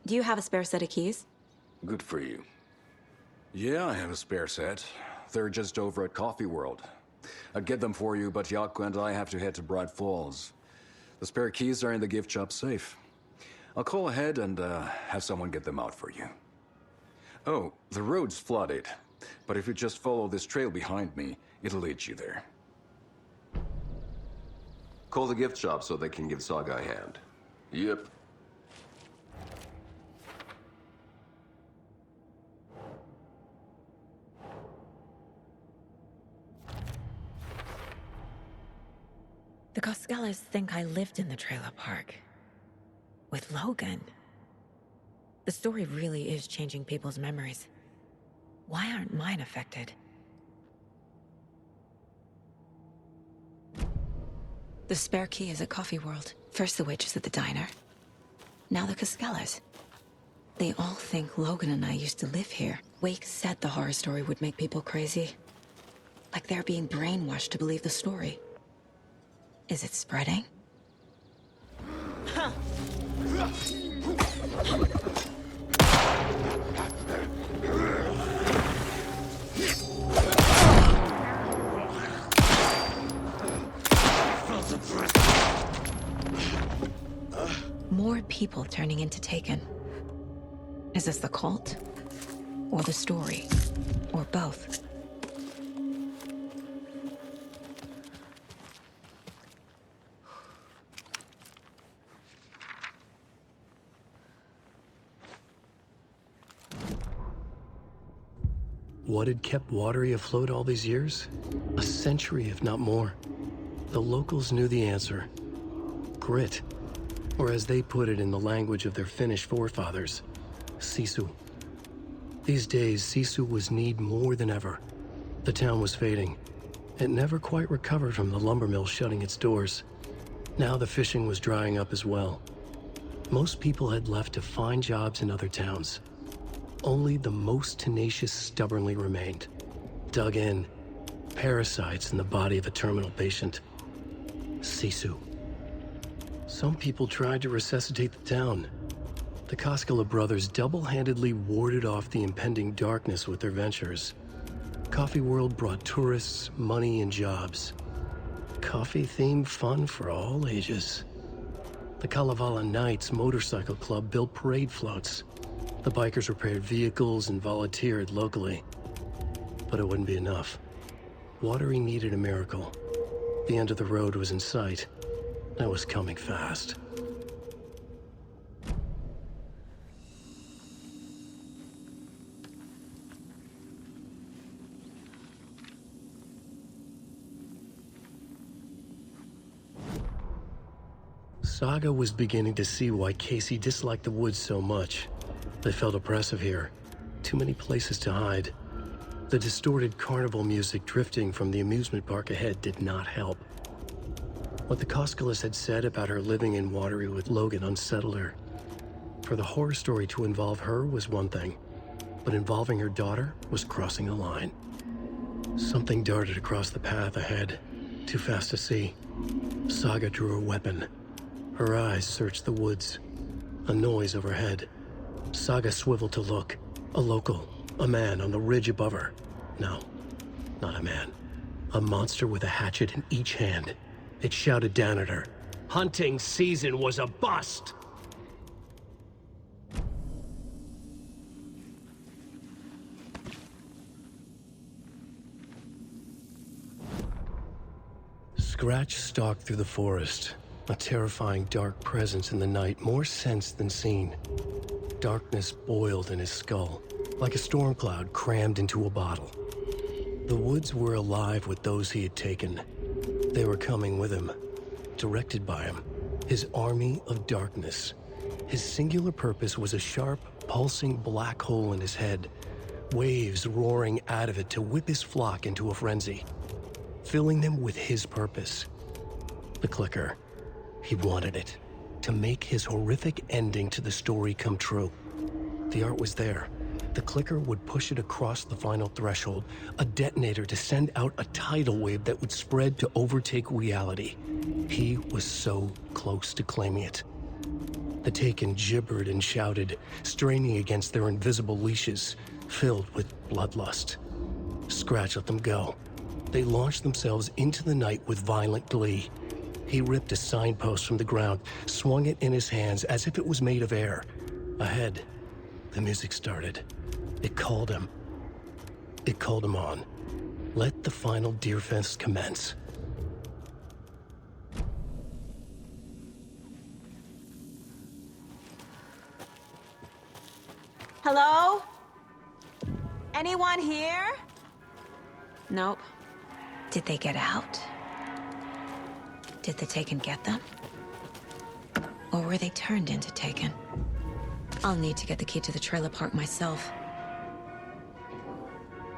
Do you have a spare set of keys? Good for you. Yeah, I have a spare set. They're just over at Coffee World. I'd get them for you, but Yaku and I have to head to Bright Falls. The spare keys are in the gift shop safe. I'll call ahead and have someone get them out for you. Oh, the road's flooded, but if you just follow this trail behind me, it'll lead you there. Call the gift shop so they can give Saga a hand. Yep. The Coskellas think I lived in the trailer park. With Logan. The story really is changing people's memories. Why aren't mine affected? The spare key is at Coffee World. First the witches at the diner. Now the Coskellas. They all think Logan and I used to live here. Wake said the horror story would make people crazy. Like they're being brainwashed to believe the story. Is it spreading? More people turning into Taken. Is this the cult? Or the story? Or both? What had kept Watery afloat all these years? A century, if not more. The locals knew the answer. Grit. Or as they put it in the language of their Finnish forefathers, sisu. These days, sisu was needed more than ever. The town was fading. It never quite recovered from the lumber mill shutting its doors. Now the fishing was drying up as well. Most people had left to find jobs in other towns. Only the most tenacious stubbornly remained. Dug in. Parasites in the body of a terminal patient. Sisu. Some people tried to resuscitate the town. The Koskela brothers double-handedly warded off the impending darkness with their ventures. Coffee World brought tourists, money, and jobs. Coffee-themed fun for all ages. The Kalevala Knights Motorcycle Club built parade floats. The bikers repaired vehicles and volunteered locally. But it wouldn't be enough. Watery needed a miracle. The end of the road was in sight. It was coming fast. Saga was beginning to see why Casey disliked the woods so much. They felt oppressive here. Too many places to hide. The distorted carnival music drifting from the amusement park ahead did not help. What the Koskelas had said about her living in Watery with Logan unsettled her. For the horror story to involve her was one thing, but involving her daughter was crossing a line. Something darted across the path ahead, too fast to see. Saga drew her weapon. Her eyes searched the woods. A noise overhead. Saga swiveled to look. A local. A man on the ridge above her. No, not a man. A monster with a hatchet in each hand. It shouted down at her. Hunting season was a bust! Scratch stalked through the forest. A terrifying dark presence in the night, more sensed than seen. Darkness boiled in his skull, like a storm cloud crammed into a bottle. The woods were alive with those he had taken. They were coming with him, directed by him. His army of darkness. His singular purpose was a sharp, pulsing black hole in his head, waves roaring out of it to whip his flock into a frenzy, filling them with his purpose. The clicker. He wanted it, to make his horrific ending to the story come true. The art was there. The clicker would push it across the final threshold, a detonator to send out a tidal wave that would spread to overtake reality. He was so close to claiming it. The Taken gibbered and shouted, straining against their invisible leashes, filled with bloodlust. Scratch let them go. They launched themselves into the night with violent glee. He ripped a signpost from the ground, swung it in his hands as if it was made of air. Ahead, the music started. It called him. It called him on. Let the final Deerfest commence. Hello? Anyone here? Nope. Did they get out? Did the Taken get them? Or were they turned into Taken? I'll need to get the key to the trailer park myself.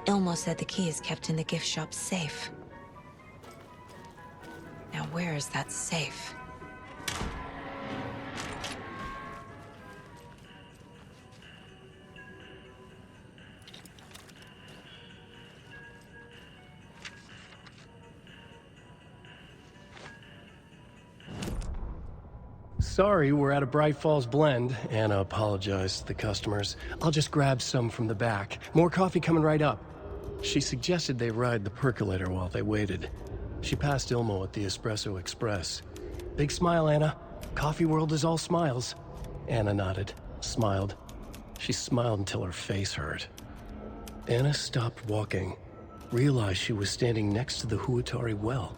Ilmo said the key is kept in the gift shop's safe. Now where is that safe? Sorry, we're at a Bright Falls blend. Anna apologized to the customers. I'll just grab some from the back. More coffee coming right up. She suggested they ride the percolator while they waited. She passed Ilmo at the Espresso Express. Big smile, Anna. Coffee world is all smiles. Anna nodded, smiled. She smiled until her face hurt. Anna stopped walking, realized she was standing next to the Huatari well.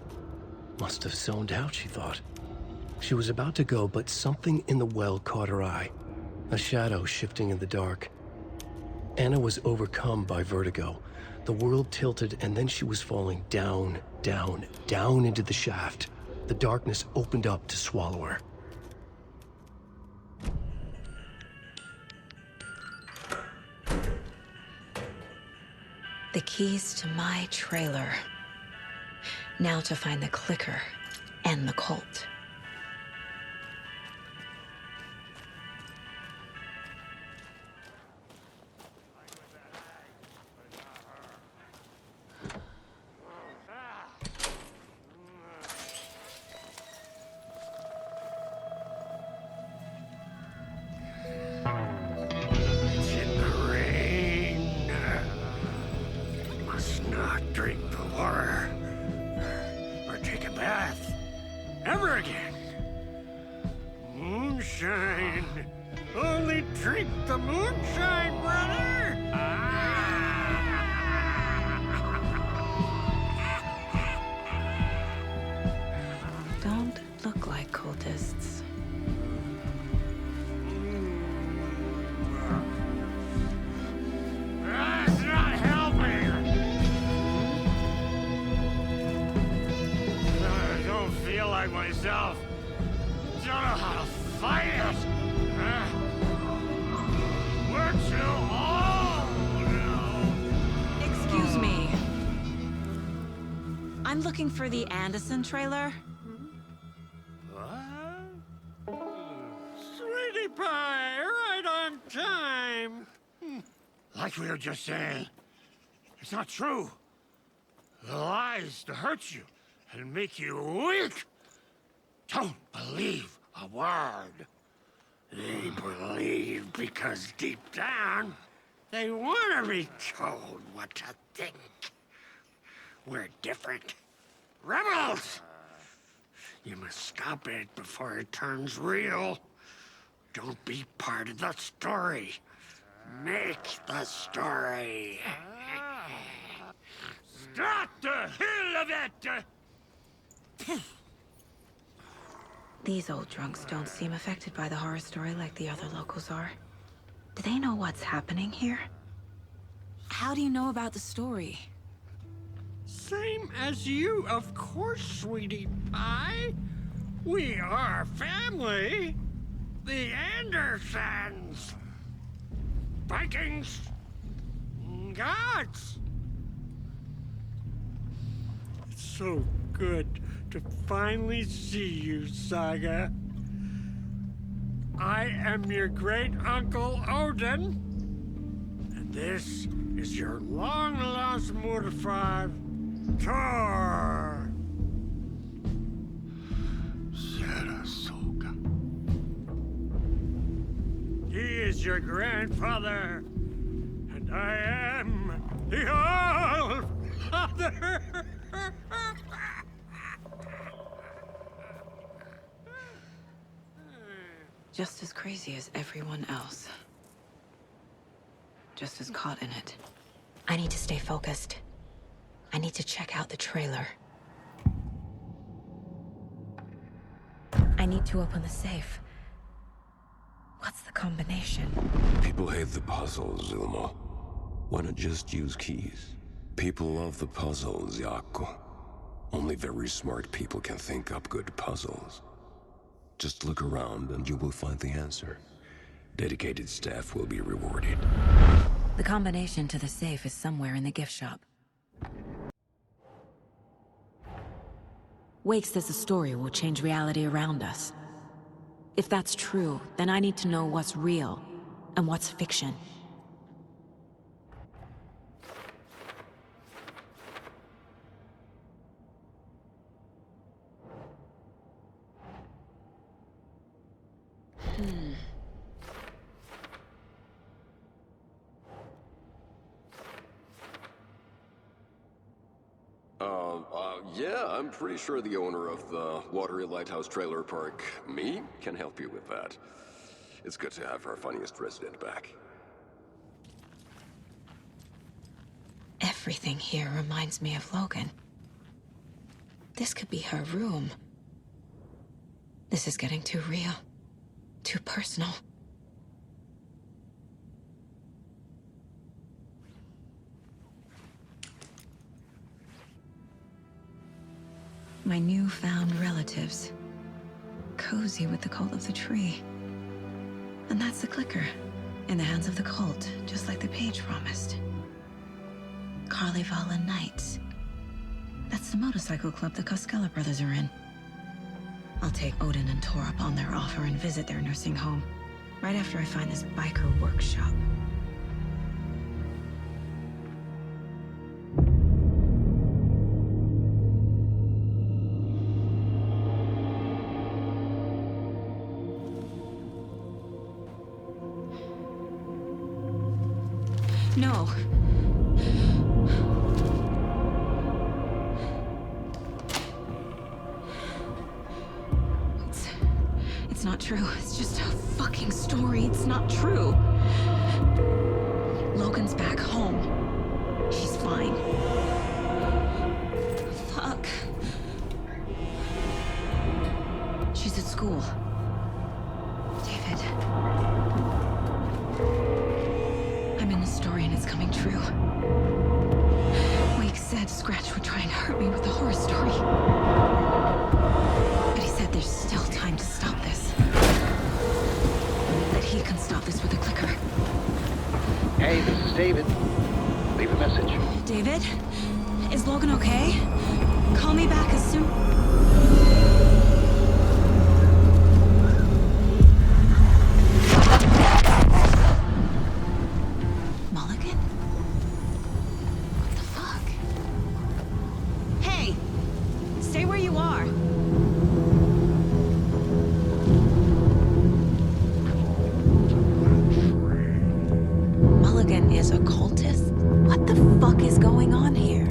Must have zoned out, she thought. She was about to go, but something in the well caught her eye. A shadow shifting in the dark. Anna was overcome by vertigo. The world tilted, and then she was falling down, down, down into the shaft. The darkness opened up to swallow her. The keys to my trailer. Now to find the clicker and the cult. Don't look like cultists. That's not helping! I don't feel like myself. Don't know how to fight it. We're too old now. Excuse me. I'm looking for the Anderson trailer. Sweetie pie, right on time. Like we were just saying, it's not true. The lies to hurt you and make you weak. Don't believe a word. They believe because deep down, they want to be told what to think. We're different. Rebels! You must stop it before it turns real. Don't be part of the story. Make the story. Stop the hell of it! These old drunks don't seem affected by the horror story like the other locals are. Do they know what's happening here? How do you know about the story? Same as you, of course, sweetie pie. We are family. The Andersons. Vikings. Gods. It's so good to finally see you, Saga. I am your great-uncle Odin. This is your long-lost Mortar 5, Tor! Saratoga. He is your grandfather, and I am the All-Father! Just as crazy as everyone else. Just as caught in it. I need to stay focused. I need to check out the trailer. I need to open the safe. What's the combination? People hate the puzzles, Zulmo. Why not just use keys? People love the puzzles, Yaku. Only very smart people can think up good puzzles. Just look around and you will find the answer. Dedicated staff will be rewarded. The combination to the safe is somewhere in the gift shop. Wake says the story will change reality around us. If that's true, then I need to know what's real and what's fiction. Yeah, I'm pretty sure the owner of the Watery Lighthouse Trailer Park, me, can help you with that. It's good to have our funniest resident back. Everything here reminds me of Logan. This could be her room. This is getting too real. Too personal. My newfound relatives. Cozy with the cult of the tree. And that's the clicker. In the hands of the cult, just like the page promised. Carnival Knights. That's the motorcycle club the Koskela brothers are in. I'll take Odin and Tor up on their offer and visit their nursing home. Right after I find this biker workshop. No. It's not true. It's just a fucking story. It's not true. Logan's back home. She's fine. Fuck. She's at school. David. I'm in the story and it's coming true. Wake said Scratch would try and hurt me with the horror story. But he said there's still time to stop this. That he can stop this with a clicker. Hey, this is David. Leave a message. David? Is Logan okay? Call me back as soon... Mulligan? What the fuck? Hey! Stay where you are. Mulligan is a cultist? What the fuck is going on here?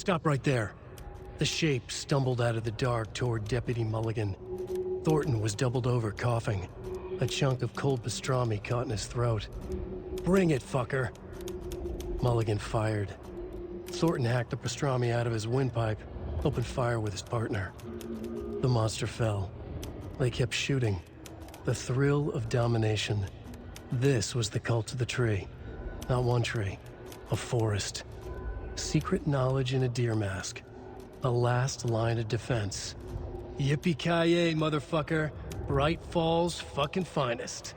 Stop right there. The shape stumbled out of the dark toward Deputy Mulligan. Thornton was doubled over, coughing. A chunk of cold pastrami caught in his throat. Bring it, fucker! Mulligan fired. Thornton hacked the pastrami out of his windpipe, opened fire with his partner. The monster fell. They kept shooting. The thrill of domination. This was the cult of the tree. Not one tree, a forest. Secret knowledge in a deer mask. A last line of defense. Yippee-ki-yay, motherfucker. Bright Falls' fucking finest.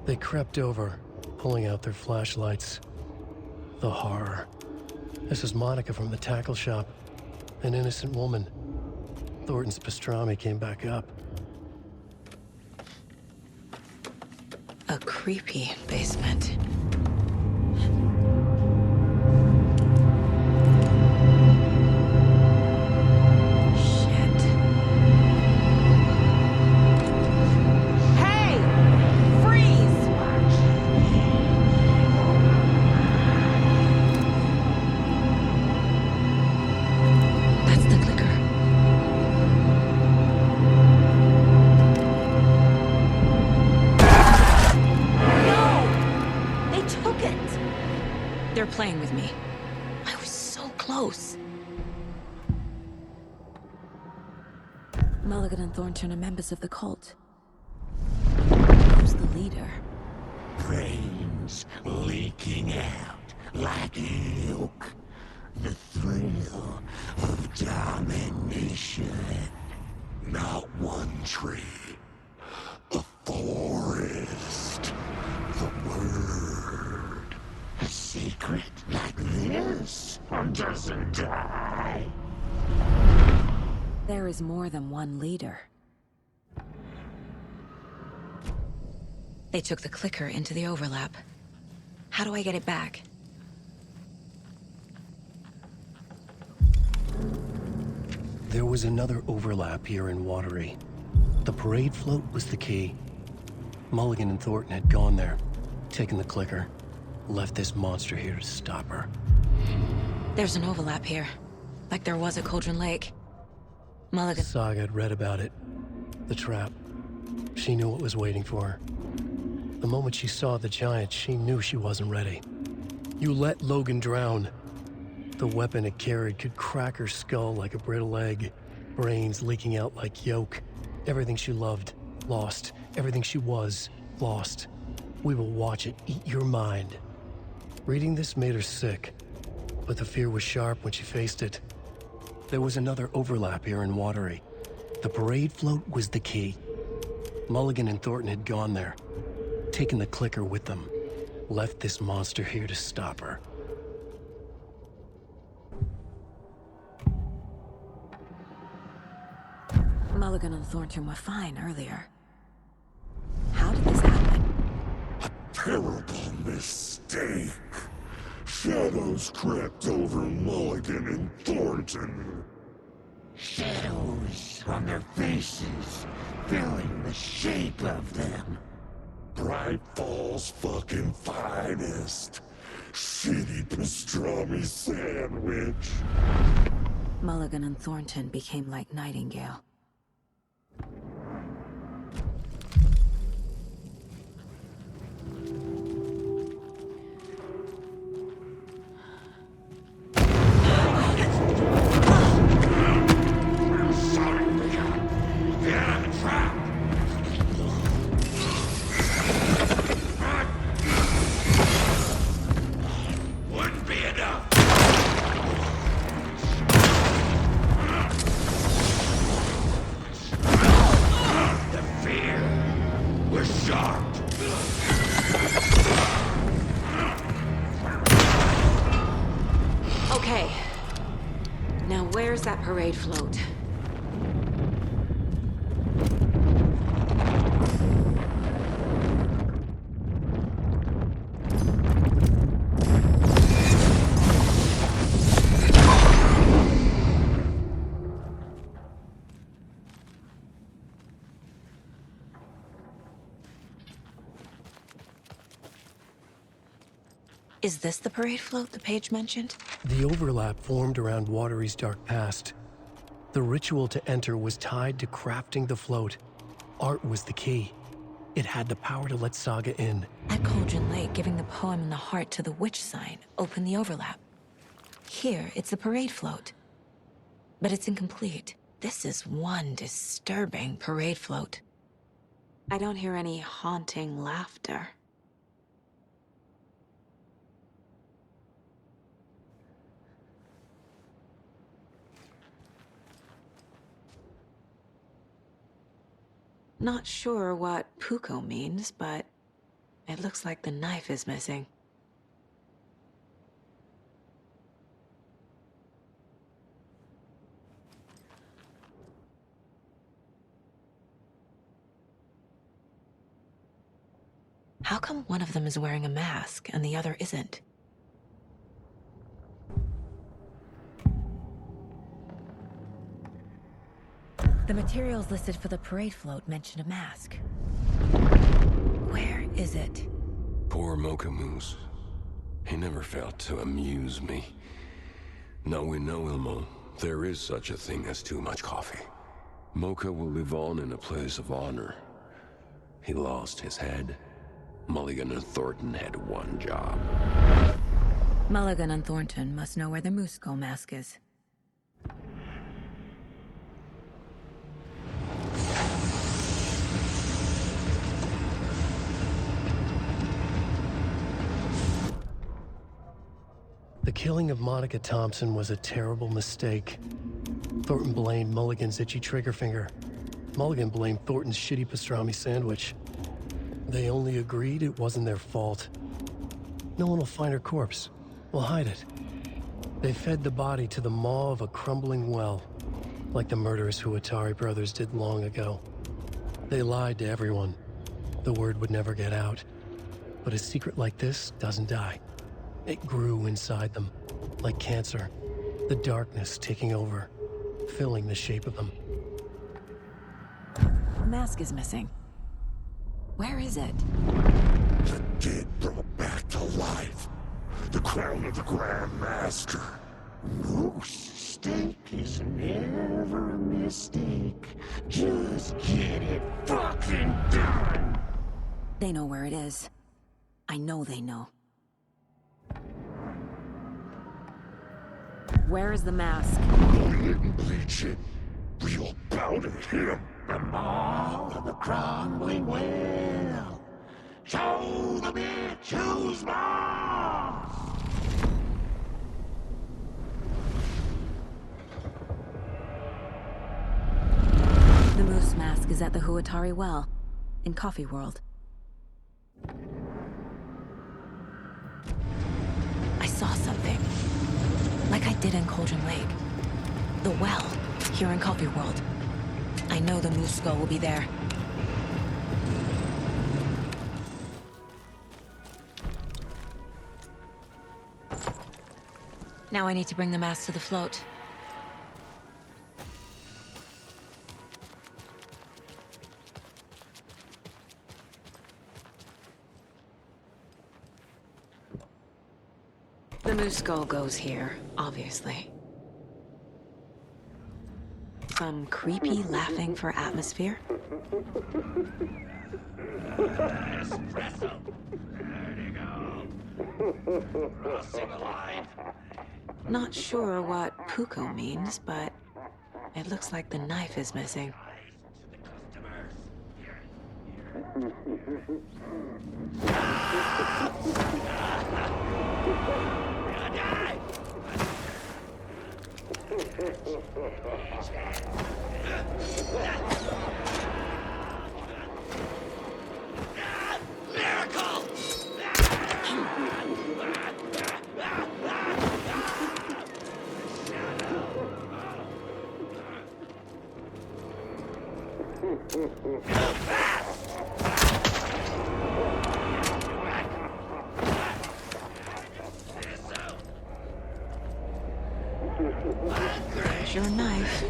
They crept over, pulling out their flashlights. The horror. This is Monica from the tackle shop. An innocent woman. Thornton's pastrami came back up. A creepy basement. They're playing with me. I was so close. Mulligan and Thornton are members of the cult. Who's the leader? Brains leaking out like milk. The thrill of domination. Not one tree. A forest. The word. A secret like this doesn't die. There is more than one leader. They took the clicker into the overlap. How do I get it back? There was another overlap here in Watery. The parade float was the key. Mulligan and Thornton had gone there, taken the clicker, left this monster here to stop her. There's an overlap here, like there was at Cauldron Lake. Mulligan... Saga had read about it. The trap. She knew what was waiting for her. The moment she saw the giant, she knew she wasn't ready. You let Logan drown. The weapon it carried could crack her skull like a brittle egg. Brains leaking out like yolk. Everything she loved, lost. Everything she was, lost. We will watch it eat your mind. Reading this made her sick, but the fear was sharp when she faced it. There was another overlap here in Watery. The parade float was the key. Mulligan and Thornton had gone there, taken the clicker with them, left this monster here to stop her. Mulligan and Thornton were fine earlier. How did this happen? A terrible mistake. Shadows crept over Mulligan and Thornton. Shadows on their faces, filling the shape of them. Bright Falls' fucking finest. Shitty pastrami sandwich. Mulligan and Thornton became like Nightingale. Okay. Now where's that parade float? Is this the parade float the page mentioned? The overlap formed around Watery's dark past. The ritual to enter was tied to crafting the float. Art was the key. It had the power to let Saga in. At Cauldron Lake, giving the poem in the heart to the witch sign opened the overlap. Here, it's the parade float. But it's incomplete. This is one disturbing parade float. I don't hear any haunting laughter. Not sure what Puko means, but it looks like the knife is missing. How come one of them is wearing a mask and the other isn't? The materials listed for the parade float mention a mask. Where is it? Poor Mocha Moose. He never failed to amuse me. Now we know, Ilmo, there is such a thing as too much coffee. Mocha will live on in a place of honor. He lost his head. Mulligan and Thornton had one job. Mulligan and Thornton must know where the Moose Skull mask is. The killing of Monica Thompson was a terrible mistake. Thornton blamed Mulligan's itchy trigger finger. Mulligan blamed Thornton's shitty pastrami sandwich. They only agreed it wasn't their fault. No one will find her corpse. We'll hide it. They fed the body to the maw of a crumbling well, like the murderous Huatari brothers did long ago. They lied to everyone. The word would never get out. But a secret like this doesn't die. It grew inside them, like cancer. The darkness taking over, filling the shape of them. The mask is missing. Where is it? The dead brought back to life. The crown of the Grand Master. Moose steak is never a mistake. Just get it fucking done. They know where it is. I know they know. Where is the mask? We didn't bleach it. We'll powder him. The maw of the crumbling well. Show the bitch who's boss. The moose mask is at the Huatari well, in Coffee World. I saw something. Like I did in Cauldron Lake. The well, here in Coffee World. I know the Moose Skull will be there. Now I need to bring the mask to the float. The Moose Skull goes here, obviously. Some creepy laughing for atmosphere? Espresso. There you go. Crossing the line. Not sure what Puko means, but it looks like the knife is missing. There's your knife.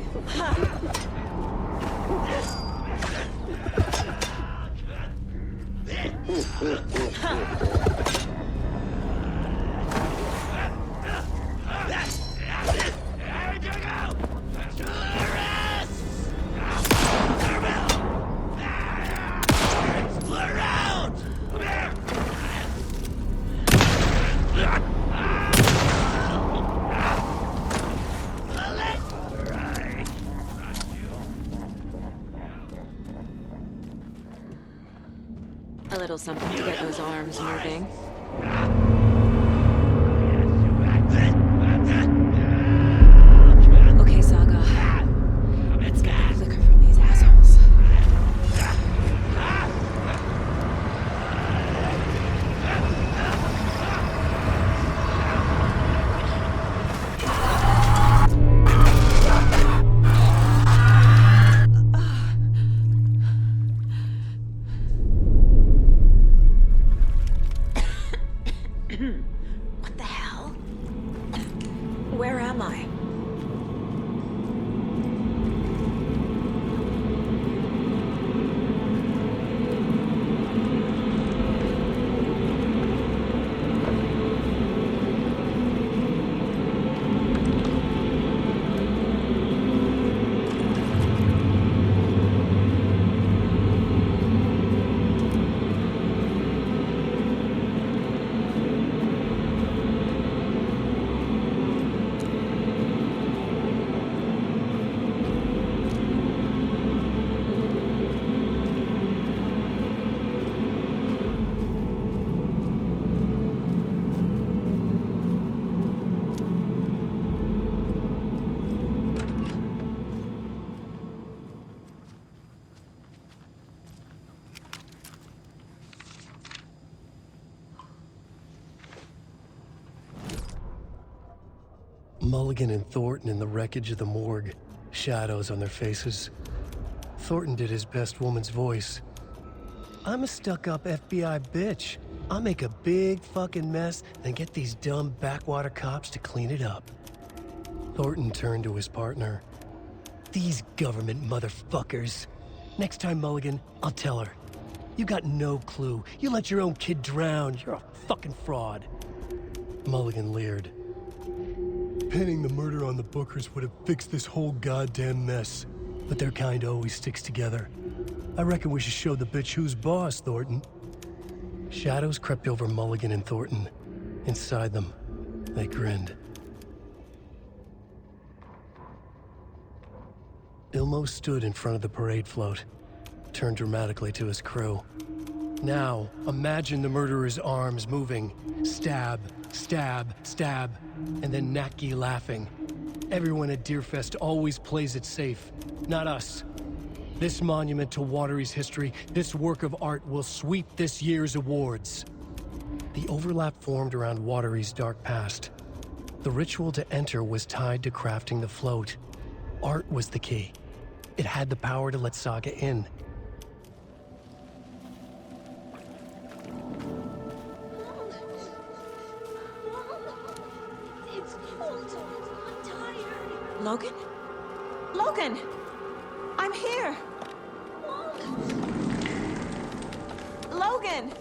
little something to get those arms moving. Okay, Saga. Let's get the clicker from these assholes. What the hell? Where am I? Mulligan and Thornton in the wreckage of the morgue, shadows on their faces. Thornton did his best woman's voice. I'm a stuck-up FBI bitch. I'll make a big fucking mess, then get these dumb backwater cops to clean it up. Thornton turned to his partner. These government motherfuckers. Next time, Mulligan, I'll tell her. You got no clue. You let your own kid drown. You're a fucking fraud. Mulligan leered. Pinning the murder on the Bookers would have fixed this whole goddamn mess. But their kind always sticks together. I reckon we should show the bitch who's boss, Thornton. Shadows crept over Mulligan and Thornton. Inside them, they grinned. Ilmo stood in front of the parade float, turned dramatically to his crew. Now, imagine the murderer's arms moving. Stab, stab, stab, and then Naki laughing. Everyone at Deerfest always plays it safe, not us. This monument to Watery's history, this work of art will sweep this year's awards. The overlap formed around Watery's dark past. The ritual to enter was tied to crafting the float. Art was the key. It had the power to let Saga in. It's cold. I'm tired. Logan? Logan! I'm here! Logan!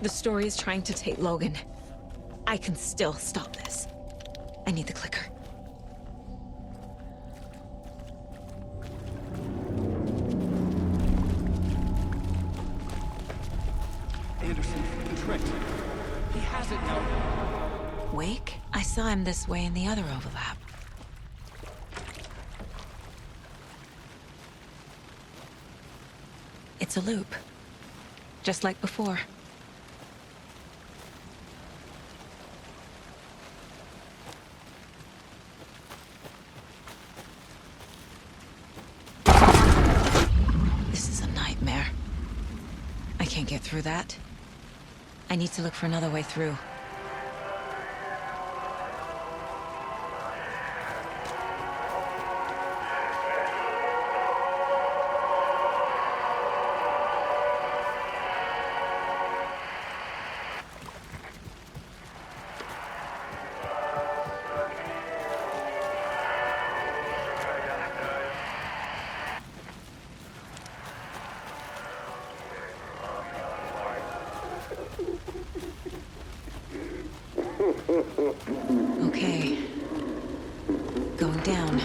The story is trying to take Logan. I can still stop this. I need the clicker. Anderson, tricked. He has it now. Wake? I saw him this way in the other overlap. It's a loop. Just like before. This is a nightmare. I can't get through that. I need to look for another way through. Okay. Going down.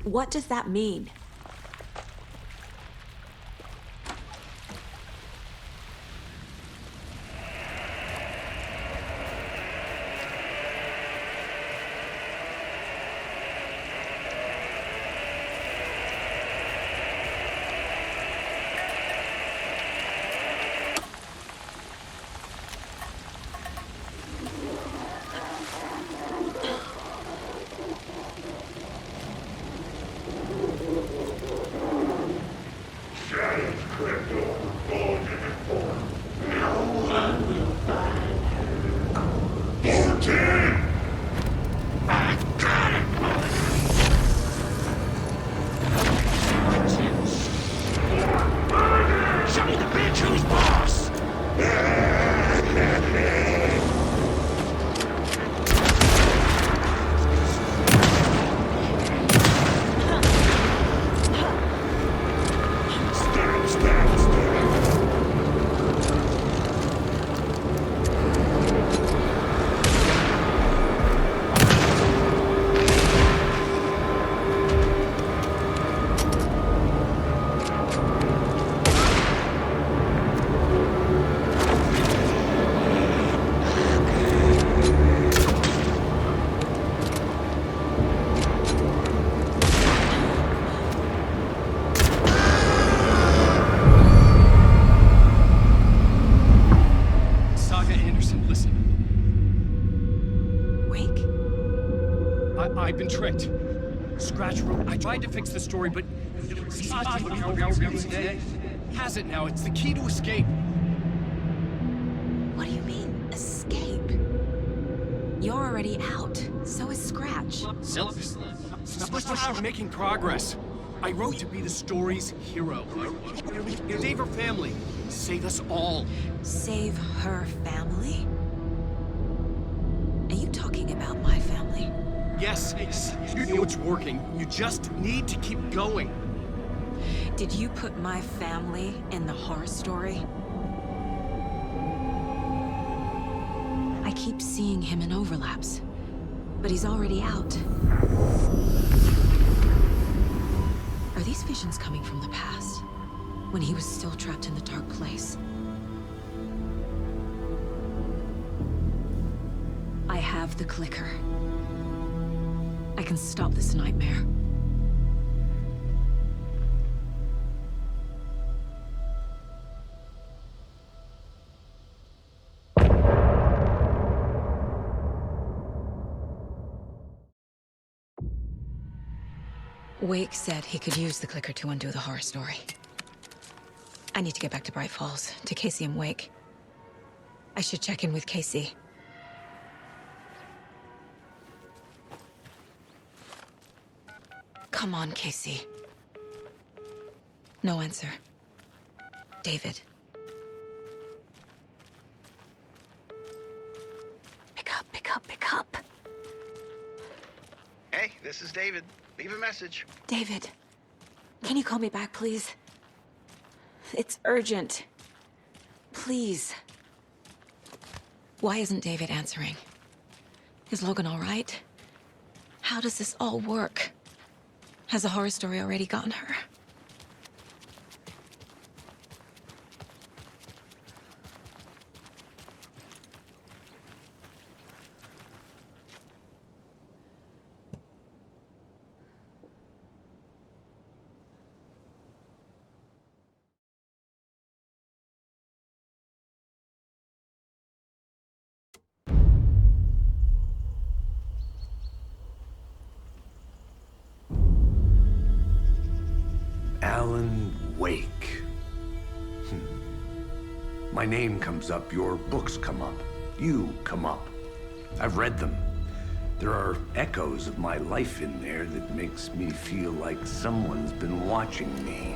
What does that mean? I've been tricked. Scratch Road. I tried to fix the story, but has it now. It's the key to escape. What do you mean, escape? You're already out. So is Scratch. We're making progress. I wrote to be the story's hero. Save her family. Save us all. Save her family? Are you talking about my family? Yes, you know it's working. You just need to keep going. Did you put my family in the horror story? I keep seeing him in overlaps, but he's already out. Are these visions coming from the past, when he was still trapped in the dark place? I have the clicker. I can stop this nightmare. Wake said he could use the clicker to undo the horror story. I need to get back to Bright Falls, to Casey and Wake. I should check in with Casey. Come on, Casey. No answer. David. Pick up, pick up, pick up. Hey, this is David. Leave a message. David, can you call me back, please? It's urgent. Please. Why isn't David answering? Is Logan all right? How does this all work? Has the horror story already gotten her? Alan Wake. My name comes up, your books come up, you come up. I've read them. There are echoes of my life in there that makes me feel like someone's been watching me.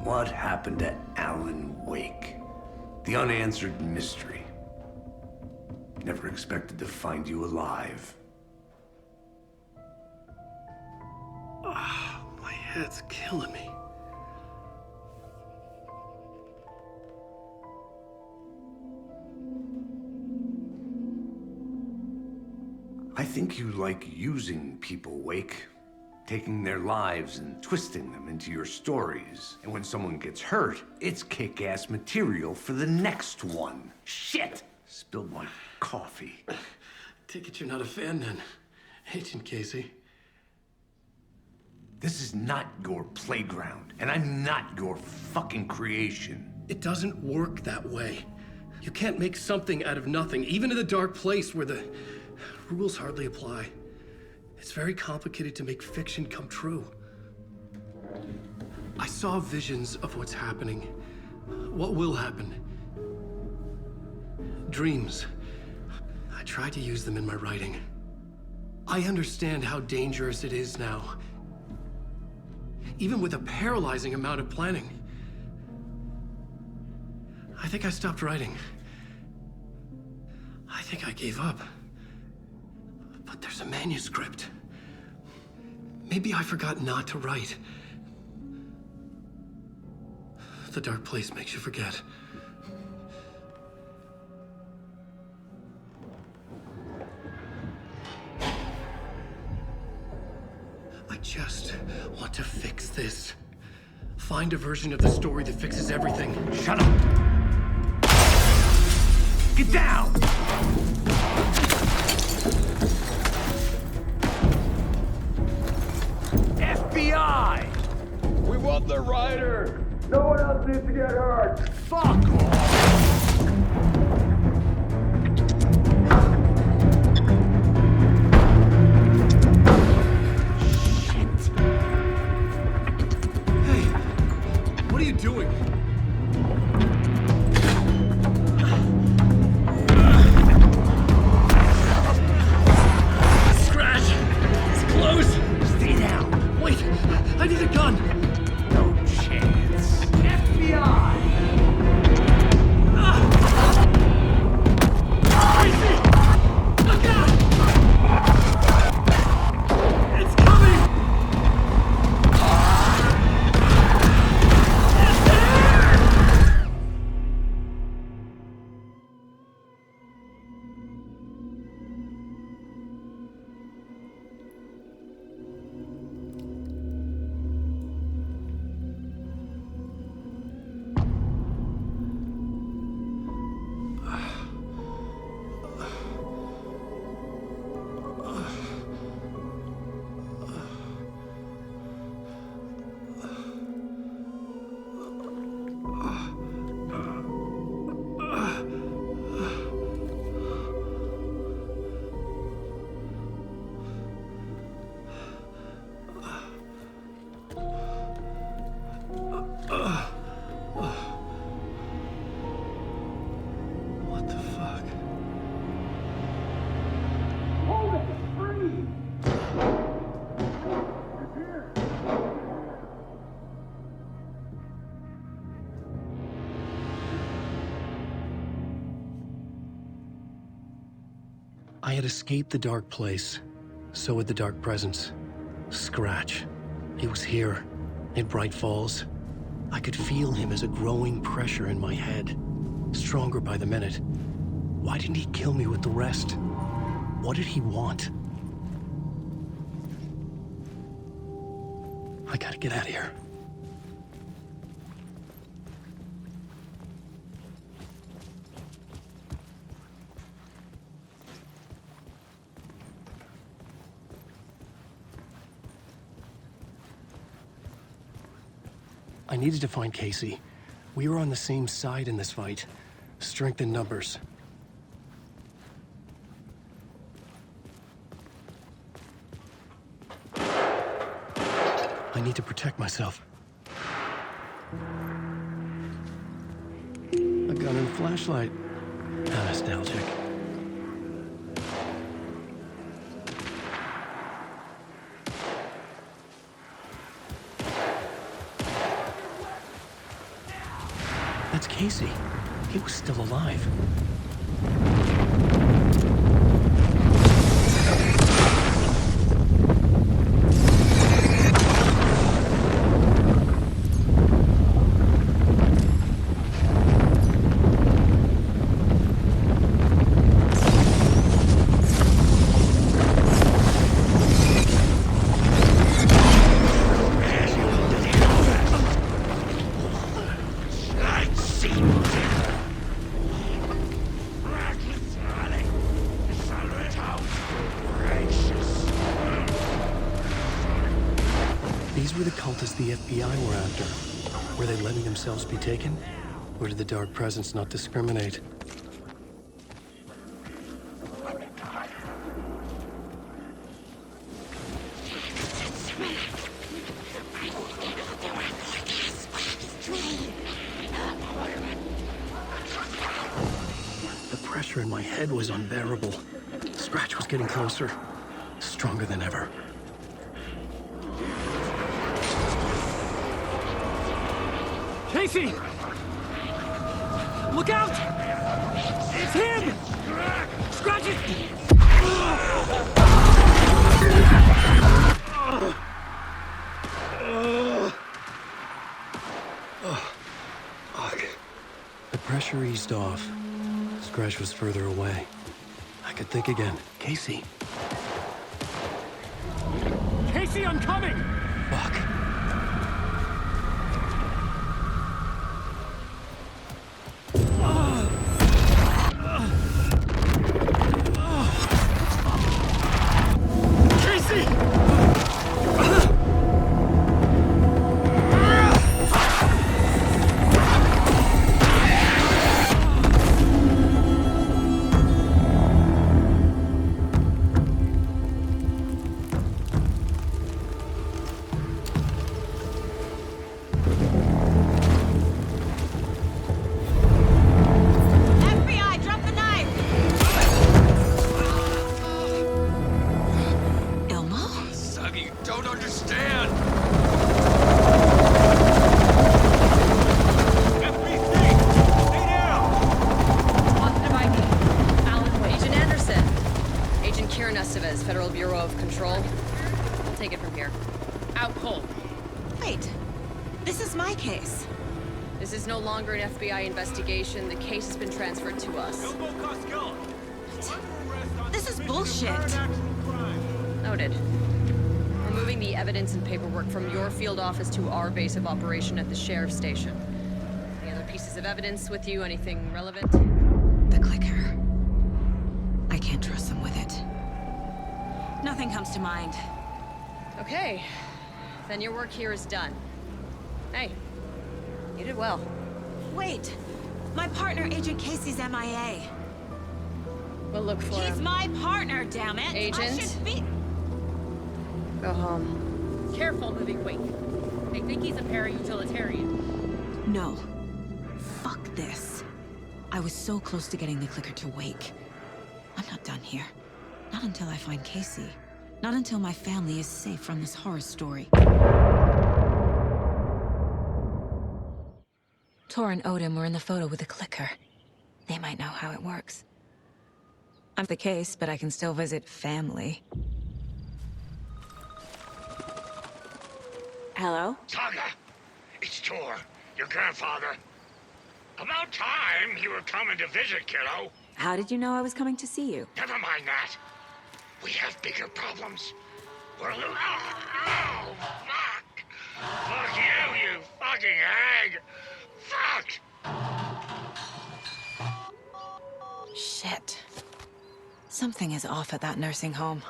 What happened to Alan Wake? The unanswered mystery. Never expected to find you alive. My head's killing me. I think you like using people, Wake. Taking their lives and twisting them into your stories. And when someone gets hurt, it's kick-ass material for the next one. Shit! Spilled my coffee. Take it you're not a fan then, Agent Casey. This is not your playground, and I'm not your fucking creation. It doesn't work that way. You can't make something out of nothing, even in the dark place where the rules hardly apply. It's very complicated to make fiction come true. I saw visions of what's happening, what will happen. Dreams. I tried to use them in my writing. I understand how dangerous it is now, even with a paralyzing amount of planning. I think I stopped writing. I think I gave up. But there's a manuscript. Maybe I forgot not to write. The dark place makes you forget. I just want to fix this. Find a version of the story that fixes everything. Shut up! Get down! FBI! We want the rider! No one else needs to get hurt! Fuck off! What are you doing? Scratch! It's close! Stay down! Wait! I need a gun! No chance. FBI! Crazy! Look out! It's coming! What the fuck? Hold it! Freeze! I had escaped the dark place. So had the dark presence. Scratch. He was here, in Bright Falls. I could feel him as a growing pressure in my head. Stronger by the minute. Why didn't he kill me with the rest? What did he want? I gotta get out of here. I needed to find Casey. We were on the same side in this fight. Strength in numbers. I need to protect myself. A gun and a flashlight. How nostalgic. That's Casey. He was still alive. were the cultists the FBI were after. Were they letting themselves be taken? Or did the Dark Presence not discriminate? The pressure in my head was unbearable. Scratch was getting closer, stronger than ever. Casey! Look out! It's him! Scratch it! Fuck. The pressure eased off. Scratch was further away. I could think again. Casey. Casey, I'm coming! Fuck. Federal Bureau of Control. I'll take it from here. Out cold. Wait. This is my case. This is no longer an FBI investigation. The case has been transferred to us. This is bullshit. Noted. We're moving the evidence and paperwork from your field office to our base of operation at the sheriff's station. Any other pieces of evidence with you? Anything relevant? The clicker. I can't trust them with it. Nothing comes to mind. Okay. Then your work here is done. Hey, you did well. Wait. My partner, Agent Casey's MIA. We'll look for him. He's my partner, damn it! Agent? I should be... Go home. Careful, moving wing. They think he's a para-utilitarian. No. Fuck this. I was so close to getting the clicker to wake. I'm not done here. Not until I find Casey. Not until my family is safe from this horror story. Tor and Odin were in the photo with the clicker. They might know how it works. I'm the case, but I can still visit family. Hello? Saga! It's Tor, your grandfather. About time you were coming to visit, kiddo. How did you know I was coming to see you? Never mind that. We have bigger problems. We're a little... Oh, fuck! Fuck you, you fucking hag! Fuck! Shit. Something is off at that nursing home.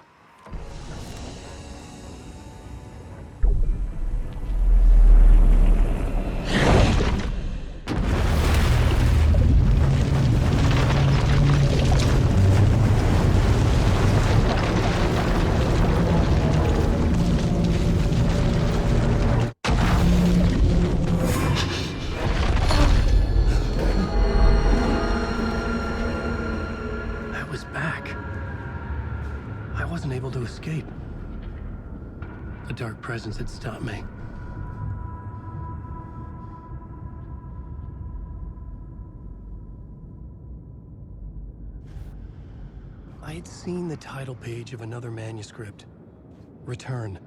To escape. The Dark Presence had stopped me. I had seen the title page of another manuscript. Return.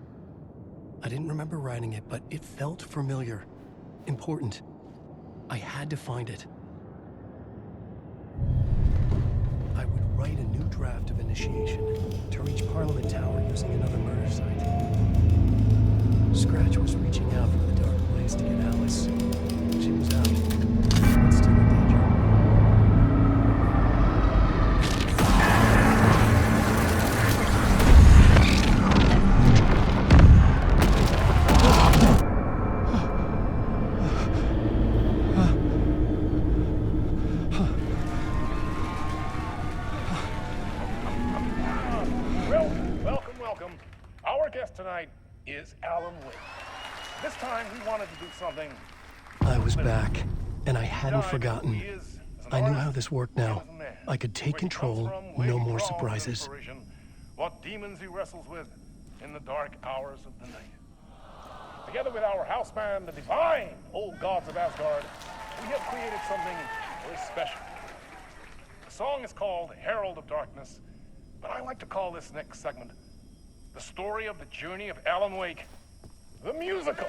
I didn't remember writing it, but it felt familiar. Important. I had to find it. I would write a new draft of initiation to reach Parliament Tower using another murder site. Scratch was reaching out from the dark place to get Alice. She was out, but still in danger. Our guest tonight is Alan Wake. This time we wanted to do something. I was back, and I hadn't forgotten. I knew how this worked now. I could take control, no more surprises. What demons he wrestles with in the dark hours of the night. Together with our house band, the divine old gods of Asgard, we have created something very special. The song is called Herald of Darkness, but I like to call this next segment the story of the journey of Alan Wake, the musical.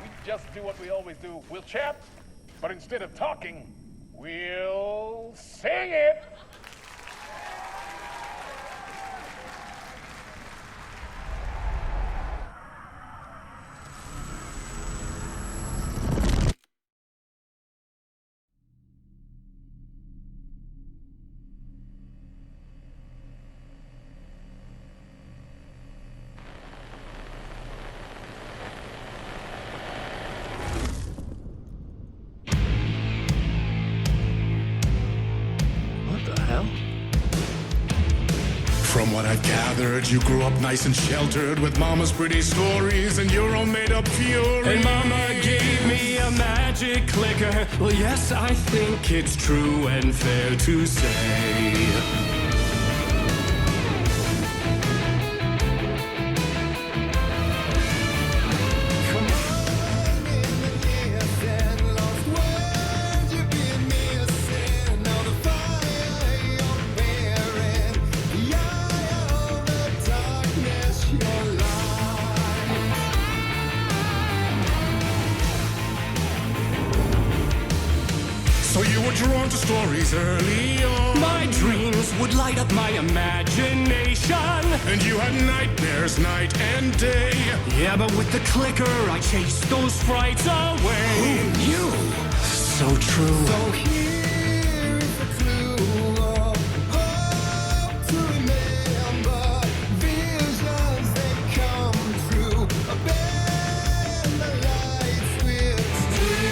We just do what we always do. We'll chat, but instead of talking, we'll sing it. From what I've gathered, you grew up nice and sheltered with Mama's pretty stories and your own made-up fury. And Mama gave me a magic clicker. Well, yes, I think it's true and fair to say. So you were drawn to stories early on. My dreams would light up my imagination. And you had nightmares night and day. Yeah, but with the clicker, I chased those frights away. Who knew? So true. So here is the clue of hope to remember. Visions, they come true. Bend the lights with steel.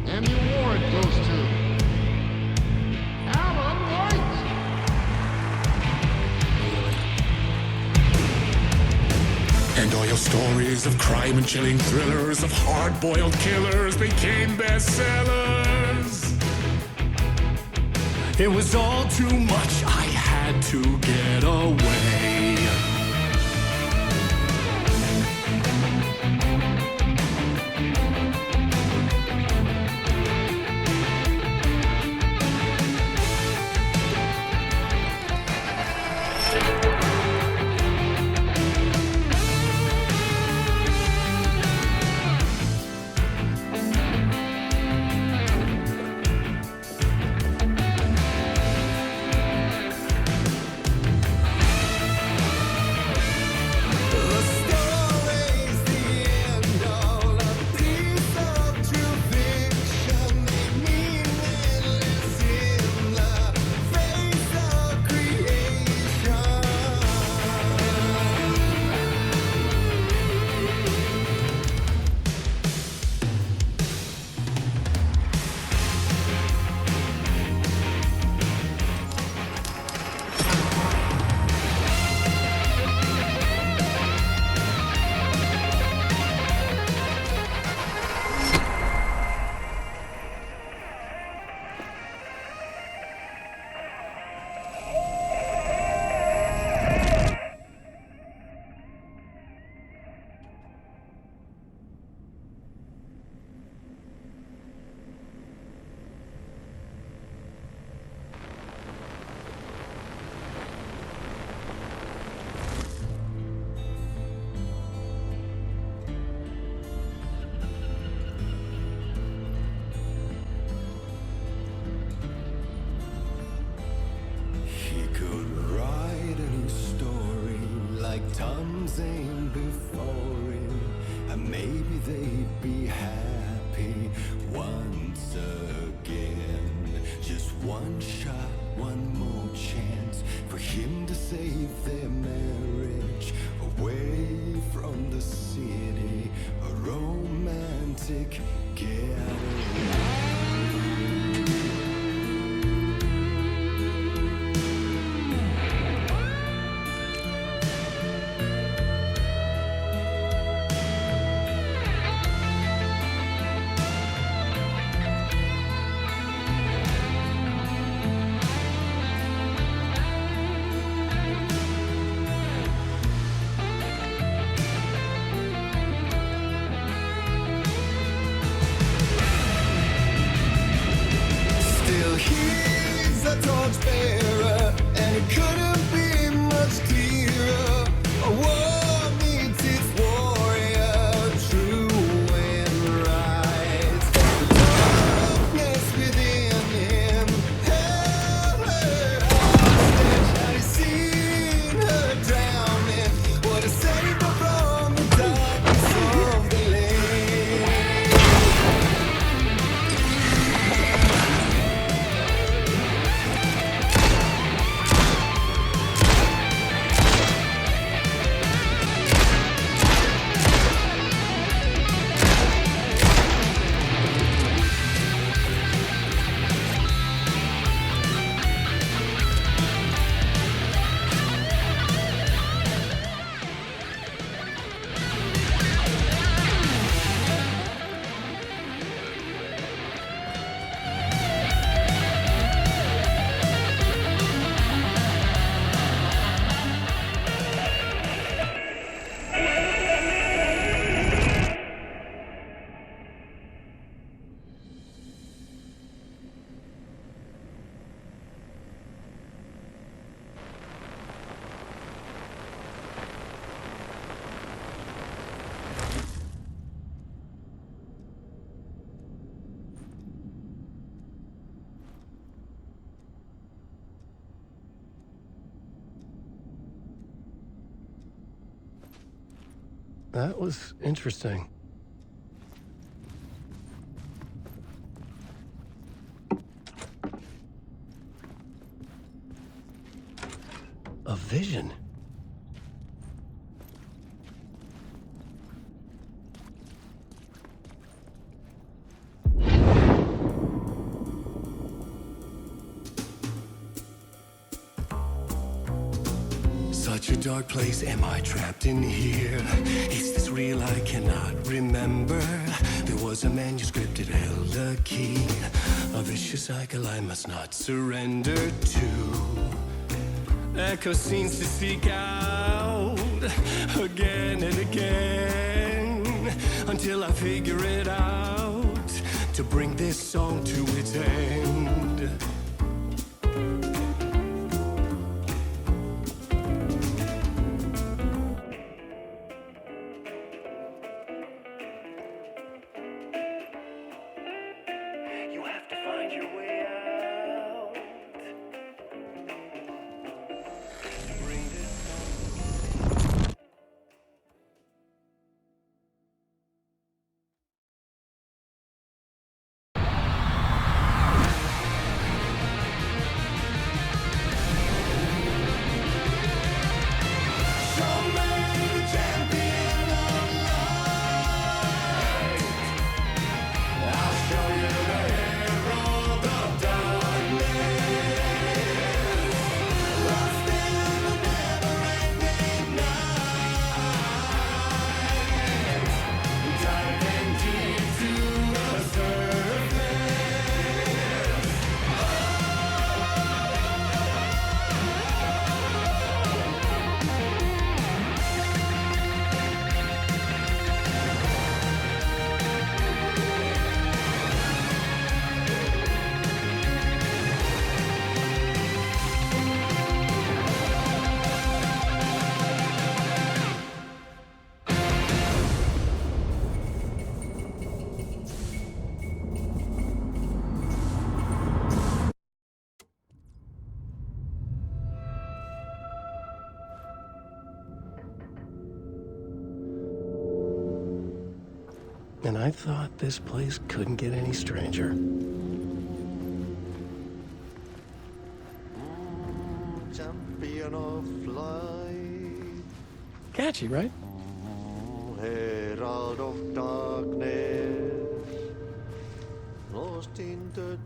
And the award goes to Alan Wake. And all your stories of crime and chilling thrillers of hard-boiled killers became bestsellers. It was all too much. I had to get away. friends ain't before him, and maybe they'd be happy once again. Just one shot, one more chance for him to save their marriage away from the city, a romantic getaway. He's a torchbearer, and it couldn't be much clearer. A war needs its warrior, true and right. The darkness within him held her hostage, and he's seen her drowning. What a save her from the darkness of the lake. That was interesting. A vision. Such a dark place, am I trapped in here? Is this real? I cannot remember. There was a manuscript, it held a key. A vicious cycle I must not surrender to. Echo scenes to seek out again and again, until I figure it out, to bring this song to its end. You have to find your way out. Bring this song. And I thought this place couldn't get any stranger. Champion of light. Catchy, right? Herald of darkness. Lost in the